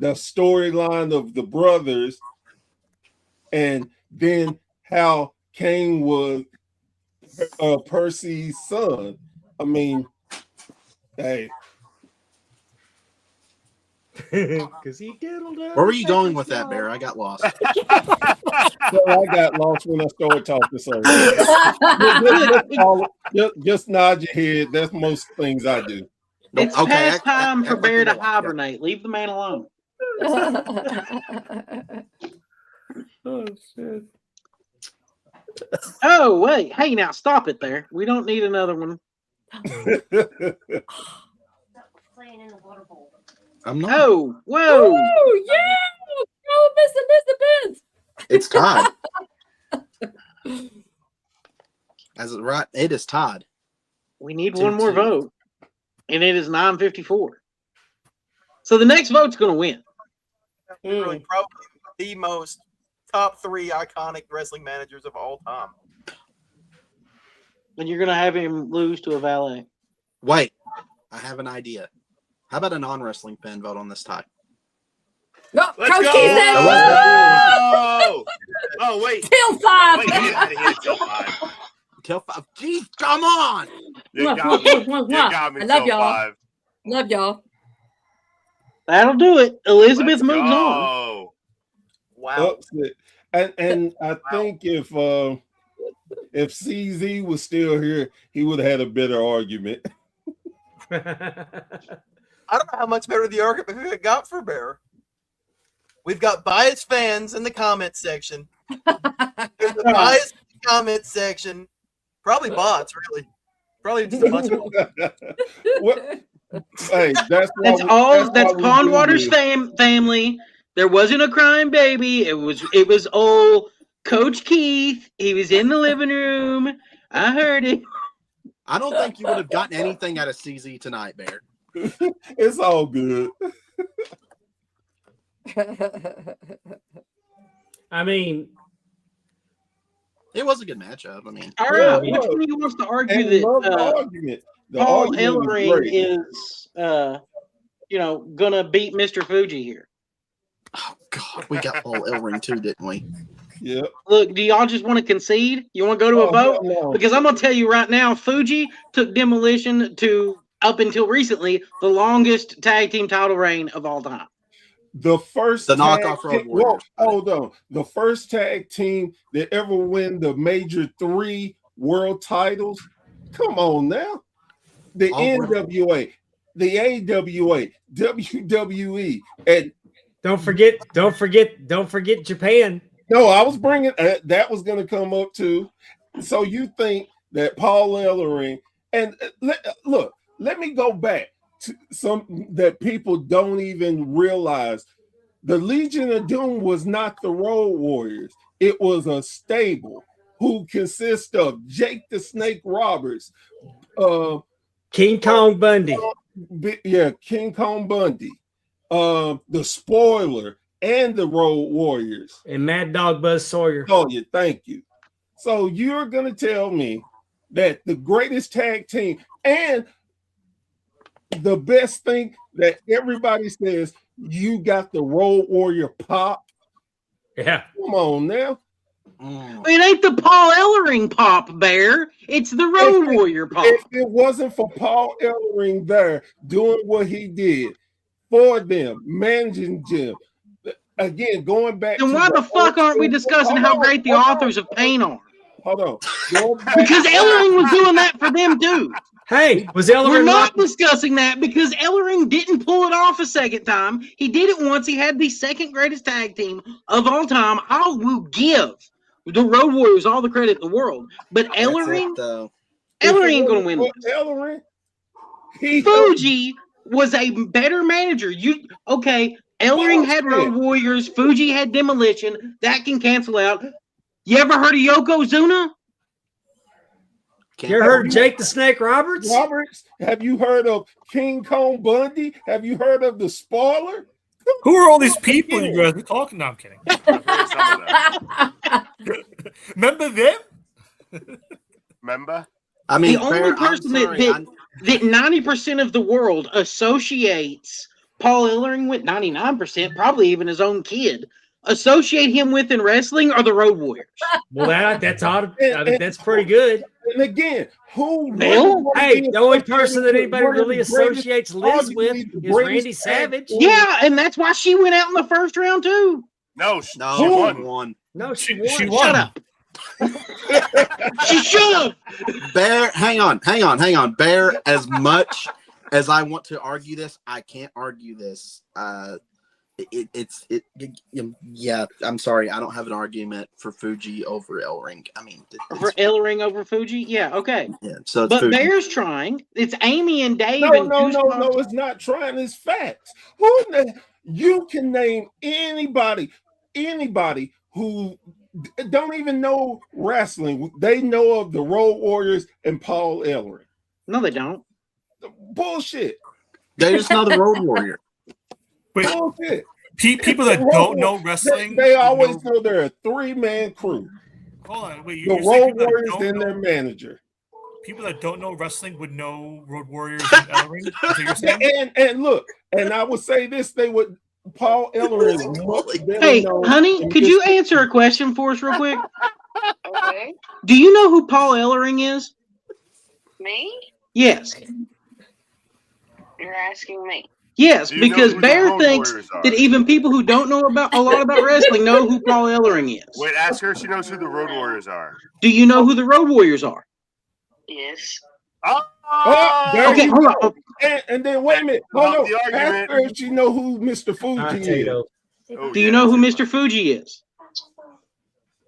the storyline of the brothers, and then how Kane was Percy's son. I mean, hey. Because he diddled up. Where were you going with that, Bear? I got lost. So I got lost when I started talking. So just nod your head. That's most things I do. It's past time for Bear to hibernate. Leave the man alone. Oh shit. Oh wait, hey now stop it there. We don't need another one. I'm not. Oh, whoa! Oh yeah! Oh, Miss Elizabeth. It's tied. It is tied. We need one more vote, and it is 954. So the next vote's going to win. Really, probably the most top 3 iconic wrestling managers of all time. And you're going to have him lose to a valet. Wait, I have an idea. How about a non-wrestling fan vote on this tie? No, Let's Coach go! Keith said, Oh, wait. Till 5. Wait, till 5. Till 5. Jeez, come on! You got me. You got me. I love till y'all. 5. Love y'all. That'll do it. Elizabeth moves on. Wow. And I think if CZ was still here, he would have had a better argument. I don't know how much better the argument we got for Bear. We've got biased fans in the comment section. There's a biased comment section. Probably bots, really. Probably just a bunch of Hey, that's Pondwater's family. There wasn't a crying baby. It was old Coach Keith. He was in the living room. I heard it. I don't think you would have gotten anything out of CZ tonight, Bear. It's all good. I mean, it was a good matchup. I mean, all right. Which one of you wants to argue that argument. Paul Ellering is gonna beat Mr. Fuji here. Oh God, we got Paul Ellering too, didn't we? Yep. Look, do y'all just want to concede? You want to go to a vote? No. Because I'm gonna tell you right now, Fuji took Demolition to up until recently the longest tag team title reign of all time. The knockoff Road Warriors. Hold on. The first tag team that ever win the major 3 world titles. Come on now. The NWA, the AWA, WWE, and don't forget Japan. No, I was bringing that was going to come up too. So you think that Paul Ellering and look, let me go back to some that people don't even realize. The Legion of Doom was not the Road Warriors. It was a stable who consists of Jake the Snake Roberts, King Kong Bundy. King Kong Bundy, the Spoiler, and the Road Warriors. And Mad Dog Buzz Sawyer. Oh, yeah, thank you. So you're going to tell me that the greatest tag team and the best thing that everybody says, you got the Road Warrior pop? Yeah. Come on now. It ain't the Paul Ellering pop, Bear. It's the Road Warrior pop. If it wasn't for Paul Ellering there doing what he did for them, managing them, again, going back then why the fuck aren't we discussing how great the authors of Pain are? Hold on. Because Ellering was doing that for them too. Hey, was Ellering? We're not discussing that because Ellering didn't pull it off a second time. He did it once. He had the second greatest tag team of all time. I will give the Road Warriors all the credit in the world. But Ellering, Ellering ain't going to win this. Ellering, Fuji was a better manager. Ellering had Road Warriors. Fuji had Demolition. That can cancel out. You ever heard of Yokozuna? You ever heard of Jake the Snake Roberts? Have you heard of King Kong Bundy? Have you heard of the Spoiler? Who are all these people you guys are talking? No, I'm kidding. Remember them? Remember? I mean, the only person that 90% of the world associates Paul Ellering with, 99%, probably even his own kid, associate him with in wrestling are the Road Warriors. Well, that's odd. I think that's pretty good. And again, the only person that anybody really associates Liz with is Randy Savage. Yeah, and that's why she went out in the first round too. No, she won. No, she won. She won. Shut up. She should have. Bear, hang on. Bear, as much as I want to argue this, I can't argue this. Yeah, I'm sorry. I don't have an argument for Fuji over Ellering. I mean, for Ellering over Fuji? Yeah, okay. Yeah, so but Fuji. Bear's trying. It's Amy and Dave. No, it's not trying. It's facts. You can name anybody who don't even know wrestling. They know of the Road Warriors and Paul Ellering. No, they don't. Bullshit. They just know the Road Warrior. Wait, bullshit. People that don't know wrestling, they always know they're a 3-man crew. Hold on, wait. The Road Warriors and their manager. People that don't know wrestling would know Road Warriors and Ellering. Is what you're saying? And look, and I would say this: they would. Paul Ellering is much better. Hey, honey, could you answer a question for us real quick? Okay. Do you know who Paul Ellering is? Me? Yes. You're asking me. Yes, because Bear thinks that even people who don't know a lot about wrestling know who Paul Ellering is. Wait, ask her if she knows who the Road Warriors are. Do you know who the Road Warriors are? Yes. Okay, hold on. And then wait a minute. Hold on. Ask her if she know who Mr. Fuji is. Do you know who Mr. Fuji is?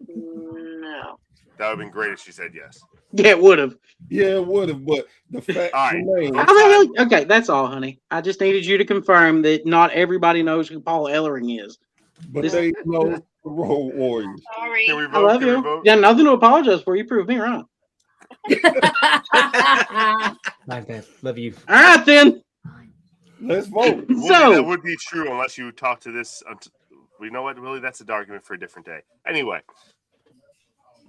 No. That would have been great if she said yes. Yeah, it would have. Yeah, it would have, but the fact remains. Okay, that's all, honey. I just needed you to confirm that not everybody knows who Paul Ellering is. But they know the Road Warriors. Sorry. Can we vote? I love you. Yeah, nothing to apologize for. You proved me wrong. My bad. Love you. All right, then. Let's vote. That would be true unless you talk to this. You know what? Really, that's an argument for a different day. Anyway.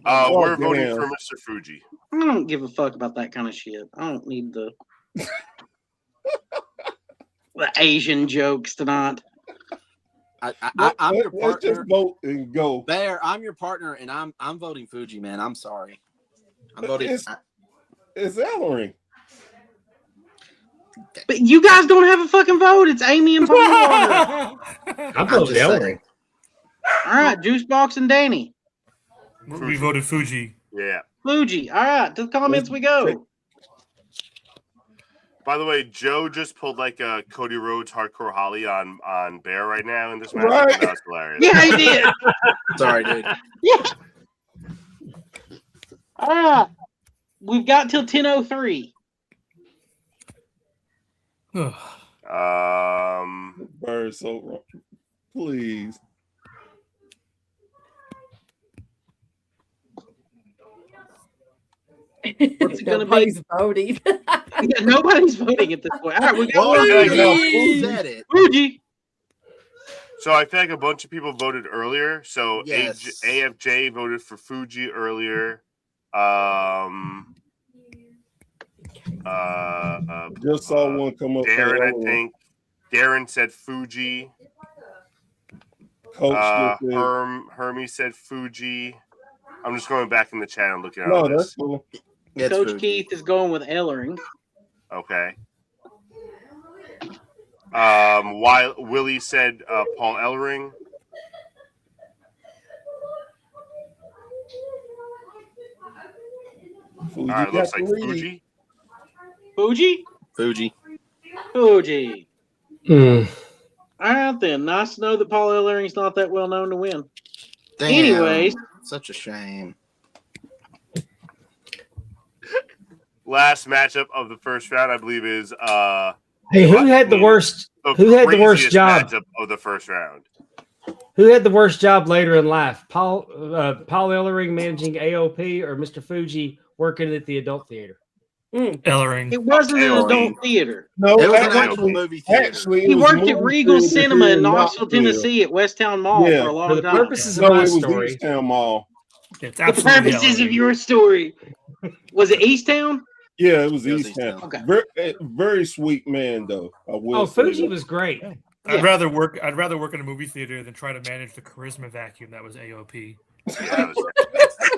We're voting for Mr. Fuji. I don't give a fuck about that kind of shit. I don't need the. The Asian jokes tonight. I'm your Let's just partner. vote and go. There, I'm your partner, and I'm voting Fuji, man. I'm sorry. I'm voting. It's Ellering. But you guys don't have a fucking vote. It's Amy and Paul. I'm voting Ellering. All right, Juicebox and Danny. We voted Fuji. Yeah. Fuji. All right, to the comments we go. By the way, Joe just pulled like a Cody Rhodes Hardcore Holly on Bear right now in this match. Right. That was hilarious. Yeah, he did. Sorry, dude. Yeah. All right. We've got till 10:03. Bird so wrong. Please. What's it gonna be? Nobody's voting. Yeah, nobody's voting at this point. All right, we got Who said it? Fuji. So I feel like a bunch of people voted earlier. So Yes. AFJ voted for Fuji earlier. Just saw one come up. Darren, I think. Darren said Fuji. Coach Hermie said Fuji. I'm just going back in the chat and looking at No, all that's this. cool. Coach Fuji. Keith is going with Ellering. Okay. While Willie said Paul Ellering. Fuji All right, looks got like the lead. Fuji. Fuji? Fuji. Fuji. Mm. All right, then. Nice to know that Paul Ellering's not that well known to win. Damn. Anyways. Such a shame. Last matchup of the first round, I believe, is Hey, who had the worst? Who had the worst craziest job? matchup of the first round? Who had the worst job later in life? Paul Ellering managing AOP or Mr. Fuji working at the adult theater? Ellering. It wasn't an adult theater. No, It was an actually, actual movie theater. actually, it He was worked at movie Regal theater Cinema here in Knoxville, Knoxville. Tennessee at Westtown Mall Yeah. for a For long the time. purposes of No, my it was story, Easttown Mall. It's The absolutely purposes of Ellering. your story. Was it Easttown? Yeah, it was It was Easttown. Easttown. Okay. Very sweet man, though. I will say Fuji that. was great. I'd rather work in a movie theater than try to manage the charisma vacuum that was AOP.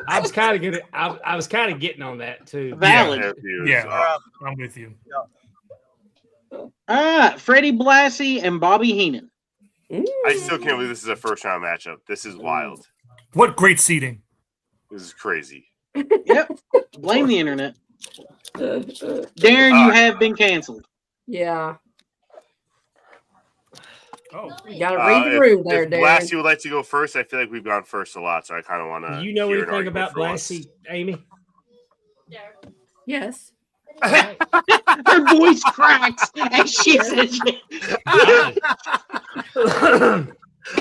I was kind of getting. I was kind of getting on that too. Valid. Yeah, I'm with you. All right, Freddie Blassie and Bobby Heenan. I still can't believe this is a first round matchup. This is wild. What great seating. This is crazy. Yep. Blame the internet. Darren, you have been canceled. Yeah. Oh, You gotta read the room there, if Darren. Blassie would like to go first, I feel like we've gone first a lot, so I kind of want to. Do you know anything about Blassie, Amy? Yes. Her voice cracks as she says it.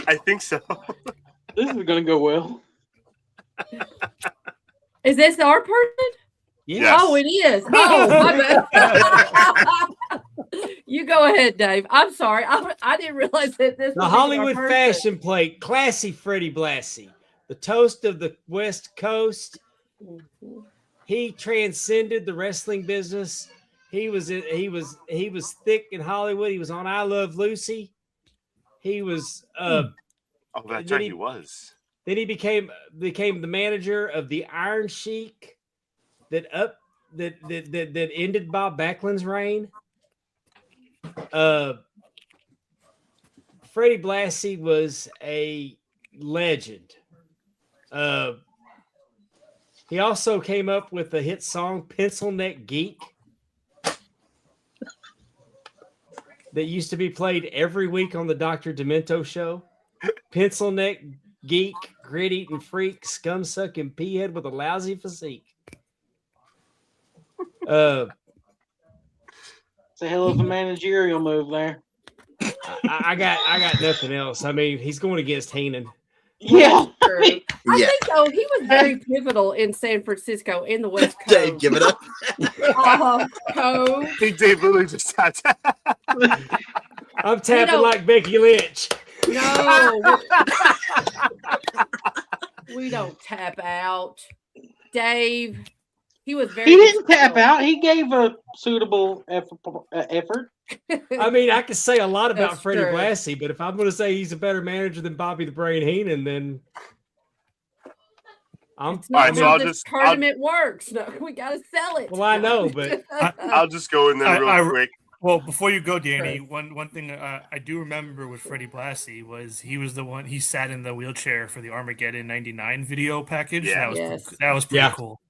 I think so. This is going to go well. Is this our person? Yes. Oh, it is. Oh, my bad. You go ahead, Dave. I'm sorry. I didn't realize that this The was Hollywood our person. fashion plate, classy Freddie Blassie, the toast of the West Coast. He transcended the wrestling business. He was thick in Hollywood. He was on I Love Lucy. He was Oh, that's right. He was. Then he became the manager of the Iron Sheik that ended Bob Backlund's reign. Freddie Blassie was a legend. He also came up with the hit song Pencil Neck Geek that used to be played every week on the Dr. Demento show. Pencil Neck Geek, grit eating freak, scum sucking peahead with a lousy physique. It's a hell of a managerial move there. I got nothing else. I mean, he's going against Heenan. Yeah. I think though he was very pivotal in San Francisco in the West Coast. Dave, give it up. Coast. I think Dave literally just tapped. I'm tapping like Becky Lynch. No, we don't tap out. Dave, He was very. He didn't tap out. He gave a suitable effort. I mean, I could say a lot about That's Freddie true. Blassie, but if I'm going to say he's a better manager than Bobby the Brain Heenan, then It's not All right, so how I'll this just- tournament works. No, we got to sell it. well, I know, but I'll just go in there real quick. Well, before you go, Danny, Chris. one thing I do remember with Freddie Blassie was he was the one he sat in the wheelchair for the Armageddon '99 video package. Yeah. That was pretty Yeah. cool.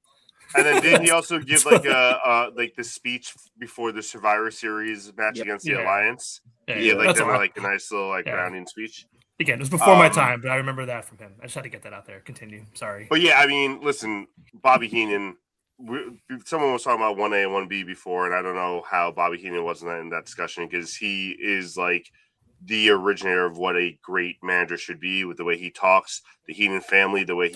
And then did he also give like the speech before the Survivor Series match against the Yeah. Alliance? Yeah, He had like that's them all right. like a nice little like Yeah. grounding speech. Again, it was before my time, but I remember that from him. I just had to get that out there. Continue. Sorry. But yeah, I mean, listen, Bobby Heenan. Someone was talking about 1A and 1B before, and I don't know how Bobby Heenan wasn't in that discussion because he is like the originator of what a great manager should be with the way he talks, the Heenan family, the way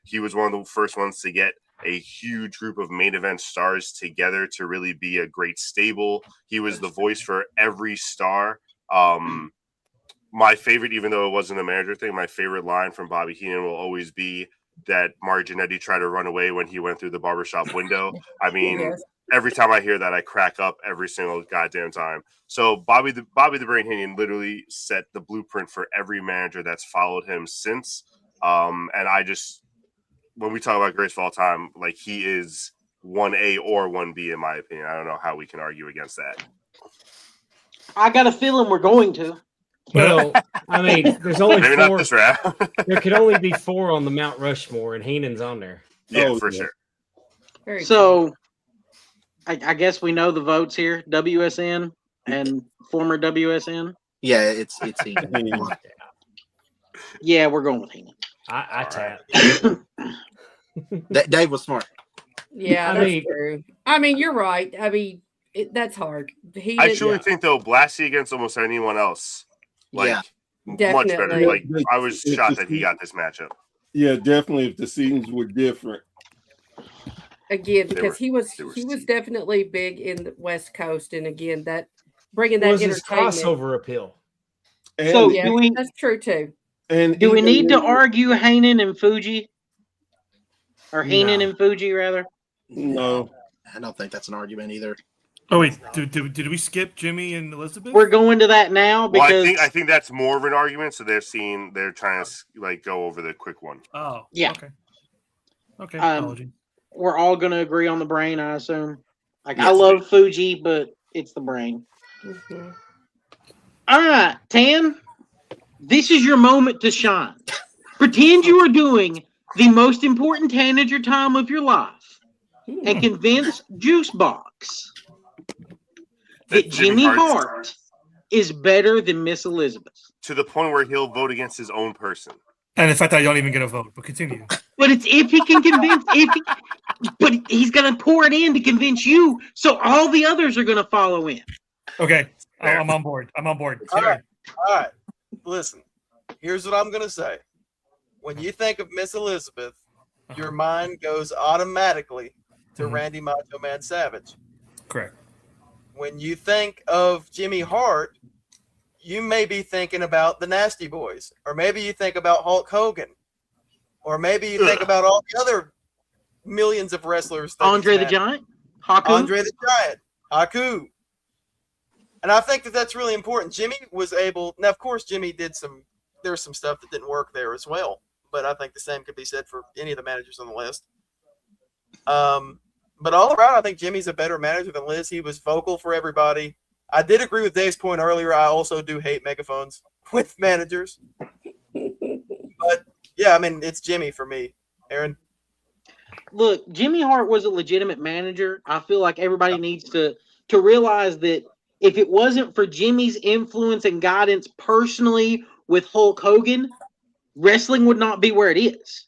he was one of the first ones to get a huge group of main event stars together to really be a great stable. He was the voice for every star. My favorite, even though it wasn't a manager thing, my favorite line from Bobby Heenan will always be that Mark Jannetty tried to run away when he went through the barbershop window. I mean, Yes. every time I hear that, I crack up every single goddamn time. So Bobby the Brain Heenan literally set the blueprint for every manager that's followed him since. And I just, when we talk about greats of all time, like he is 1A or 1B in my opinion. I don't know how we can argue against that. I got a feeling we're going to. well, I mean, there's only Maybe not 4. this round. There could only be 4 on the Mount Rushmore, and Heenan's on there. Yeah, Oh, for yeah. sure. Very So, I guess we know the votes here: WSN and former WSN. Yeah, it's Yeah, we're going with Heenan. I tap. Dave was smart. Yeah, I that's mean- true. I mean, you're right. I mean, that's hard. He I did- truly think though, Blassie against almost anyone else, like Yeah. much better. Definitely. Like I was shocked that he got this matchup. Yeah, definitely. If the seasons were different, again They because were- he was they were definitely big in the West Coast, and again that bringing It that was his entertainment. crossover appeal. and So, Yeah, do we that's true too. and do we even need to when- argue Heenan and Fuji, or Heenan No. and Fuji rather? No, I don't think that's an argument either. Oh wait, did we skip Jimmy and Elizabeth? We're going to that now Well, because I think that's more of an argument. So they're trying to like go over the quick one. Oh, Yeah. Okay. Okay. Um, Apology. we're all going to agree on the brain, I assume. Like I Yes. love Fuji, but it's the brain. Mhm. All right, Tan, this is your moment to shine. Pretend you are doing the most important tanager time of your life and convince Juicebox that Jimmy Hart is better than Miss Elizabeth. To the point where he'll vote against his own person. And the fact that I don't even get a vote, but continue. But it's if he can convince, but he's going to pour it in to convince you, so all the others are going to follow in. Okay, Fair. I'm on board. I'm on board. All right. All right. Listen, here's what I'm going to say. When you think of Miss Elizabeth, your mind goes automatically to Mhm. Randy Macho Man Savage. Correct. When you think of Jimmy Hart, you may be thinking about the Nasty Boys, or maybe you think about Hulk Hogan, or maybe you think about all the other millions of wrestlers. that Andre he's the had. Giant? Haku? Andre the Giant, Haku. And I think that that's really important. Jimmy was able, now of course Jimmy there's some stuff that didn't work there as well, but I think the same could be said for any of the managers on the list. But all around, I think Jimmy's a better manager than Liz. He was vocal for everybody. I did agree with Dave's point earlier. I also do hate megaphones with managers. But yeah, I mean, it's Jimmy for me. Aaron? Look, Jimmy Hart was a legitimate manager. I feel like everybody needs to realize that if it wasn't for Jimmy's influence and guidance personally with Hulk Hogan, wrestling would not be where it is.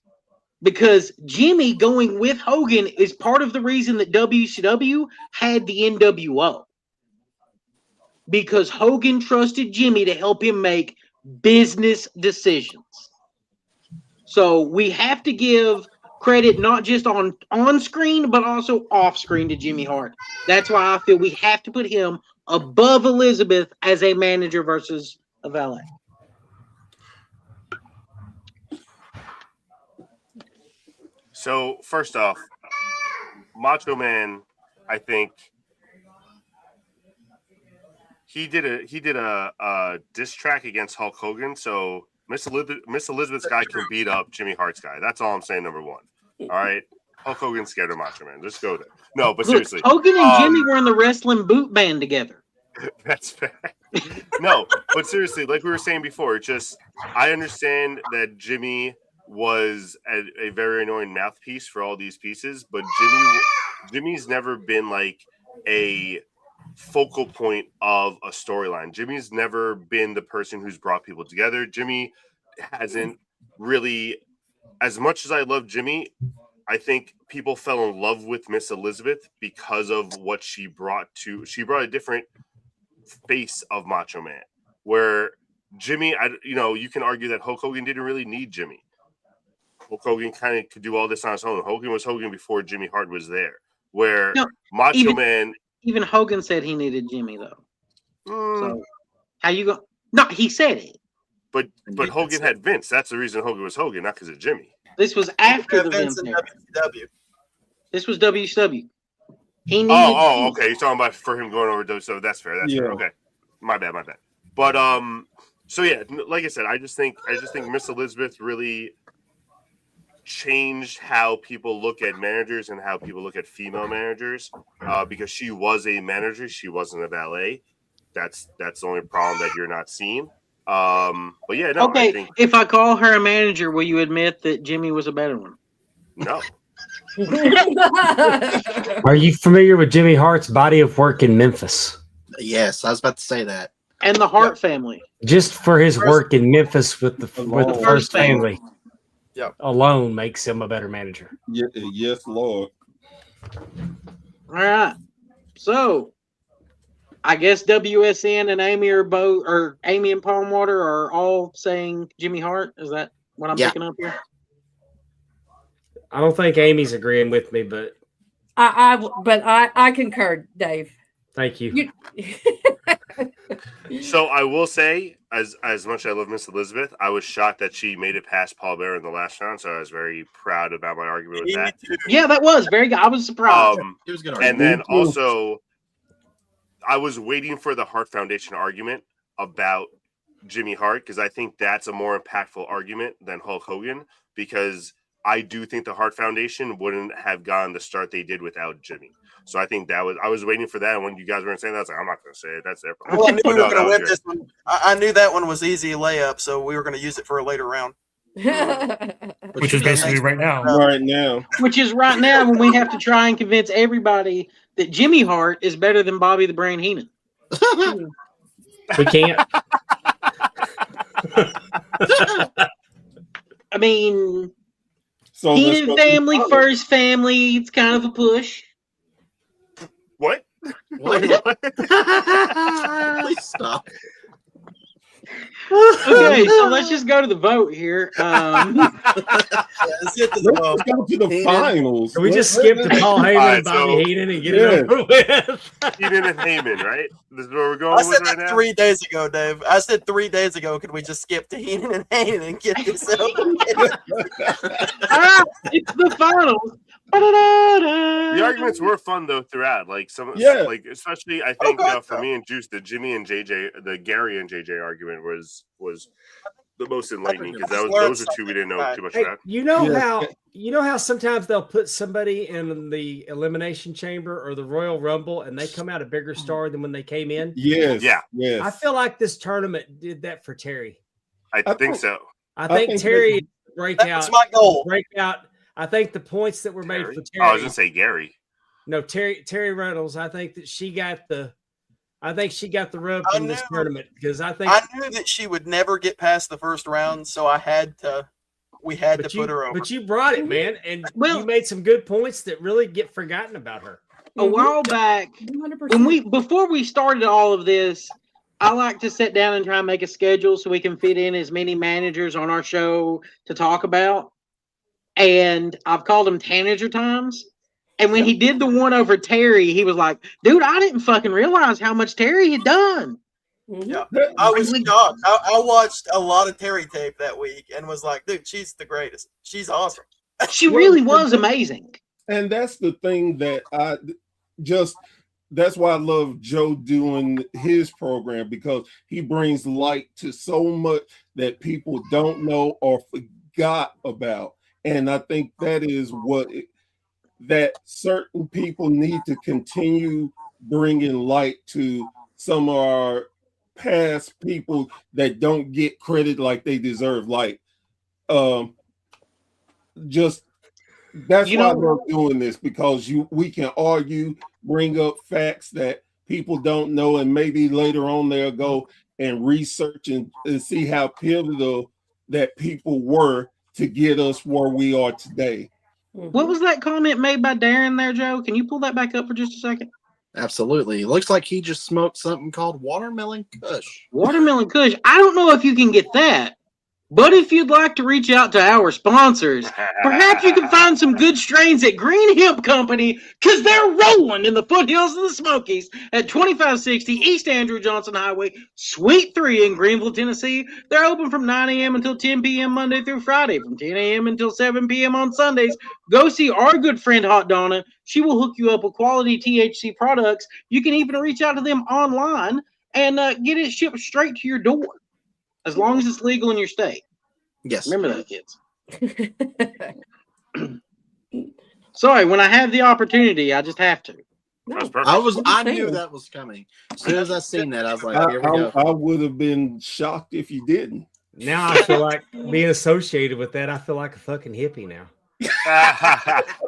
Because Jimmy going with Hogan is part of the reason that WCW had the NWO. Because Hogan trusted Jimmy to help him make business decisions. So we have to give credit not just on screen, but also off screen to Jimmy Hart. That's why I feel we have to put him above Elizabeth as a manager versus a valet. So first off, Macho Man, I think he did a diss track against Hulk Hogan. So Miss Elizabeth's guy can beat up Jimmy Hart's guy. That's all I'm saying. Number one. All right. Hulk Hogan's scared of Macho Man. Just go there. No, but Look, seriously, Hogan and Jimmy were in the wrestling boot band together. That's fair. No, but seriously, like we were saying before, I understand that Jimmy was a very annoying mouthpiece for all these pieces, but Jimmy's never been like a focal point of a storyline. Jimmy's never been the person who's brought people together. Jimmy hasn't really, as much as I love Jimmy, I think people fell in love with Miss Elizabeth because of what she brought a different face of Macho Man, where Jimmy, you can argue that Hulk Hogan didn't really need Jimmy. Hulk Hogan kind of could do all this on his own. Hogan was Hogan before Jimmy Hart was there. Where Macho Man, even Hogan said he needed Jimmy though. So how you go? No, he said it. But Hogan had Vince. That's the reason Hogan was Hogan, not because of Jimmy. This was after the Vince era. WCW. This was WCW. He needed. Okay. You're talking about for him going over WCW. That's fair. That's fair. Okay. My bad. But so yeah, like I said, I just think Miss Elizabeth really changed how people look at managers and how people look at female managers. Because she was a manager, she wasn't a valet. That's the only problem that you're not seeing. But yeah, no. Okay, if I call her a manager, will you admit that Jimmy was a better one? No. Are you familiar with Jimmy Hart's body of work in Memphis? Yes, I was about to say that. And the Hart family. Just for his work in Memphis with the first family, alone makes him a better manager. Yes, Lord. All right. So, I guess WSN and Amy Amy and Palmwater are all saying Jimmy Hart. Is that what I'm picking up here? I don't think Amy's agreeing with me, but I concur, Dave. Thank you. So I will say, as much as I love Miss Elizabeth, I was shocked that she made it past Paul Bearer in the last round. So I was very proud about my argument with that. Yeah, that was very good. I was surprised. It was good. And then also, I was waiting for the Hart Foundation argument about Jimmy Hart because I think that's a more impactful argument than Hulk Hogan because I do think the Hart Foundation wouldn't have gone the start they did without Jimmy. So I think I was waiting for that. And when you guys weren't saying that, I was like, I'm not going to say it. That's their problem. Well, I knew we were going to win this one. I knew that one was easy layup, so we were going to use it for a later round. Which is basically right now. Right now. Which is right now when we have to try and convince everybody that Jimmy Hart is better than Bobby the Brain Heenan. We can't. I mean, so Heenan family, first family, it's kind of a push. What? Please stop. Okay, so let's just go to the vote here. Let's get to the vote. Let's go to the finals. Can we just skip to Paul Heyman and Bobby Heenan and get it over with? Heenan and Heyman, right? This is where we're going I said with right that now? 3 days ago, Dave. I said 3 days ago, could we just skip to Heenan and Heyman and get this over with? It's the finals. The arguments were fun though throughout. Like like especially I think for me and Juice, the Jimmy and JJ, the Gary and JJ argument was the most enlightening because those are two we didn't know too much about. You know how sometimes they'll put somebody in the elimination chamber or the Royal Rumble and they come out a bigger star than when they came in? Yes. Yeah. Yes. I feel like this tournament did that for Terry. I think so. I think Terry breakout. That's my goal. Breakout. I think the points that were made for Terry. Oh, I was gonna say Gary. No, Terry Reynolds. I think that she got the rub from this tournament because I knew that she would never get past the first round, so we had to put her over. But you brought it, man, and you made some good points that really get forgotten about her. A while back, 100%. Before we started all of this, I like to sit down and try and make a schedule so we can fit in as many managers on our show to talk about. And I've called them Tanager times. And when he did the one over Terry, he was like, dude, I didn't fucking realize how much Terry had done. Yeah, I was shocked. I watched a lot of Terry tape that week and was like, dude, she's the greatest. She's awesome. She really was amazing. And that's the thing that that's why I love Joe doing his program, because he brings light to so much that people don't know or forgot about. And I think that is that certain people need to continue bringing light to some of our past people that don't get credit like they deserve. Like, just that's why I love doing this, because we can argue, bring up facts that people don't know, and maybe later on they'll go and research and see how pivotal that people were to get us where we are today. What was that comment made by Darren there, Joe? Can you pull that back up for just a second? Absolutely. It looks like he just smoked something called watermelon kush. Watermelon kush. I don't know if you can get that, but if you'd like to reach out to our sponsors, perhaps you can find some good strains at Green Hemp Company, because they're rolling in the foothills of the Smokies at 2560 East Andrew Johnson Highway, Suite 3 in Greenville, Tennessee. They're open from 9 a.m. until 10 p.m. Monday through Friday, from 10 a.m. until 7 p.m. on Sundays. Go see our good friend Hot Donna. She will hook you up with quality THC products. You can even reach out to them online and get it shipped straight to your door, as long as it's legal in your state. Yes. Remember that, kids. Sorry, when I have the opportunity, I just have to. I knew that was coming. As soon as I seen that, I was like, here we go. I would have been shocked if you didn't. Now I feel like being associated with that, I feel like a fucking hippie now.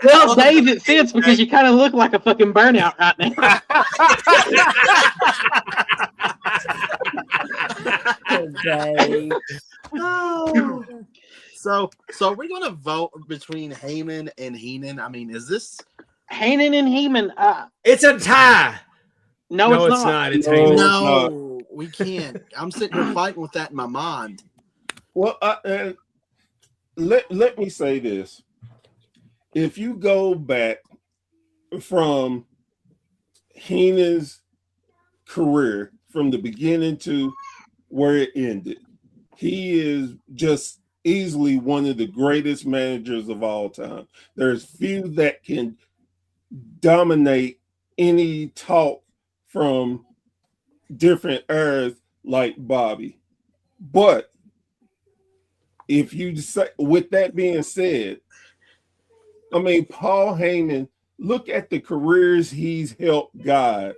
Well, Dave, it fits because you kind of look like a fucking burnout right now. Dave. Oh. So are we going to vote between Heyman and Heenan? I mean, is this Heyman and Heyman? It's a tie. No, it's not. It's Heyman. No, we can't. I'm sitting here fighting with that in my mind. Well, let me say this. If you go back from Heenan's career from the beginning to where it ended, he is just easily one of the greatest managers of all time. There's few that can dominate any talk from different eras like Bobby. But if you say, with that being said, I mean, Paul Heyman, look at the careers he's helped guide,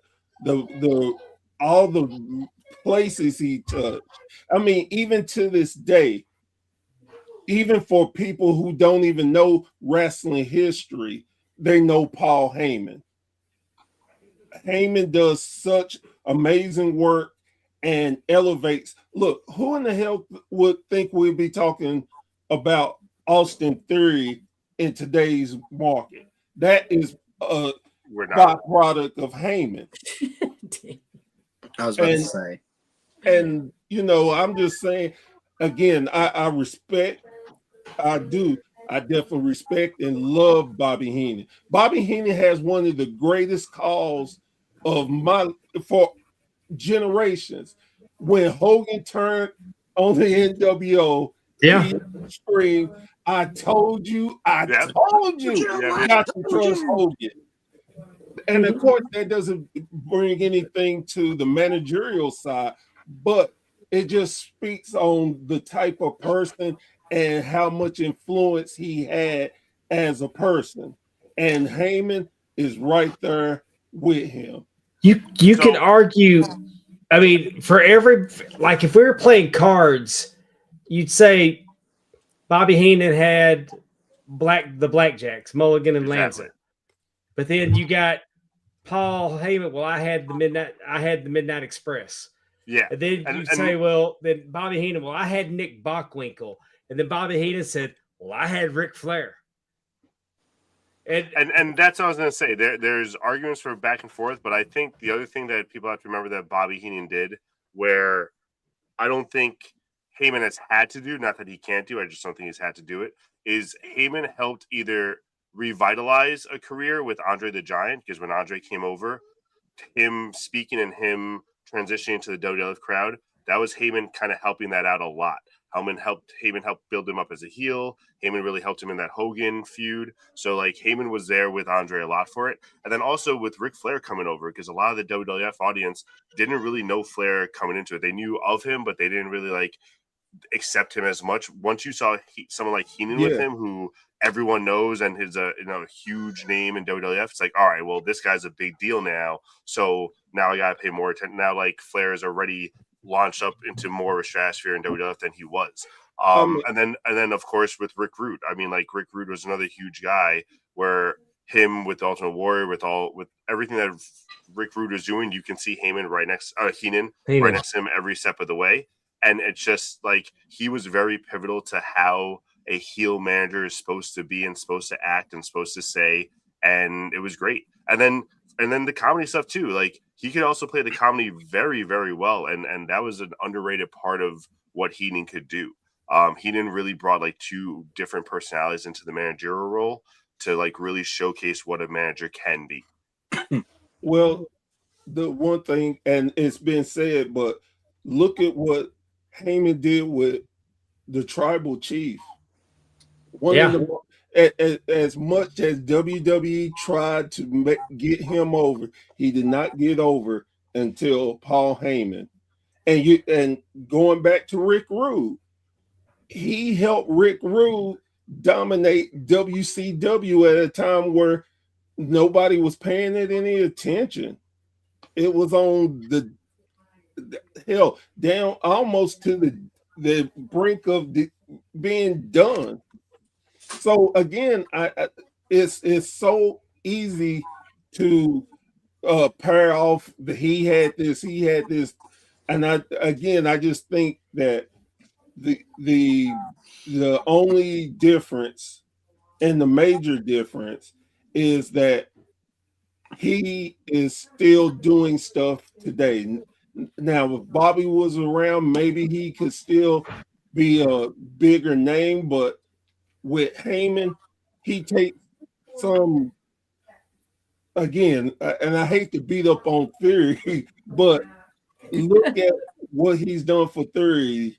all the places he touched. I mean, even to this day, even for people who don't even know wrestling history, they know Paul Heyman. Heyman does such amazing work and elevates. Look, who in the hell would think we'd be talking about Austin Theory in today's market? That is a byproduct of Heyman. I was about to say. And, you know, I'm just saying, again, I respect, I definitely respect and love Bobby Heenan. Bobby Heenan has one of the greatest calls for generations. When Hogan turned on the NWO, he screamed, I told you not to trust Hogan. And of course, that doesn't bring anything to the managerial side, but it just speaks on the type of person and how much influence he had as a person. And Heyman is right there with him. You could argue, I mean, for every, like if we were playing cards, you'd say Bobby Heenan had the Blackjacks, Mulligan and Lanza. But then you got Paul Heyman. Well, I had the Midnight Express. Yeah. And then you say, well, then Bobby Heenan, well, I had Nick Bockwinkel. And then Bobby Heenan said, well, I had Ric Flair. And that's what I was going to say. There's arguments for back and forth, but I think the other thing that people have to remember that Bobby Heenan did, where I don't think Heyman has had to do, not that he can't do, I just don't think he's had to do it, is Heyman helped either revitalize a career with Andre the Giant, because when Andre came over, him speaking and him transitioning to the WWF crowd, that was Heyman kind of helping that out a lot. Heyman helped build him up as a heel. Heyman really helped him in that Hogan feud. So like Heyman was there with Andre a lot for it. And then also with Ric Flair coming over, because a lot of the WWF audience didn't really know Flair coming into it. They knew of him, but they didn't really like accept him as much. Once you saw someone like Heenan with him, who everyone knows and is a huge name in WWF, it's like, all right, well, this guy's a big deal now. So now I gotta pay more attention. Now like Flair is already launched up into more of a stratosphere in WWF than he was. And then of course with Rick Rude. I mean, like Rick Rude was another huge guy where him with the Ultimate Warrior, with everything that Rick Rude is doing, you can see Heyman right next Heenan right next to him every step of the way. And it's just like he was very pivotal to how a heel manager is supposed to be and supposed to act and supposed to say, and it was great. And then the comedy stuff too. Like he could also play the comedy very, very well, and that was an underrated part of what Heenan could do. Heenan really brought like two different personalities into the managerial role to like really showcase what a manager can be. Well, the one thing, and it's been said, but look at what Heyman did with the tribal chief. As much as WWE tried to get him over, he did not get over until Paul Heyman. And going back to Rick Rude, he helped Rick Rude dominate WCW at a time where nobody was paying it any attention. It was on the hell down almost to the brink of being done. So again, it's so easy to pair off the he had this, and I just think that the only difference and the major difference is that he is still doing stuff today. Now, if Bobby was around, maybe he could still be a bigger name, but with Heyman, he takes some, again, and I hate to beat up on Theory, but look at what he's done for Theory.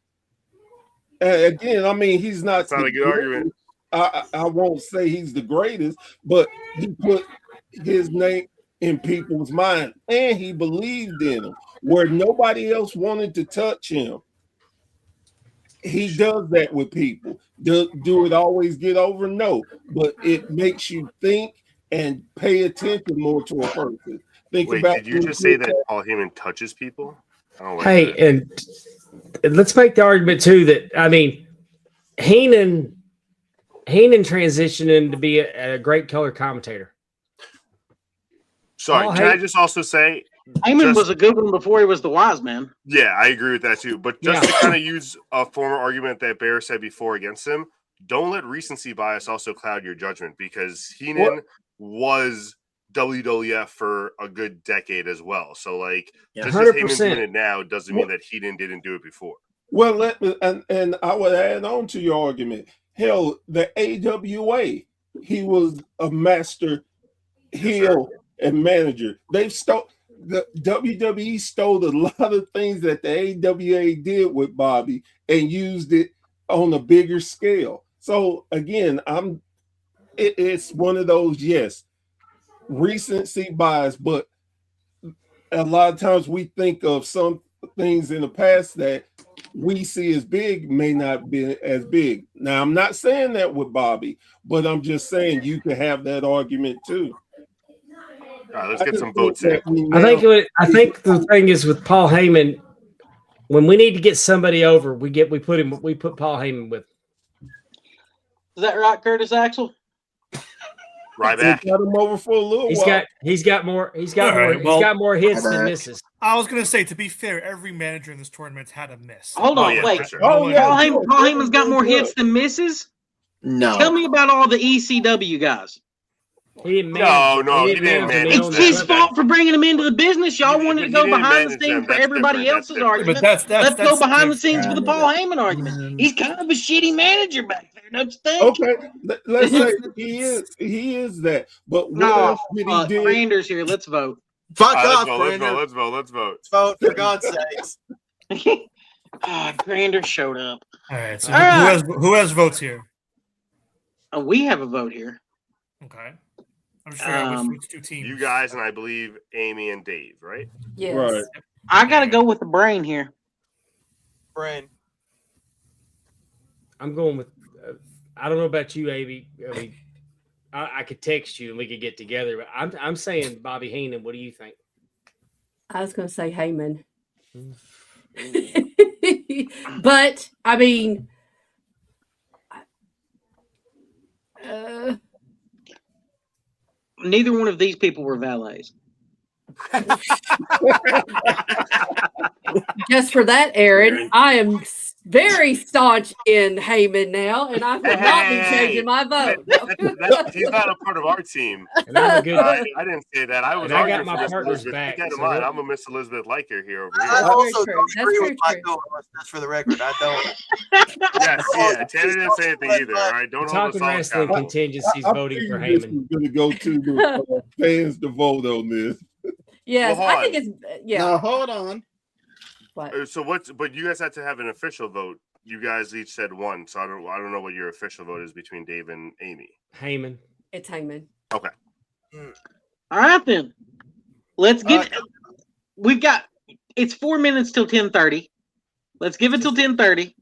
Again, I mean, he's not. That's not a good argument. I won't say he's the greatest, but he put his name in people's mind, and he believed in him where nobody else wanted to touch him. He does that with people. Do it always get over? No, but it makes you think and pay attention more to a person. Did you just say that Paul Heyman touches people? And let's make the argument too that, I mean, Heenan transitioned into be a great color commentator. Sorry, can I just also say Heyman was a good one before he was the wise man. Yeah, I agree with that too. But just to kind of use a former argument that Bear said before against him, don't let recency bias also cloud your judgment, because Heenan was WWF for a good decade as well. So like, just as Heyman's doing it now doesn't mean that Heenan didn't do it before. Well, and I would add on to your argument. Hell, the AWA, he was a master heel and manager. The WWE stole a lot of things that the AWA did with Bobby and used it on a bigger scale. So again, it's one of those, yes, recency bias, but a lot of times we think of some things in the past that we see as big may not be as big. Now, I'm not saying that with Bobby, but I'm just saying you could have that argument too. All right, let's get some votes in. I think the thing is with Paul Heyman, when we need to get somebody over, we put Paul Heyman with. Is that right, Curtis Axel? Right back. Got him over for a little while. He's got more hits than misses. I was gonna say, to be fair, every manager in this tournament had a miss. Hold on, wait. Sure. Paul Heyman's got more hits than misses? No. Tell me about all the ECW guys. He didn't manage. He didn't manage. It's his fault for bringing him into the business. Y'all wanted to go behind the scenes for everybody else's argument. Let's go behind the scenes for the Paul Heyman argument. He's kind of a shitty manager back there, don't you think? Okay, let's say he is that. But what else did he do? Randers here. Let's vote. Fuck off, Let's vote. Vote for God's sakes. Grander showed up. All right. So All right. who has votes here? We have a vote here. Okay. I'm just figuring out which two teams. You guys and I believe Amy and Dave, right? Yes. Right. I got to go with the brain here. Brain. I'm going with. I don't know about you, Amy. I mean, I could text you and we could get together, but I'm saying Bobby Heenan. What do you think? I was going to say Heyman. But, I mean, neither one of these people were valets. Just for that, Aaron, I am very staunch in Heyman now, and I will not be changing my vote. He's not a part of our team. And I'm a good. I didn't say that. I was And I got arguing my for Miss partners Elizabeth. back, Keep that in so mind. that- I'm a Miss Elizabeth liker here over I here. also true. don't That's agree very with my true. co-host. Just for the record, I don't. Yes, yeah. Tanner didn't say anything either. All right, don't hold us Talking all wrestling accountable. contingencies I voting for figured this Heyman. was going to go to the fans to vote on this. Yes, Well, I hold think on. it's yeah. Now hold on. What? So what's? But you guys had to have an official vote. You guys each said one, so I don't know what your official vote is between Dave and Amy. Heyman. It's Heyman. Okay. All right, then. Let's get. We've got. It's 4 minutes till 10:30. Let's give it till 10:30.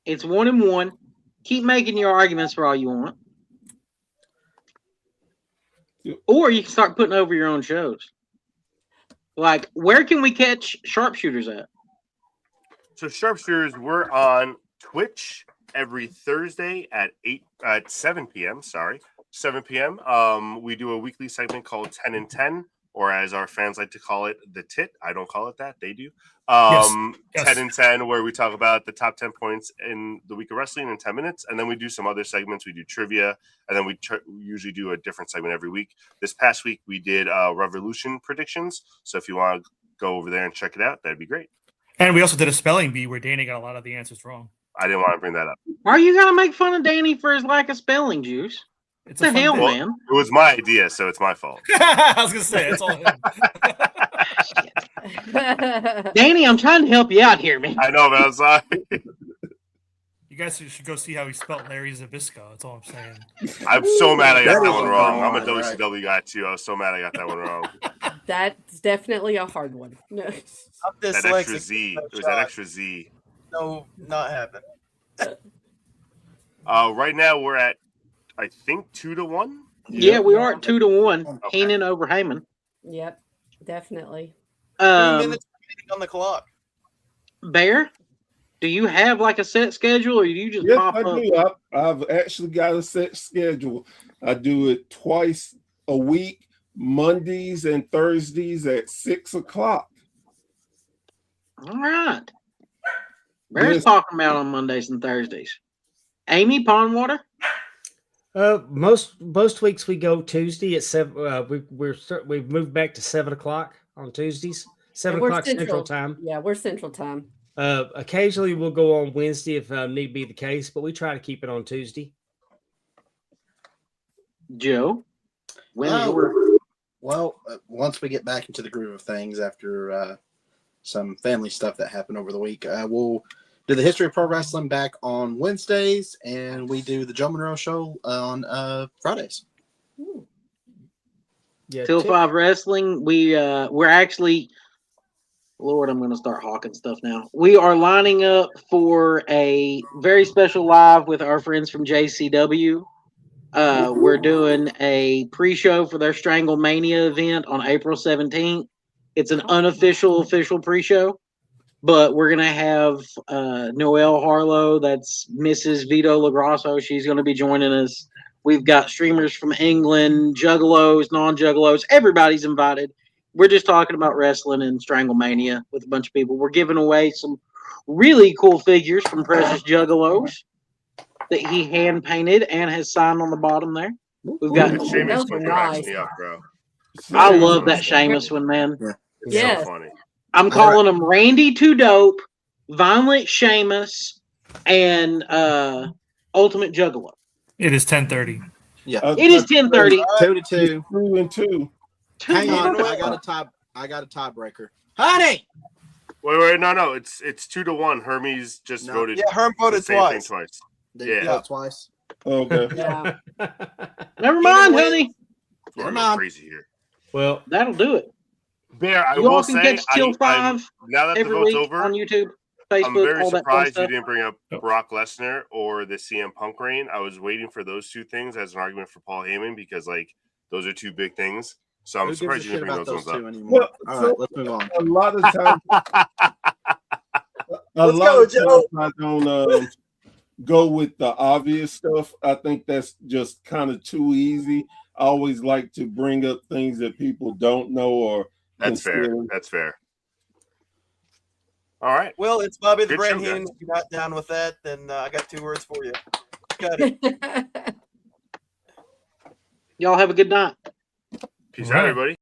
It's 1-1. Keep making your arguments for all you want. Or you can start putting over your own shows. Like, where can we catch sharpshooters at? So sharpshooters, we're on Twitch every Thursday at 7 p.m. Sorry, 7 p.m. We do a weekly segment called 10 and 10, or as our fans like to call it, the tit. I don't call it that; they do. Yes. 10 and 10, where we talk about the top 10 points in the week of wrestling in 10 minutes, and then we do some other segments. We do trivia, and then we usually do a different segment every week. This past week, we did Revolution predictions. So if you want to go over there and check it out, that'd be great. And we also did a spelling bee where Danny got a lot of the answers wrong. I didn't want to bring that up. Why are you gonna make fun of Danny for his lack of spelling, Juice? It's What the hell, thing. man? It was my idea, so it's my fault. I was gonna say it's all him. Danny, I'm trying to help you out here, man. I know, but I'm sorry. You guys should go see how he spelled Larry Zabisco. That's all I'm saying. I'm so mad I got that one That is wrong. I'm a hard, right? WCW guy too. I was so mad I got that one wrong. That's definitely a hard one. No. I'm That dyslexic. extra Z. It was that extra Z. No, not happening. Right now we're at, I think, 2-1. Yeah, we are at 2-1. Okay. Heenan over Heyman. Yep, definitely. 2 minutes remaining on the clock. Bear, do you have like a set schedule, or do you just Yes, pop I up? do. I've actually got a set schedule. I do it twice a week, Mondays and Thursdays at 6 o'clock. All right. Bear's Yes. talking about on Mondays and Thursdays. Amy Pondwater? Most weeks we go Tuesday at 7. We've moved back to 7 o'clock on Tuesdays. 7 And we're o'clock Central Time. Yeah, we're Central Time. Occasionally we'll go on Wednesday if need be the case, but we try to keep it on Tuesday. Joe? Once we get back into the groove of things after some family stuff that happened over the week, we'll do the History of Pro Wrestling back on Wednesdays, and we do the Joe Monroe Show on Fridays. Yeah, Till 5 Wrestling. We're actually, Lord, I'm going to start hawking stuff now. We are lining up for a very special live with our friends from JCW. We're doing a pre-show for their Stranglemania event on April 17th. It's an unofficial pre-show, but we're going to have Noelle Harlow, that's Mrs. Vito LaGrasso. She's going to be joining us. We've got streamers from England, juggalos, non-juggalos. Everybody's invited. We're just talking about wrestling and Stranglemania with a bunch of people. We're giving away some really cool figures from Precious Juggalos that he hand painted and has signed on the bottom there. We've got That Sheamus Those are one cracks nice. me up, bro. I love that Sheamus one, man. It's Yes. so funny. I'm calling him Randy Too Dope, Violent Sheamus, and Ultimate Juggalo. It is 10:30. Yeah, It is 10:30. 2-2. 2-2. Hang on, I got a tiebreaker. Honey, Wait, no. It's 2-1. Hermes just No. voted. Yeah, Herm voted the same thing twice. twice. Did Yeah. you vote twice? Okay. Yeah. Never mind, honey. We're Never going mind. crazy here. Well, That'll do it. Bear, I You will all can say, catch Till 5 now that the every vote's week over, on YouTube, I'm Facebook, very all that fun surprised you stuff. didn't bring up Brock Lesnar or the CM Punk reign. I was waiting for those two things as an argument for Paul Heyman because, like, those are two big things. So I'm Who gives a surprised you shit didn't bring about those those ones two up. anymore? Well, All so right, let's move on. a lot of times, Let's go, Joe. I don't go with the obvious stuff. I think that's just kind of too easy. I always like to bring up things that people don't know or That's fair. consider. That's fair. All right. Well, it's Bobby the Good Brain show, Heenan. guys. If you're not down with that, then I got 2 words for you. Cut it. Y'all have a good night. Peace All out, right. everybody.